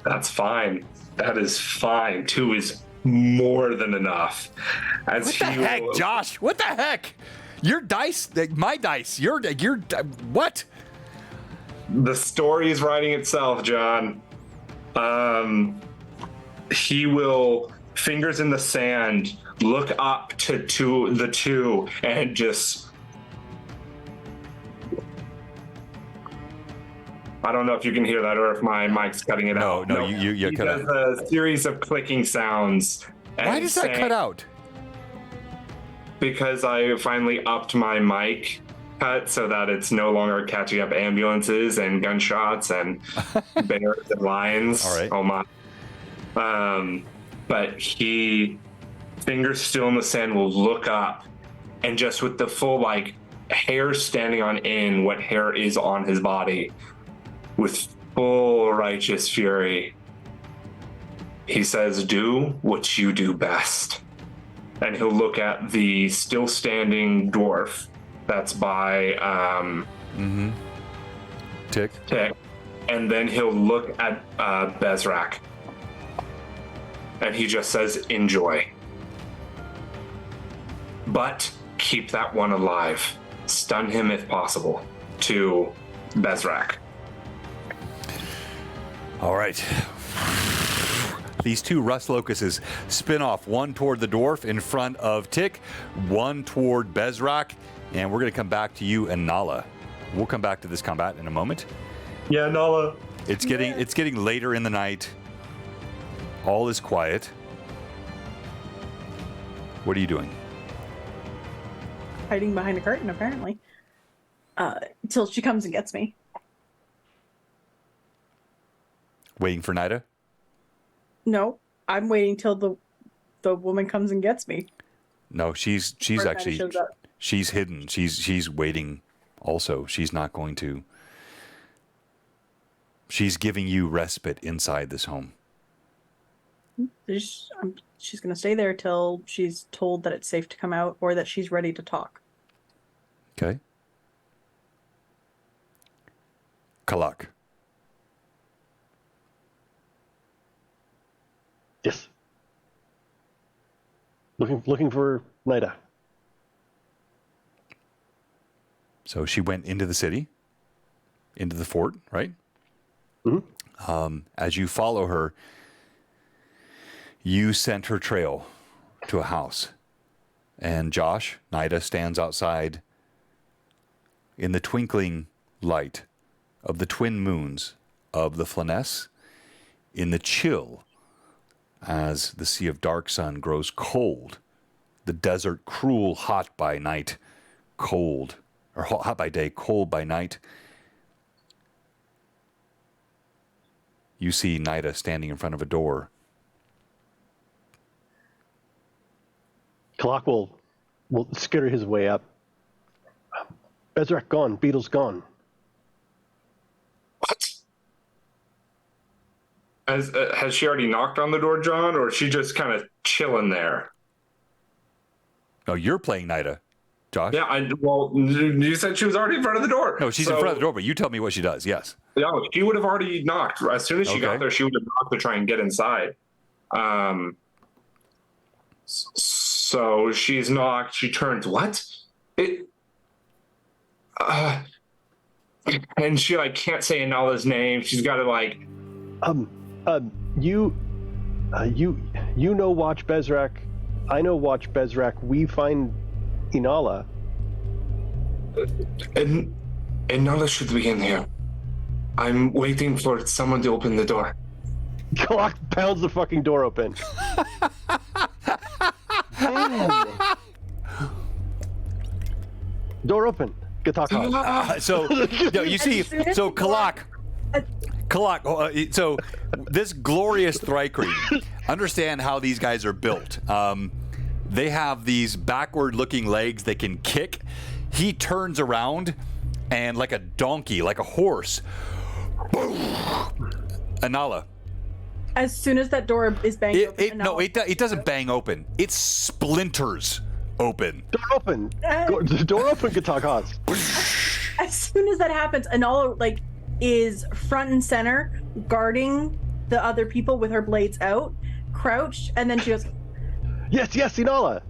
That's fine. That is fine. 2 is more than enough. As What the heck, Josh? What the heck? Your dice, my dice. Your what? The story is writing itself, John. He will, fingers in the sand, look up to the 2 and just. I don't know if you can hear that or if my mic's cutting it out. No, you cut out. He does a series of clicking sounds. Why does that cut out? Because I finally upped my mic cut so that it's no longer catching up ambulances and gunshots and bears and lions. All right. Oh my. But he, fingers still in the sand, will look up and just with the full hair standing on end, what hair is on his body, with full righteous fury, he says, "Do what you do best." And he'll look at the still standing dwarf that's by Tick. and then he'll look at Bezrak, and he just says, "Enjoy. But keep that one alive. Stun him if possible." To Bezrak. All right. These 2 rust locusts spin off, one toward the dwarf in front of Tick, one toward Bezrak, and we're going to come back to you and Nala. We'll come back to this combat in a moment. Yeah, Nala. It's getting later in the night. All is quiet. What are you doing? Hiding behind a curtain, apparently. Till she comes and gets me. Waiting for Nida? No, I'm waiting till the woman comes and gets me. No, she's Or kinda actually shows up. she's hidden. She's waiting. Also, she's not going to. She's giving you respite inside this home. She's going to stay there till she's told that it's safe to come out or that she's ready to talk. Okay. Kalak. Yes. Looking for Nida. So she went into the city, into the fort, right? Mm-hmm. As you follow her, you scent her trail to a house. And Josh, Nida, stands outside in the twinkling light of the twin moons of the Flanness, in the chill as the Sea of Dark Sun grows cold, the desert cruel, hot by night, cold, or hot by day, cold by night. You see Nida standing in front of a door. Kalak will skitter his way up. Bezrak gone. Beetle's gone. What? Has she already knocked on the door, John, or is she just kind of chilling there? No, you're playing Nida, Josh. Yeah, well, you said she was already in front of the door. No, she's in front of the door, but you tell me what she does. Yes. Yeah, she would have already knocked. As soon as she got there, she would have knocked to try and get inside. So she's knocked. She turns. What? And she can't say Anala's name. She's got to You know Watch Bezrak. I know Watch Bezrak. We find Inala. And Anala should be in here. I'm waiting for someone to open the door. Kalak pounds the fucking door open. Door open. Gataka. You see, so Kalak, so this glorious Thrycreen, understand how these guys are built. They have these backward-looking legs they can kick. He turns around and like a donkey, like a horse. Anala. As soon as that door is banged open, it doesn't bang open. It splinters open. Door open. Door open, Gatakas. As soon as that happens, Anala is front and center, guarding the other people with her blades out, crouched, and then she goes, Yes, Inala.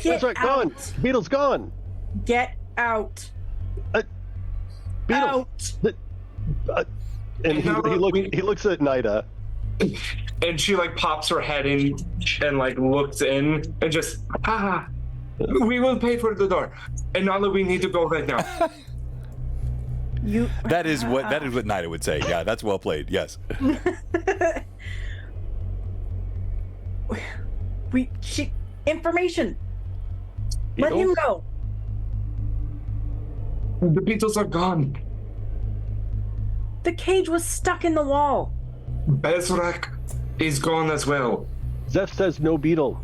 That's right, gone. Beetle's gone. Get out. Beetle. Out. And he looks at Nida. And she pops her head in and looks in and just, we will pay for the door. And Nala, we need to go right now. That is what Nida would say. Yeah, that's well played. Yes. Information. Let him go. The Beatles are gone. The cage was stuck in the wall. Bezrak is gone as well. Zeph says no beetle.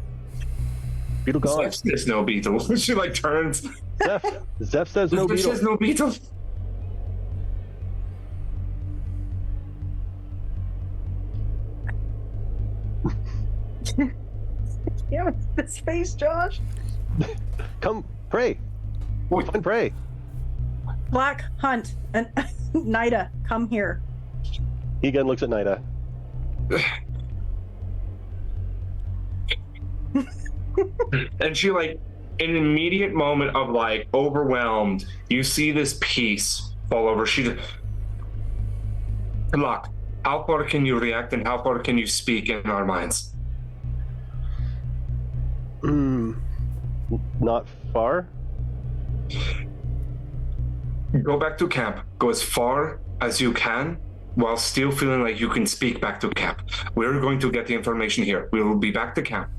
Beetle gone. Zeph says no beetle. She turns. Zeph says no beetle. Zeph says no beetle. Yeah, this face, Josh. Come, pray. Find pray. Black, Hunt, and Nida, come here. Egan looks at Nida. And she in an immediate moment of overwhelmed, you see this piece fall over. She Look, how far can you react and how far can you speak in our minds? Not far. Go back to camp. Go as far as you can while still feeling like you can speak back to camp. We're going to get the information here. We will be back to camp.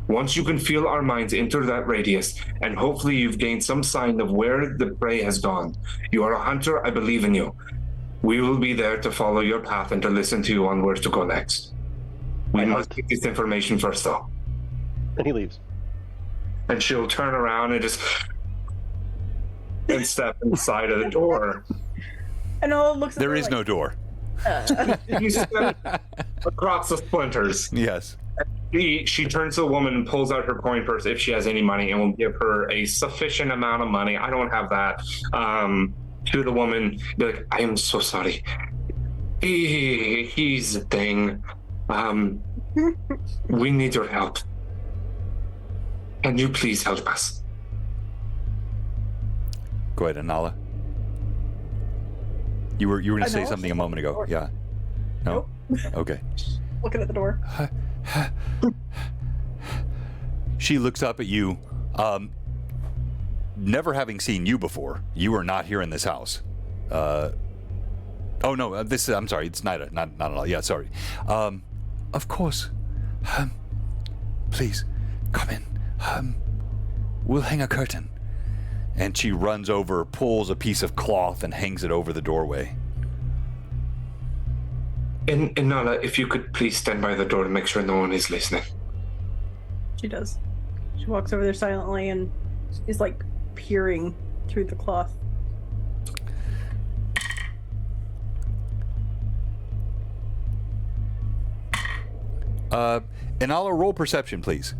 Once you can feel our minds enter that radius, and hopefully you've gained some sign of where the prey has gone. You are a hunter. I believe in you. We will be there to follow your path and to listen to you on where to go next. We must get this information first, though. And he leaves. and she'll turn around and just and step inside of the door. And all looks. There is no door. You step across the splinters. Yes. She turns to the woman and pulls out her coin purse if she has any money, and will give her a sufficient amount of money. I don't have that. To the woman, be like, I am so sorry. He's a thing. We need your help. Can you please help us? Go ahead, Anala. You were going to say something a moment ago. Yeah. No? Okay. Looking at the door. She looks up at you. Never having seen you before, you are not here in this house. Oh no, I'm sorry, it's Nida, not at all. Yeah, sorry. Of course. Please, come in. We'll hang a curtain. And she runs over, pulls a piece of cloth, and hangs it over the doorway. And Nala, if you could please stand by the door to make sure no one is listening. She does. She walks over there silently and is like peering through the cloth. Inala, roll perception, please.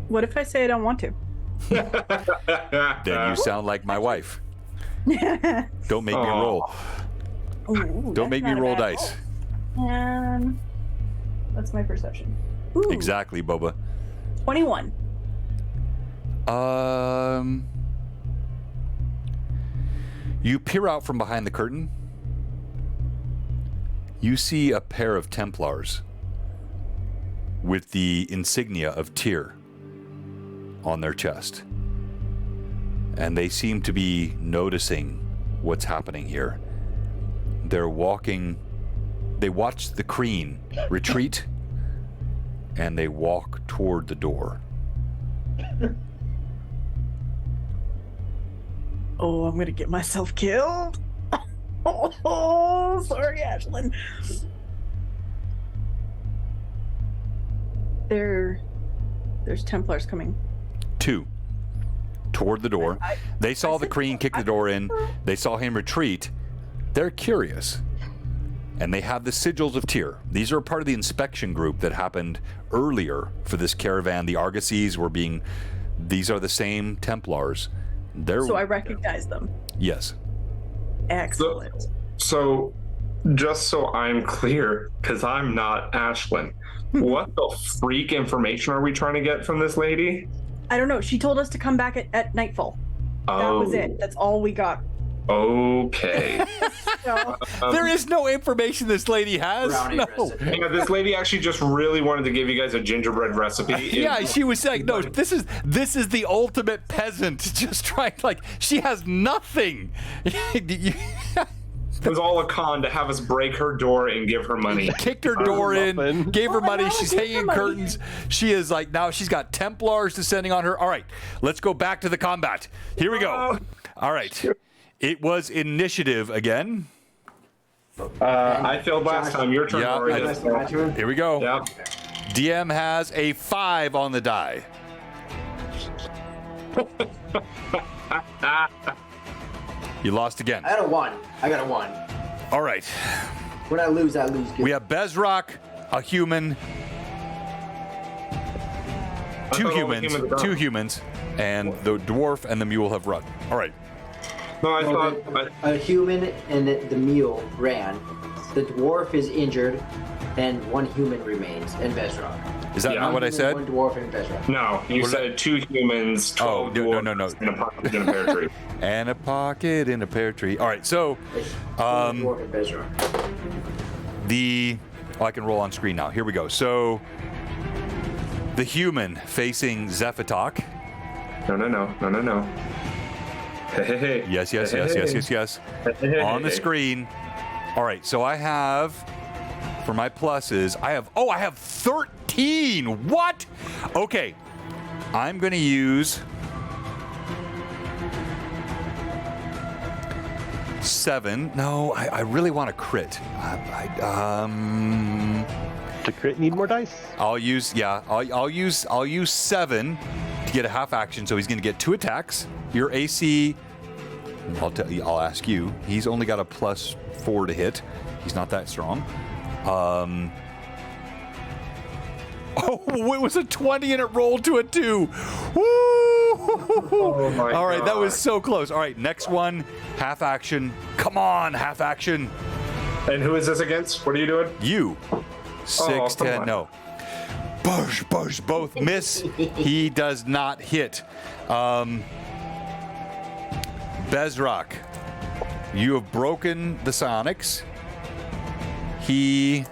What if I say I don't want to? Then you sound like my wife. Don't make me roll. Ooh, Don't make me not a roll bad dice. roll. That's my perception. Ooh, Exactly, Boba. 21. You peer out from behind the curtain. You see a pair of Templars with the insignia of Tyr on their chest. And they seem to be noticing what's happening here. They're walking. They watch the Kreen retreat, and they walk toward the door. Oh, I'm gonna get myself killed. Oh, sorry, Ashlyn. There's Templars coming. 2 toward the door. They saw the Kreen kick the door in. They saw him retreat. They're curious. And they have the sigils of Tyr. These are part of the inspection group that happened earlier for this caravan. The Argosies were being... These are the same Templars. So I recognize them. Yes. Excellent. So just so I'm clear, because I'm not Ashlyn, what the freak information are we trying to get from this lady? I don't know. She told us to come back at nightfall. That was it. That's all we got. Okay. So, There is no information this lady has. Brownie No. recipe. Yeah, this lady actually just really wanted to give you guys a gingerbread recipe. Yeah, she was saying, no, this is the ultimate peasant. Just trying, like, she has nothing. It was all a con to have us break her door and give her money. Kicked her door in, muffin. gave her Oh my money. God, She's give her hanging money. curtains. She is like, now she's got Templars descending on her. All right, let's go back to the combat. Here we go. All right. It was initiative again. I failed last time. Your turn, Yeah, Rory. I- That's my turn? Here we go. Yeah. DM has a 5 on the die. You lost again. I got a 1. I got a 1. All right. When I lose, I lose. We have Bezrock, a human, two humans, and the dwarf and the mule have run. All right. No, I Well, thought. a human and the mule ran. The dwarf is injured, and 1 human remains, and Bezrock. Is that Yeah. not what I said? 1 dwarf and Bezrock. No, you What said 2 humans, 12 no, dwarves, no. and a pocket in a pear tree. And a pocket in a pear tree. All right, so It's dwarf and Bezrock. I can roll on screen now. Here we go. So the human facing Zephatok. No. Hey. Yes. On the screen. All right, so I have, for my pluses, I have 13. What? Okay, I'm going to 7. No, I really want to crit. To crit, need more dice. I'll use 7 to get a half action, so he's going to get 2 attacks. Your AC, I'll ask you. He's only got a +4 to hit. He's not that strong. Oh, it was a 20 and it rolled to a 2. Woo! Oh my All right, that God. was so close. All right, next one, half action. Come on, half action. And who is this against? What are you doing? You. 6, come 10, on. no. Push, both miss. He does not hit. Bezrak, you have broken the Sonics. He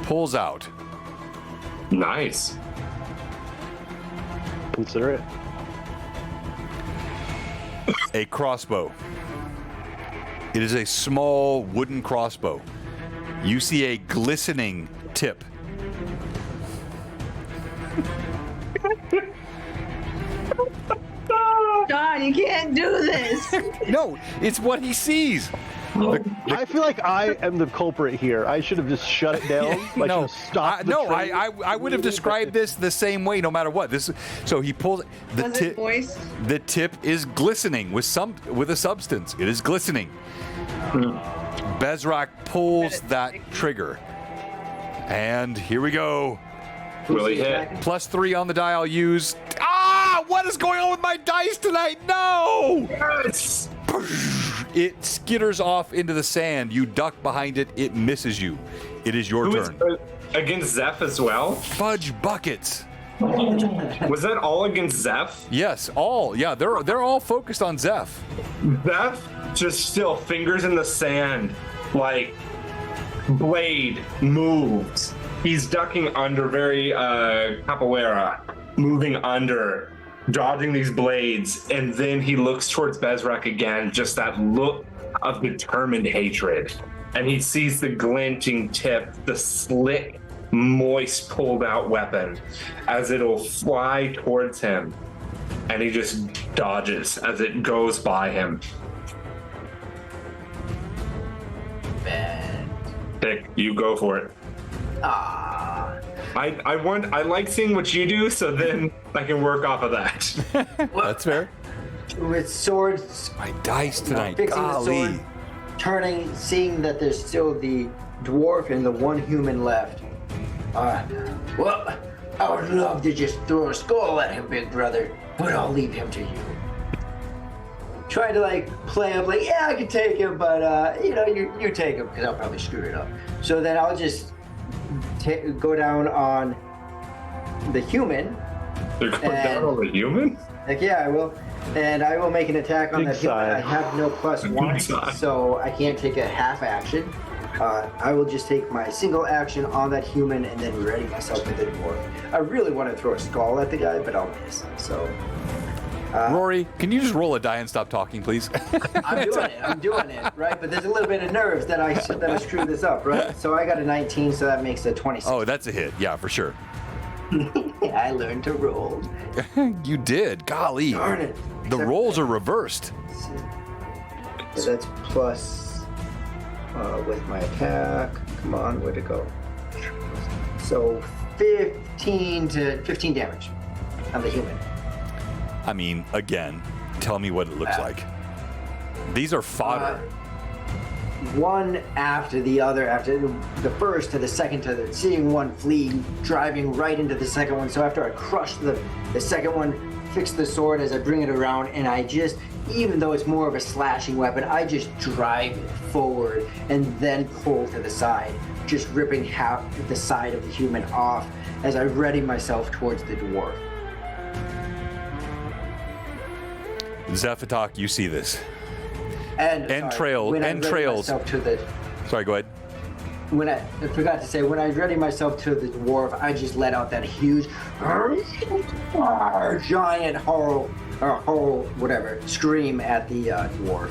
pulls out Nice. Consider it. a crossbow. It is a small wooden crossbow. You see a glistening tip. John, you can't do this. No, it's what he sees. I feel like I am the culprit here. I should have just shut it down. I No, should have stopped the train. I would have described this the same way no matter what. So he pulls the Was it tip. moist? The tip is glistening with a substance. It is glistening. Bezrak pulls that trigger, and here we go. Will he hit? +3 on the die. I'll use. Ah! What is going on with my dice tonight? No! Yes. It skitters off into the sand. You duck behind it. It misses you. It is your Who is turn. against Zeph as well? Fudge buckets. Was that all against Zeph? Yes, all. Yeah, they're all focused on Zeph. Zeph just still fingers in the sand, like blade moves. He's ducking under, very capoeira, moving under, dodging these blades, and then he looks towards Bezrak again, just that look of determined hatred. And he sees the glinting tip, the slick, moist, pulled out weapon as it'll fly towards him. And he just dodges as it goes by him. Pick, you go for it. I like seeing what you do, so then I can work off of that. That's fair. With swords, My dice tonight. fixing Golly. the sword, turning, seeing that there's still the dwarf and the one human left. Well, I would love to just throw a skull at him, big brother, but I'll leave him to you. Trying to play up yeah, I can take him, but you take him because I'll probably screw it up. So then I'll just go down on the human. They're going down on the human? Yeah, I will. And I will make an attack on Big that human. sigh. I have no +1, sigh. so I can't take a half action. I will just take my single action on that human and then ready myself with the dwarf. I really want to throw a skull at the guy, but I'll miss. So Rory, can you just roll a die and stop talking, please? I'm doing it, right? But there's a little bit of nerves that I screwed this up, right? So I got a 19, so that makes it 26. Oh, that's a hit. Yeah, for sure. I learned to roll. You did. Golly. Darn it. The rolls are reversed. So that's plus with my attack. Come on, where'd it go? So 15 damage on the human. I mean, again, tell me what it looks like. These are fodder. One after the other, after the first to the second to the, seeing one flee, driving right into the second one. So after I crush the second one, fix the sword as I bring it around, and I just, even though it's more of a slashing weapon, I just drive it forward and then pull to the side, just ripping half the side of the human off as I ready myself towards the dwarf. Zephatok, you see this. And Entrails. Sorry, go ahead. I forgot to say, when I ready myself to the dwarf, I just let out that huge, giant scream at the dwarf.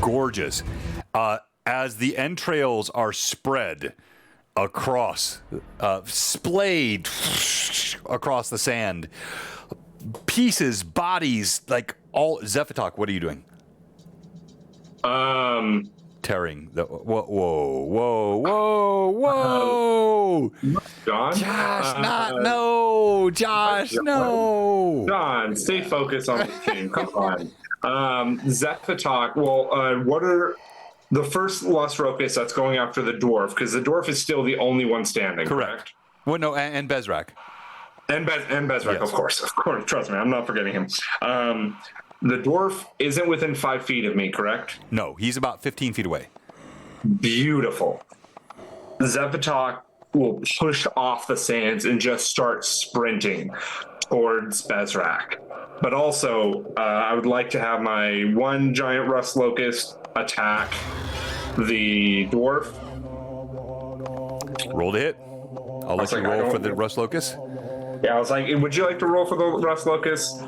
Gorgeous. As the entrails are spread across, splayed across the sand, pieces, bodies, all Zephatok, what are you doing? Tearing the whoa. John? Josh, no. Josh, no. John, stay focused on the team. Come on. Zephatok, what are the first Los Roques that's going after the dwarf? Because the dwarf is still the only one standing, correct? Well, no, and Bezrak. And Bezrak, Yes. of course. Trust me, I'm not forgetting him. The dwarf isn't within 5 feet of me, correct? No, he's about 15 feet away. Beautiful. Zephatok will push off the sands and just start sprinting towards Bezrak. But also, I would like to have my one giant rust locust attack the dwarf. Roll to hit. I'll let you roll for the rust locust. Yeah, I was like, would you like to roll for the rust locust?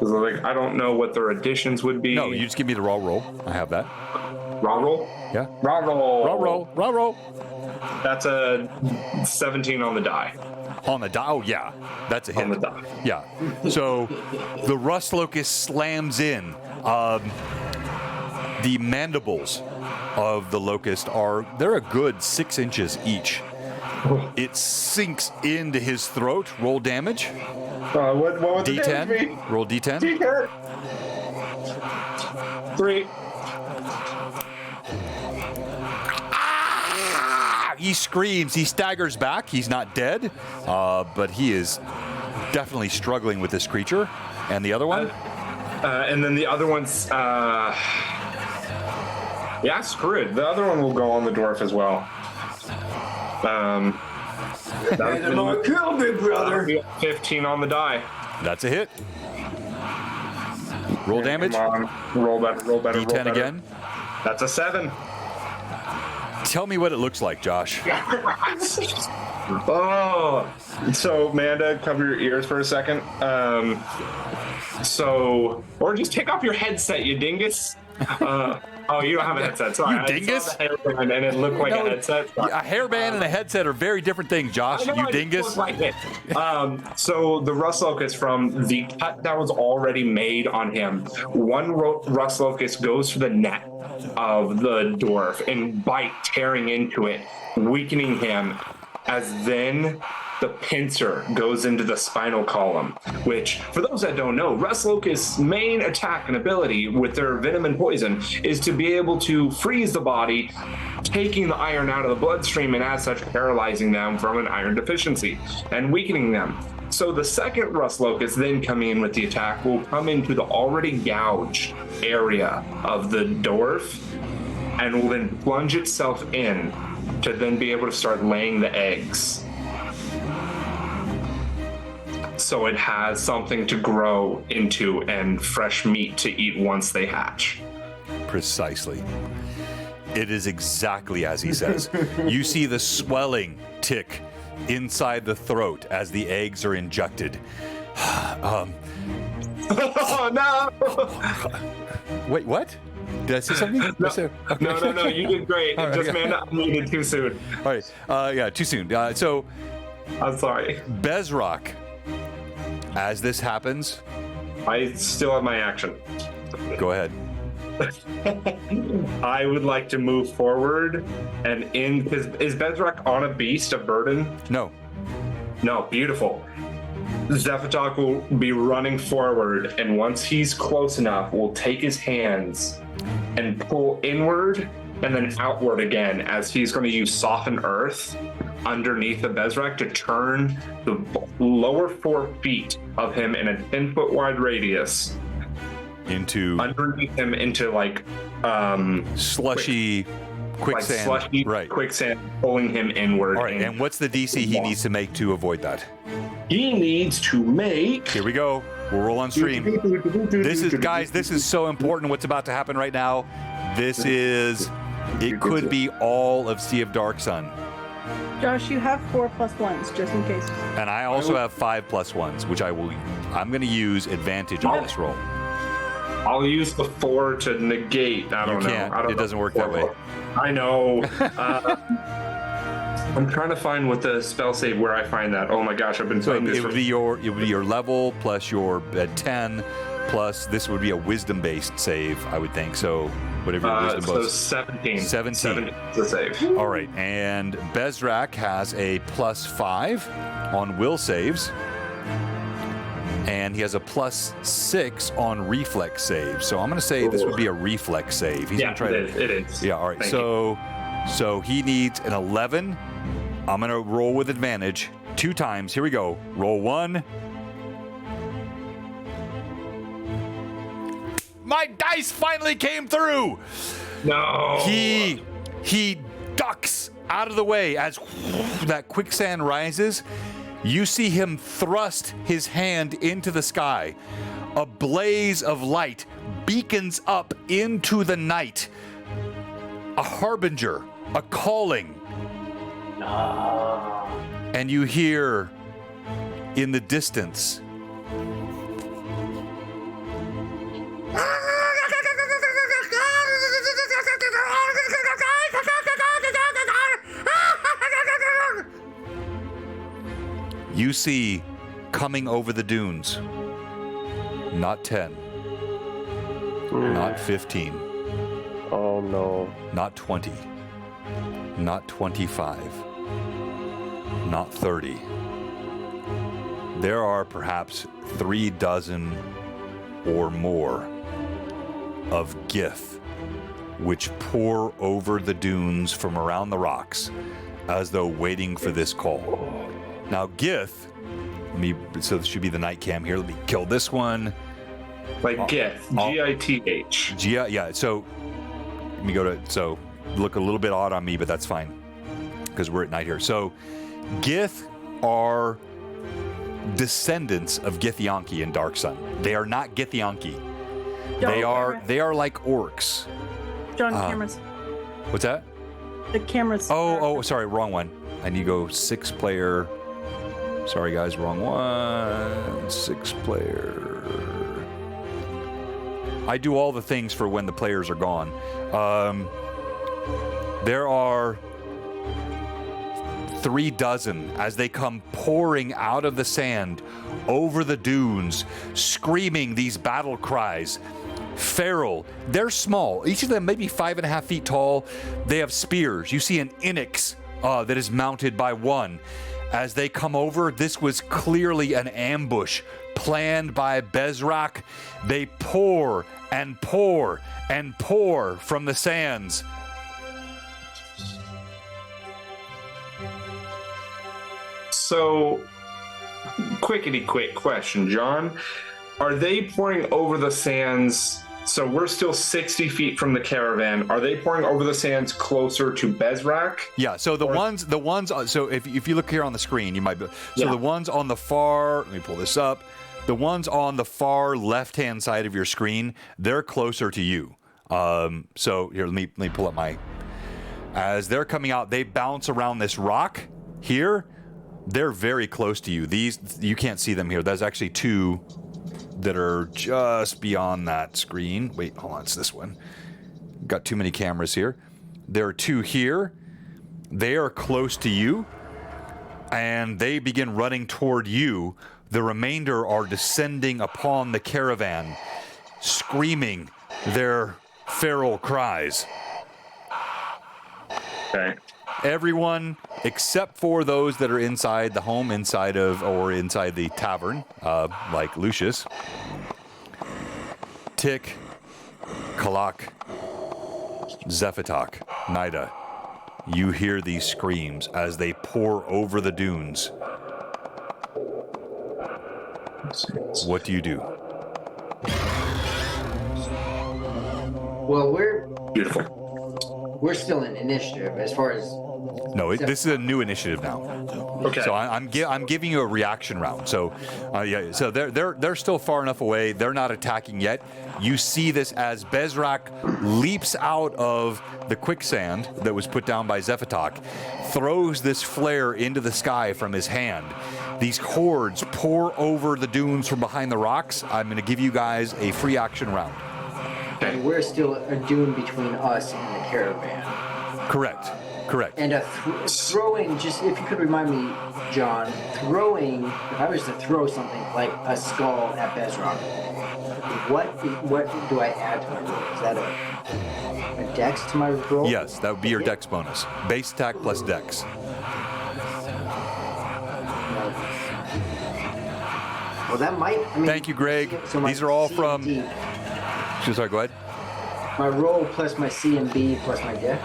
Like, I don't know what their additions would be. No, you just give me the raw roll. I have that. Raw roll? Yeah. Raw roll. Raw roll. That's a 17 on the die. On the die? Oh, yeah. That's a hit. On the die. Yeah. So the rust locust slams in. The mandibles of the locust they're a good 6 inches each. It sinks into his throat. Roll damage. What would the D10. damage be? Roll D10. D10. 3. He screams. He staggers back. He's not dead, but he is definitely struggling with this creature. And the other one? And then the other one's... yeah, screw it. The other one will go on the dwarf as well. They're gonna kill me, brother. 15 on the die. That's a hit. Roll damage. Come on. Roll better. D10 roll better. again. That's a 7. Tell me what it looks like, Josh. Oh, so Amanda, cover your ears for a second. Or just take off your headset, you dingus. Oh, you don't have a headset. Sorry, You dingus. I saw the hairband and it looked like a headset. A hairband and a headset are very different things, Josh. I know, You it dingus. looked like it. So the rust locust, from the cut that was already made on him, one rust locust goes for the neck of the dwarf and tearing into it, weakening him, as then the pincer goes into the spinal column, which, for those that don't know, rust locust's main attack and ability with their venom and poison is to be able to freeze the body, taking the iron out of the bloodstream and as such paralyzing them from an iron deficiency and weakening them. So the second rust locust then coming in with the attack will come into the already gouged area of the dwarf and will then plunge itself in to then be able to start laying the eggs. So it has something to grow into and fresh meat to eat once they hatch. Precisely. It is exactly as he says. You see the swelling tick inside the throat as the eggs are injected. Oh no! Wait, what? Did I say something? No, Okay. no, you did great. All right, Just okay. man, I muted too soon. All right. Yeah, too soon. So I'm sorry. Bezrak, as this happens, I still have my action. go ahead. I would like to move forward and is Bezrak on a beast of burden? No. No, beautiful. Zephatok will be running forward, and once he's close enough, will take his hands and pull inward and then outward again, as he's going to use Soften Earth underneath the Bezrak to turn the lower 4 feet of him in a 10-foot wide radius Into underneath him into like slushy quicksand. like slushy Right. quicksand, pulling him inward. All right. And what's the DC he needs to make to avoid that? He needs to make. Here we go. We'll roll on stream. This is, guys, this is so important what's about to happen right now. It could be all of Sea of Dark Sun. Josh, you have 4+1s just in case. And I also have 5+1s, which I'm going to use advantage on this roll. I'll use the 4 to negate. I don't know. can't. I don't It know. doesn't work that way. I know. I'm trying to find what the spell save where I find that. Oh my gosh, I've been So playing this. it would be your level plus your 10 plus this would be a wisdom based save, I would think. So whatever your wisdom so was. 17. 17. 17 is the save. All right, and Bezrak has a +5 on will saves, and he has a +6 on reflex saves. So I'm going to say this would be a reflex save. He's Yeah, gonna try it is. Yeah, all right. Thank you. So he needs an 11. I'm going to roll with advantage 2 times. Here we go. Roll 1. My dice finally came through. No. He ducks out of the way as that quicksand rises. You see him thrust his hand into the sky. A blaze of light beacons up into the night. A harbinger, a calling. And you hear in the distance, you see coming over the dunes, not 10, not 15, Oh no. not 20, not 25, not 30. There are perhaps 3 dozen or more of Gith which pour over the dunes from around the rocks as though waiting for this call. Now, Gith, so this should be the night cam here. Let me kill this one. Like Gith, G-I-T-H. Yeah, so let me go to, so look a little bit odd on me, but that's fine because we're at night here. So Gith are descendants of Githyanki and Dark Sun. They are not Githyanki. They are like orcs. John, cameras. What's that? The cameras. Oh, sorry, wrong one. I need to go 6-player. Sorry, guys, wrong one. 6-player. I do all the things for when the players are gone. There are 3 dozen as they come pouring out of the sand over the dunes, screaming these battle cries. Feral, they're small. Each of them maybe 5.5 feet tall. They have spears. You see an Inix that is mounted by one. As they come over, this was clearly an ambush planned by Bezrak. They pour and pour and pour from the sands. So, quick question, John. Are they pouring over the sands? So we're still 60 feet from the caravan. Are they pouring over the sands closer to Bezrak? Yeah. So the ones. So if you look here on the screen, you might be. So the ones on the far. Let me pull this up. The ones on the far left-hand side of your screen, they're closer to you. So here, let me pull up my. As they're coming out, they bounce around this rock here. They're very close to you. These you can't see them here. There's actually 2 that are just beyond that screen. Wait, hold on, it's this one. Got too many cameras here. There are 2 here. They are close to you, and they begin running toward you. The remainder are descending upon the caravan, screaming their feral cries. Okay. Everyone except for those that are inside the home, inside the tavern, like Lucius, Tick, Kalak, Zephatok, Nida. You hear these screams as they pour over the dunes. What do you do? Well, Beautiful. we're still in initiative as far as. No, this is a new initiative now. Okay. So I'm giving you a reaction round. So, So they're still far enough away. They're not attacking yet. You see this as Bezrak leaps out of the quicksand that was put down by Zephatok, throws this flare into the sky from his hand. These hordes pour over the dunes from behind the rocks. I'm going to give you guys a free action round. And we're still a dune between us and the caravan. Correct. Correct. And throwing, just if you could remind me, John, throwing, if I was to throw something like a skull at Bezrock, what do I add to my roll? Is that a dex to my roll? Yes, that would be your dex bonus. Base attack plus dex. Well, that might. I mean, Thank you, Greg. So my These are all C from. and D, Sorry, go ahead. my roll plus my C and B plus my dex.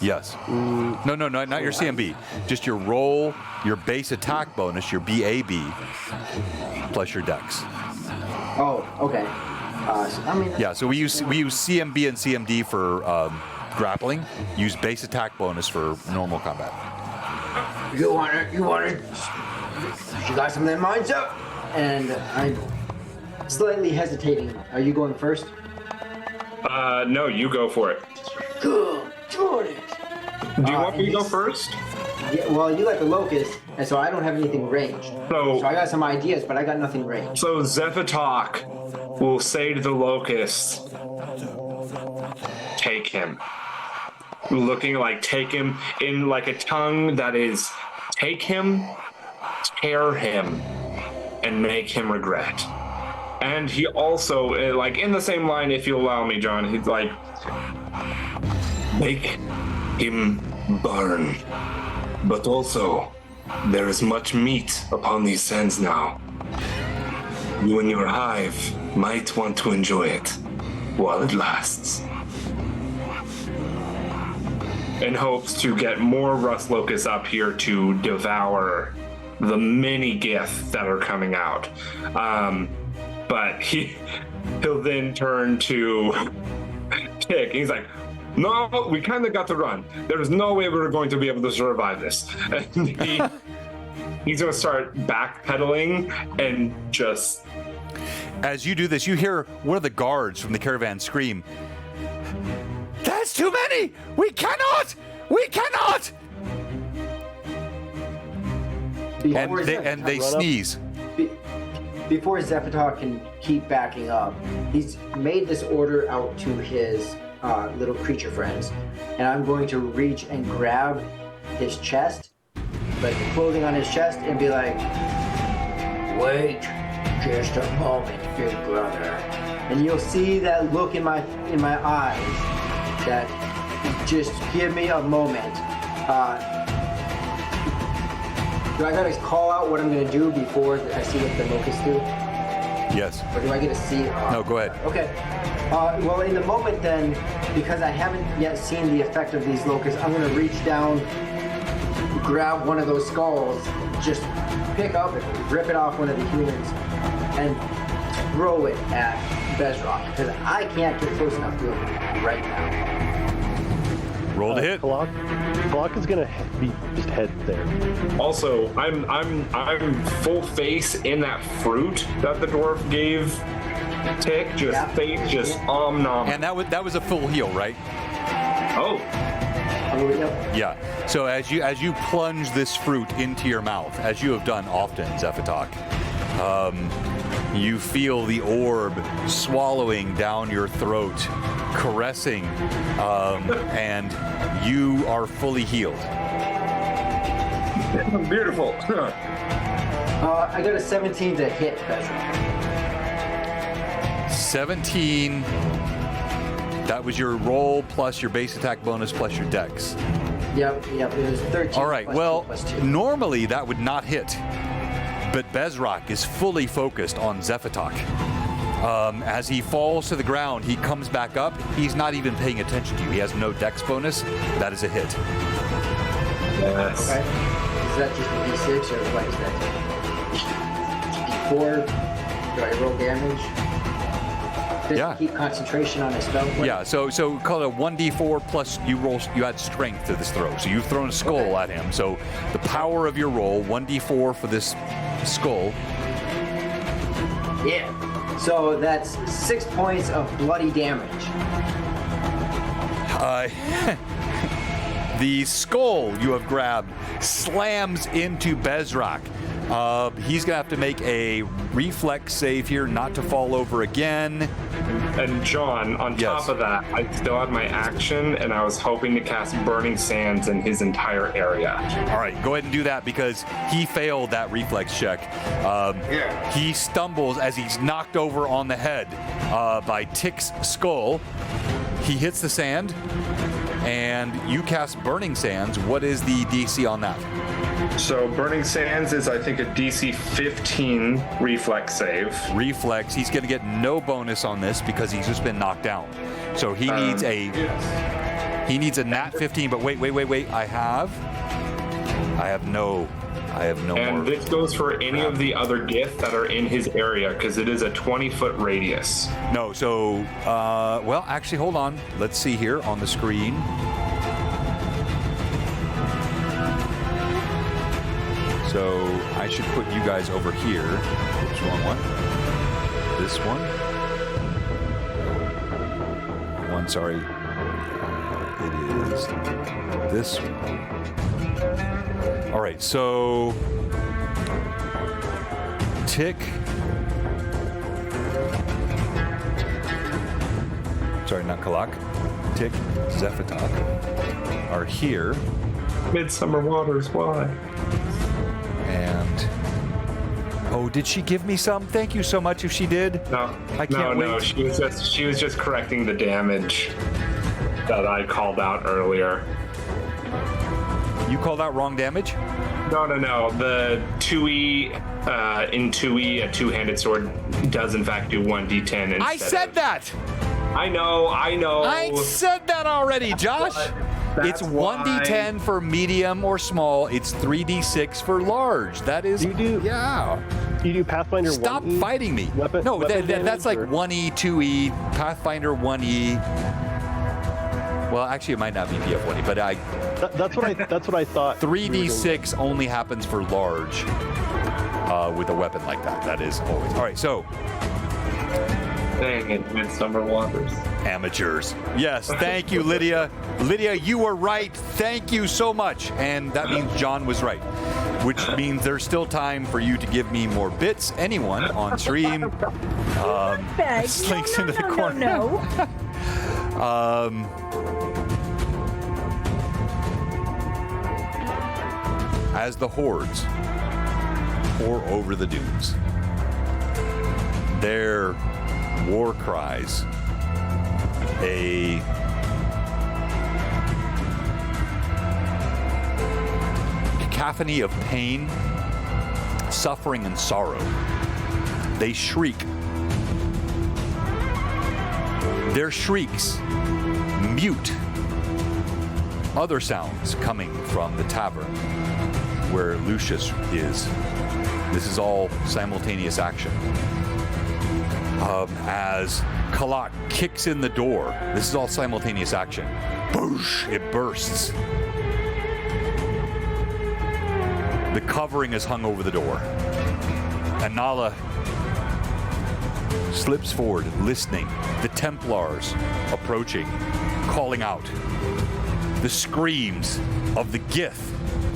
Yes. No, not your CMB. Just your roll, your base attack bonus, your BAB, plus your dex. Oh, okay. So, I mean, Yeah, so we use CMB and CMD for grappling. Use base attack bonus for normal combat. You want it? You got something in mind, sir? And I'm slightly hesitating. Are you going first? No, you go for it. Good, Jordan. Do you want me to go first? Yeah, well, you got the locust, and so I don't have anything ranged. So I got some ideas, but I got nothing ranged. So Zephatok will say to the locust, take him. Looking like take him in like a tongue that is take him, tear him, and make him regret. And he also, like in the same line, if you allow me, John, he's like, make him burn. But also, there is much meat upon these sands now. You and your hive might want to enjoy it while it lasts. In hopes to get more rust locusts up here to devour the many gith that are coming out. But he'll then turn to Tick. He's like, no, we kind of got to run. There's no way we're going to be able to survive this. And he's going to start backpedaling and just... As you do this, you hear one of the guards from the caravan scream, "That's too many! We cannot! We cannot!" And they sneeze. Before Zephatok can keep backing up, he's made this order out to his little creature friends, and I'm going to reach and grab his chest, like the clothing on his chest, and be like, "Wait just a moment, big brother," and you'll see that look in my eyes. That just give me a moment. Do I gotta call out what I'm gonna do before I see what the locusts do? Yes. Or do I get to see? No, go ahead. Okay. Well, in the moment then, because I haven't yet seen the effect of these locusts, I'm gonna reach down, grab one of those skulls, just pick up and rip it off one of the humans, and throw it at Bezrock, because I can't get close enough to him right now. Roll to hit. Glock is gonna be just head there. Also, I'm full face in that fruit that the dwarf gave Tick. Just face, just nom. And that was a full heal, right? Oh. Yeah. So as you plunge this fruit into your mouth, as you have done often, Zephatok, you feel the orb swallowing down your throat, caressing, and you are fully healed. Beautiful. I got a 17 to hit Bezrock. 17. That was your roll plus your base attack bonus plus your dex. Yep, it was 13. All right, plus well, 2 plus 2. normally that would not hit, but Bezrock is fully focused on Zephatok. As he falls to the ground, he comes back up. He's not even paying attention to you. He has no dex bonus. That is a hit. Yes. Okay. Is that just a D6 or what is that? D4? Do I roll damage? Does Yeah. he keep concentration on his spell? Yeah, so call it a 1d4 plus you add strength to this throw. So you've thrown a skull at him. So the power of your roll, 1d4 for this skull. Yeah. So that's 6 points of bloody damage. The skull you have grabbed slams into Bezrock, He's going to have to make a reflex save here not to fall over again. And John, on top of that, I still had my action, and I was hoping to cast Burning Sands in his entire area. All right, go ahead and do that because he failed that reflex check. He stumbles as he's knocked over on the head by Tick's skull. He hits the sand, and you cast Burning Sands. What is the DC on that? So Burning Sands is, I think, a DC 15 reflex save. Reflex. He's going to get no bonus on this because he's just been knocked down. So he needs he needs a nat 15. But wait. I have no more. And this goes for any of the other gifts that are in his area because it is a 20-foot radius. No. So well, actually, hold on. Let's see here on the screen. So I should put you guys over here. Oops, wrong one. This one. One, sorry. It is this one. All right, so Tick. Sorry, not Kalak. Tick, Zephatok are here. Midsummer Waters, why? And did she give me some? Thank you so much if she did. No, I can't wait. No, she was just correcting the damage that I called out earlier. You called out wrong damage? No. The 2E in 2E, a two-handed sword does in fact do 1d10. I said that. I know. I said that already, Josh. It's 1d10 for medium or small. It's 3d6 for large. That is, You do Pathfinder 1E? Stop fighting me. Weapon That's like or? 1E, 2E, Pathfinder 1E. Well, actually, it might not be PF1E, but That's what I thought. 3d6 only happens for large with a weapon like that. That is always. All right, so. Dang it, Midsummer Waters. Amateurs. Yes, thank you, Lydia. Lydia, you were right. Thank you so much. And that means John was right, which means there's still time for you to give me more bits. Anyone on stream. Slinks into the corner. No. As the hordes pour over the dunes, their war cries, a cacophony of pain, suffering, and sorrow. They shriek. Their shrieks mute other sounds coming from the tavern where Lucius is. This is all simultaneous action. As Kalak kicks in the door, this is all simultaneous action. Boosh! It bursts. The covering is hung over the door. And Nala slips forward, listening. The Templars approaching, calling out. The screams of the Gith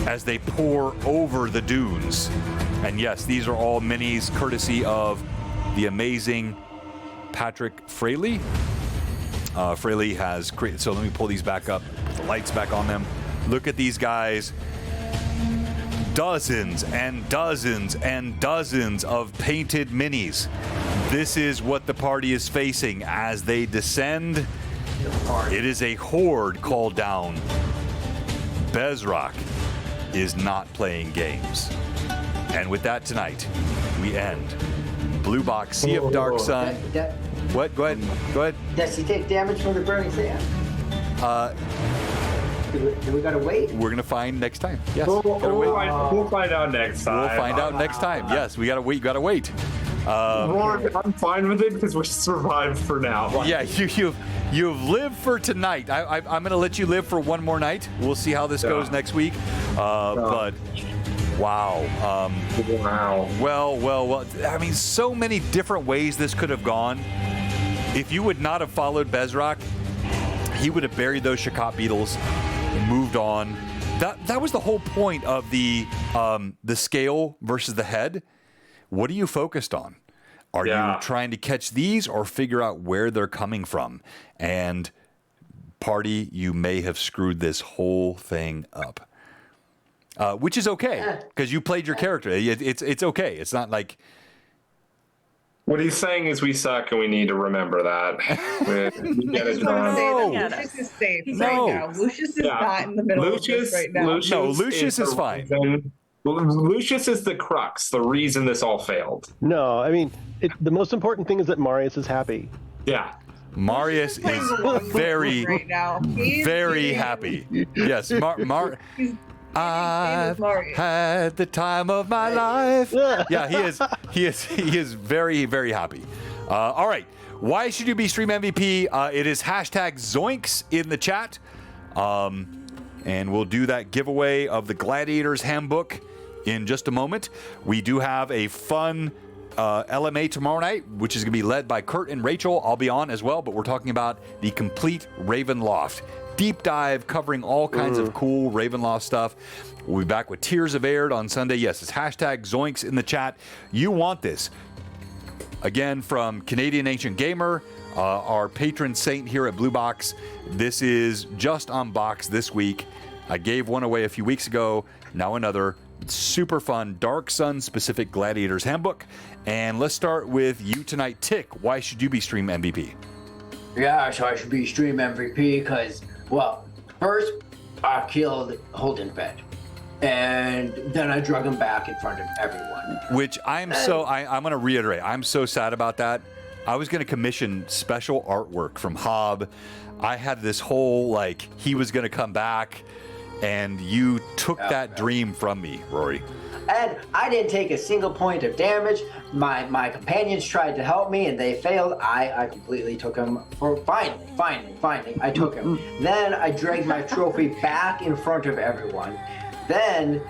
as they pour over the dunes. And yes, these are all minis courtesy of the amazing Patrick Fraley. Fraley has created, so let me pull these back up, put the lights back on them. Look at these guys. Dozens and dozens and dozens of painted minis. This is what the party is facing as they descend. It is a horde called down. Bezrock is not playing games. And with that tonight, we end Blue Box Sea of Dark Sun. What? Go ahead. Does he take damage from the burning sand? Do we gotta wait? We're gonna find next time. Yes. We'll find out next time. We'll find out next time. Yes, we gotta wait. You gotta wait. I'm fine with it because we survived for now. Yeah, you've lived for tonight. I'm gonna let you live for one more night. We'll see how this goes next week. But wow. Wow. Well. I mean, so many different ways this could have gone. If you would not have followed Bezrock, he would have buried those Shakot beetles and moved on. That was the whole point of the scale versus the head. What are you focused on? Are you trying to catch these or figure out where they're coming from? And party, you may have screwed this whole thing up, which is okay because you played your character. It's okay. It's not like. What he's saying is we suck and we need to remember that. We get it done. Lucius is safe right now. Lucius is not in the middle of this right now. Lucius is fine. Lucius is the crux, the reason this all failed. No, I mean, the most important thing is that Marius is happy. Yeah. Marius is very, right now. very happy. Yes, I've had the time of my life. Yeah, he is very, very happy. All right. Why should you be Stream MVP? It is hashtag Zoinks in the chat. And we'll do that giveaway of the Gladiator's Handbook in just a moment. We do have a fun LMA tomorrow night, which is going to be led by Kurt and Rachel. I'll be on as well, but we're talking about the complete Ravenloft. Deep dive covering all kinds of cool Ravenloft stuff. We'll be back with Tears of Aird on Sunday. Yes, it's hashtag Zoinks in the chat. You want this. Again, from Canadian Ancient Gamer, our patron saint here at Blue Box. This is just on box this week. I gave one away a few weeks ago. Now another. It's super fun. Dark Sun specific Gladiator's Handbook. And let's start with you tonight, Tick. Why should you be Stream MVP? Yeah, so I should be Stream MVP because, well, first I killed Holden Fett. And then I drug him back in front of everyone. Which I'm going to reiterate. I'm so sad about that. I was going to commission special artwork from Hob. I had this whole, he was going to come back, and you took that dream from me, Rory. And I didn't take a single point of damage. My companions tried to help me, and they failed. I completely took him for finally, I took him. Then I dragged my trophy back in front of everyone. Then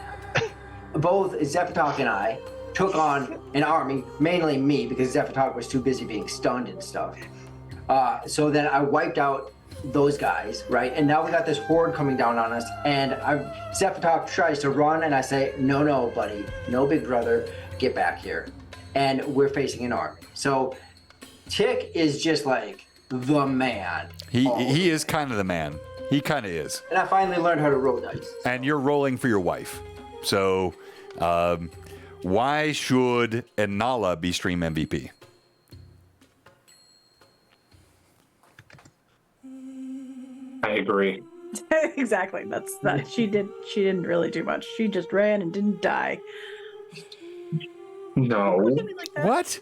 both Zephatok and I took on an army, mainly me, because Zephatok was too busy being stunned and stuff. So then I wiped out those guys, right? And now we got this horde coming down on us, and Zephatok tries to run, and I say, no, buddy, no, big brother, get back here. And we're facing an army. So Tick is just like the man. He is kind of the man. He kind of is. And I finally learned how to roll dice. And you're rolling for your wife. So why should Inala be Stream MVP? I agree. Exactly. That's that. She didn't really do much. She just ran and didn't die. No. What?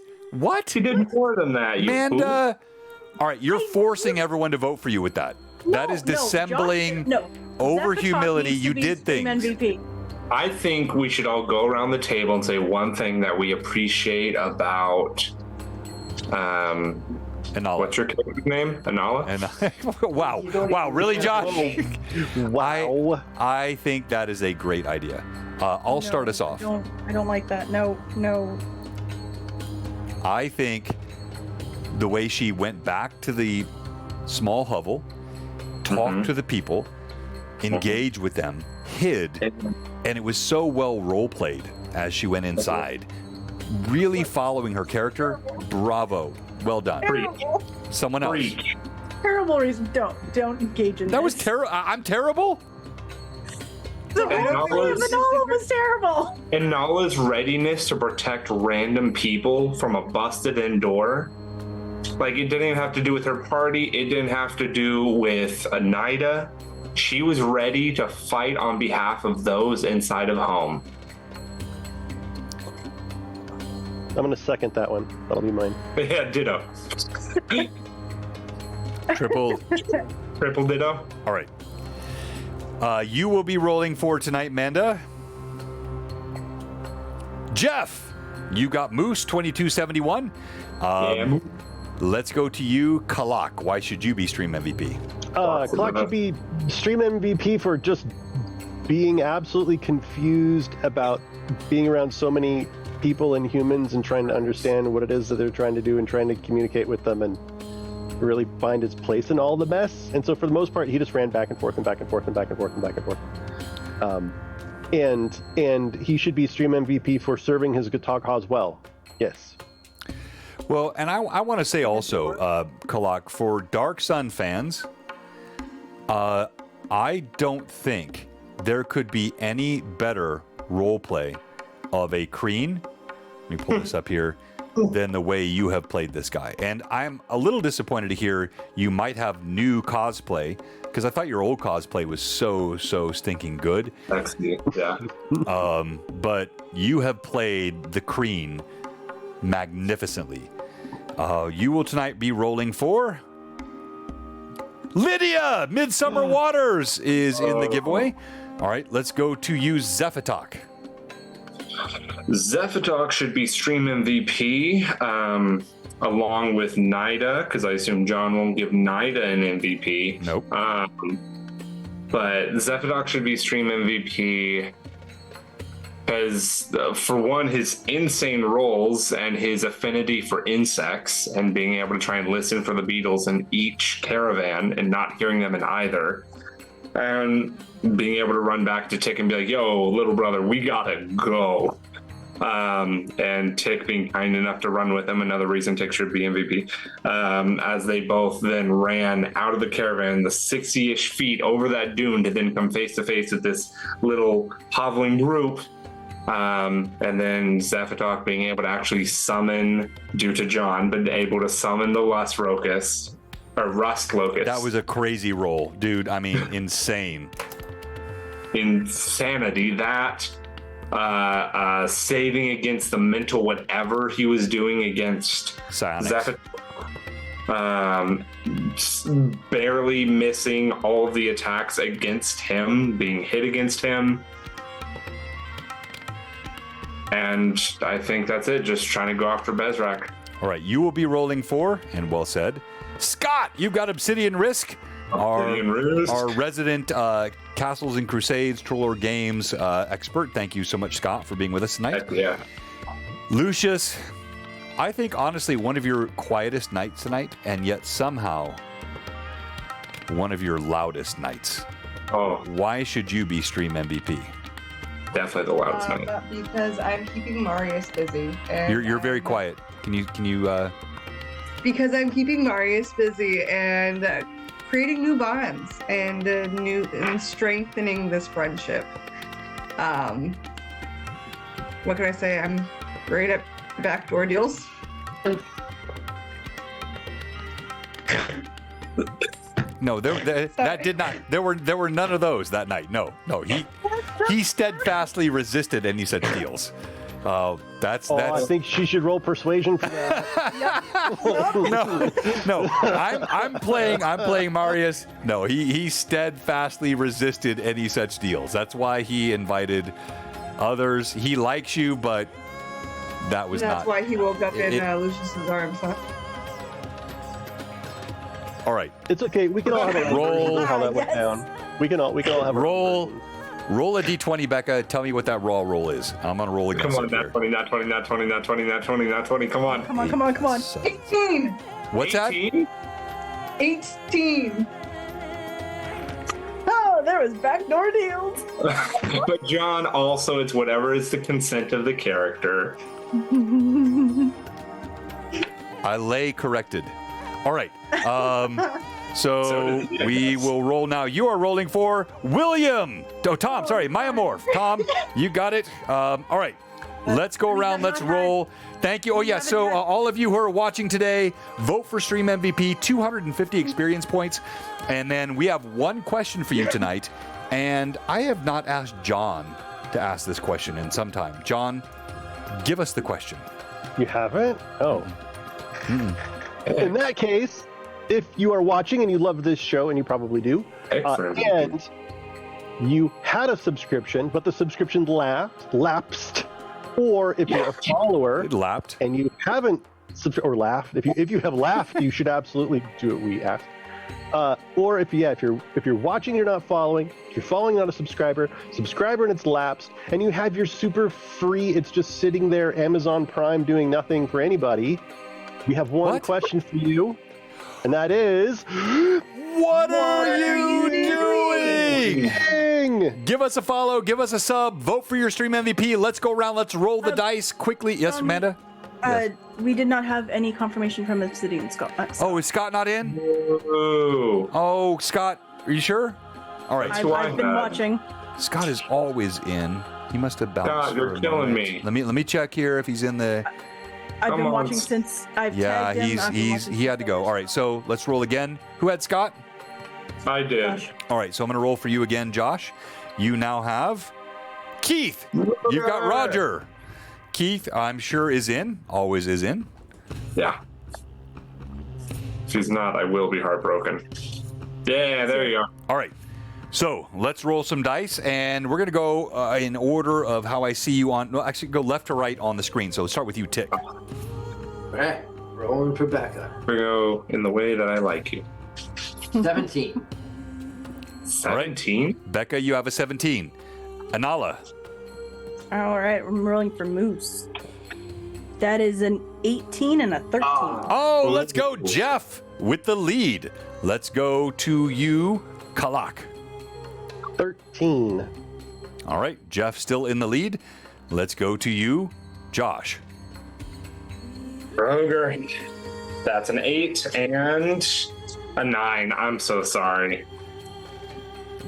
She did more than that, you Amanda. All right, you're forcing everyone to vote for you with that. That is dissembling over humility. You did things. MVP. I think we should all go around the table and say one thing that we appreciate about Inala. What's your character's name? Inala? Wow, really, Josh? Wow. I think that is a great idea. I'll start us off. I don't like that. No. I think the way she went back to the small hovel, talked to the people, engaged with them, hid, and it was so well role played as she went inside. Really following her character. Bravo. Well done. Terrible. Someone else. Terrible reason. Don't engage in that. That was terrible. I'm terrible. Inala was terrible. Inala's readiness to protect random people from a busted-in door. It didn't even have to do with her party. It didn't have to do with Anida. She was ready to fight on behalf of those inside of home. I'm going to second that one. That'll be mine. Yeah, ditto. Triple ditto. All right. You will be rolling for tonight, Manda. Jeff, you got Moose 2271. Let's go to you, Kalak. Why should you be Stream MVP? Kalak should be Stream MVP for just being absolutely confused about being around so many people and humans and trying to understand what it is that they're trying to do and trying to communicate with them and really find his place in all the mess. And so for the most part, he just ran back and forth and back and forth and back and forth and back and forth. And he should be stream MVP for serving his guitar cause well. Yes. Well, and I want to say also, Kalak, for Dark Sun fans, I don't think there could be any better role play of a Kreen. Let me pull this up here. Than the way you have played this guy. And I'm a little disappointed to hear you might have new cosplay, because I thought your old cosplay was so stinking good. Thanks, yeah. But you have played the Kreen magnificently. You will tonight be rolling for Lydia. Midsummer Waters is in the giveaway. All right, let's go to you, Zephatok. Zephatok should be stream MVP, along with Nida, because I assume John won't give Nida an MVP. Nope. But Zephatok should be stream MVP because, for one, his insane rolls and his affinity for insects and being able to try and listen for the beetles in each caravan and not hearing them in either. And being able to run back to Tick and be like, yo, little brother, we gotta go. And Tick being kind enough to run with him, another reason Tick should be MVP, as they both then ran out of the caravan, the 60-ish feet over that dune to then come face to face with this little hoveling group. And then Zephatok being able to actually summon, due to John, but able to summon the Rust Locust. That was a crazy roll, dude. I mean, insane. Insanity. That saving against the mental whatever he was doing against Zephatok. Barely missing all of the attacks against him, being hit against him. And I think that's it. Just trying to go after Bezrak. All right, you will be rolling for, and well said, Scott. You've got Obsidian Risk. Our resident Castles and Crusades, Troller Games expert. Thank you so much, Scott, for being with us tonight. Heck yeah. Lucius, I think, honestly, one of your quietest nights tonight, and yet somehow one of your loudest nights. Oh. Why should you be stream MVP? Definitely the loudest night. Because I'm keeping Marius busy. And You're very quiet. Can you Because I'm keeping Marius busy and creating new bonds and strengthening this friendship. What can I say? I'm great at backdoor deals. No, that did not. There were none of those that night. No. He steadfastly resisted any such deals. That's. I think she should roll persuasion for that. No. I'm playing Marius. No, he steadfastly resisted any such deals. That's why he invited others. He likes you, but that was not. That's why he woke up in Lucius's arms, huh? All right. It's okay. We can all have a roll. How that went down. We can all have a roll. Roll a d20, Becca. Tell me what that raw roll is. I'm gonna roll against it. Come on, not 20. Come on. Come on. 18. What's 18? that? 18. Oh, there was backdoor deals. But John, also, it's whatever is the consent of the character. I lay corrected. All right. So we will roll now. You are rolling for William. Oh, Tom. Sorry, Myamorph. Tom, you got it. All right. Let's go around. Let's roll. Thank you. Oh, yeah. So all of you who are watching today, vote for Stream MVP, 250 experience points. And then we have one question for you tonight. And I have not asked John to ask this question in some time. John, give us the question. You haven't? Oh. In that case, if you are watching and you love this show, and you probably do, and you had a subscription, but the subscription lapsed, or if you're a follower it lapped, and you haven't laughed, if you have laughed, you should absolutely do what we asked. Or if you're watching, you're not following. If you're following, not a subscriber, and it's lapsed, and you have your super free, it's just sitting there, Amazon Prime, doing nothing for anybody. We have one question for you. And that is, what are you doing? ring. Give us a follow, give us a sub, vote for your stream MVP. Let's go around. Let's roll the dice quickly. Yes, Amanda? Yes. We did not have any confirmation from Obsidian Scott. Oh, is Scott not in? Ooh. Oh, Scott, are you sure? All right. I've been watching. Scott is always in. He must have bounced. God, you're killing me. Let me check here if he's in the. I've been watching since I've Yeah, tagged him. he had to go. All right, so let's roll again. Who had Scott? I did. Gosh. All right, so I'm going to roll for you again, Josh. You now have Keith. You've got Roger. Keith, I'm sure, is in. Always is in. Yeah. If he's not, I will be heartbroken. Yeah, there you go. All right. So let's roll some dice, and we're going to go in order of how I see you on. No, actually, go left to right on the screen. So let's start with you, Tick. All right, rolling for Becca. We go in the way that I like you. 17. 17? Becca, you have a 17. Anala. All right, I'm rolling for Moose. That is an 18 and a 13. Oh, let's go, Jeff, with the lead. Let's go to you, Kalak. 13. All right, Jeff still in the lead. Let's go to you, Josh. Roger. That's an 8 and a 9. I'm so sorry.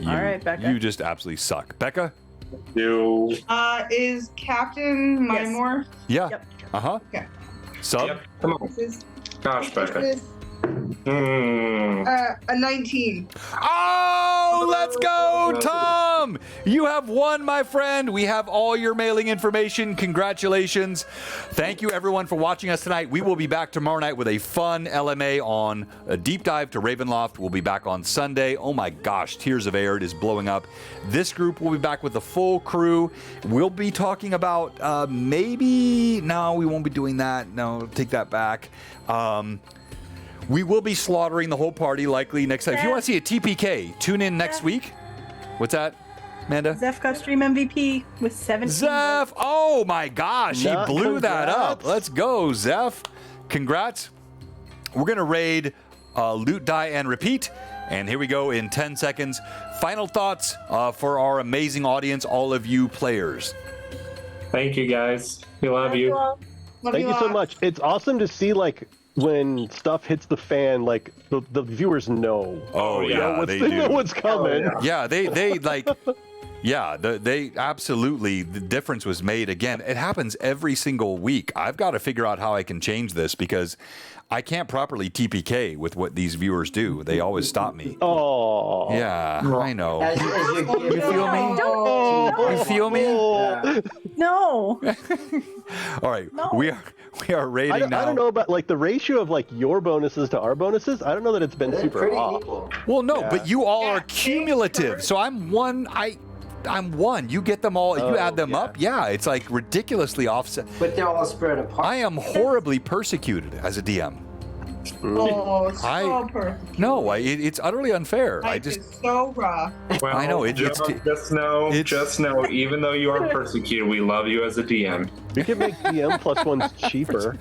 All right, Becca. You just absolutely suck. Becca? You. Is Captain Yes. Mymore? Yeah. Yep. Uh-huh. Okay. Sub? Yep. Come on. This is, Gosh, Becca. this is a 19. Oh, let's go, Tom! You have won, my friend. We have all your mailing information. Congratulations. Thank you, everyone, for watching us tonight. We will be back tomorrow night with a fun LMA on a deep dive to Ravenloft. We'll be back on Sunday. Oh, my gosh, Tears of Air is blowing up. This group will be back with the full crew. We'll be talking about maybe... No, we won't be doing that. No, take that back. We will be slaughtering the whole party likely next time. If you want to see a TPK, tune in next week. What's that, Amanda? Zeph got stream MVP with 17. Zeph! Oh my gosh, he Nah, blew that up. congrats. Let's go, Zeph. Congrats. We're going to raid Loot, Die, and Repeat. And here we go in 10 seconds. Final thoughts for our amazing audience, all of you players. Thank you, guys. We love you. Love Thank you so lots. much. It's awesome to see, like, when stuff hits the fan, like, the viewers know. Oh, yeah, they they know do. what's coming. Yeah, they like, yeah, they absolutely, the difference was made again. It happens every single week. I've got to figure out how I can change this because I can't properly TPK with what these viewers do. They always stop me. Oh. Yeah, I know. As you You feel me? You feel me? Yeah. No. All right, No. we are rating I now. don't know about, like, the ratio of, like, your bonuses to our bonuses. I don't know that it's been They're super pretty off. equal. Well, no, Yeah. but you all Yeah, are cumulative. So I'm one. I'm one. You get them all. You Oh, add them yeah. up. Yeah, it's like ridiculously offset. But they're all spread apart. I am horribly persecuted as a DM. Oh, so I- perfect. No, it's utterly unfair. I Life just. is so rough. Well, I know, it's- just know, even though you are persecuted, we love you as a DM. You can make DM plus ones cheaper.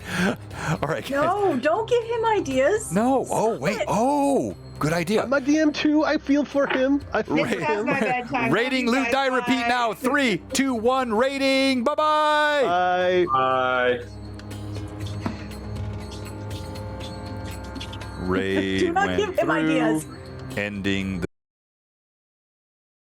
All right, guys. No, don't give him ideas. No. Oh, Stop wait. it. Oh, good idea. I'm a DM too. I feel for him. I feel This for is him. my bedtime. Rating, Love you loot, guys. die, repeat Bye. now. 3, 2, 1. Rating. Bye bye. I Bye. Raid Do not went give him through, ideas. ending the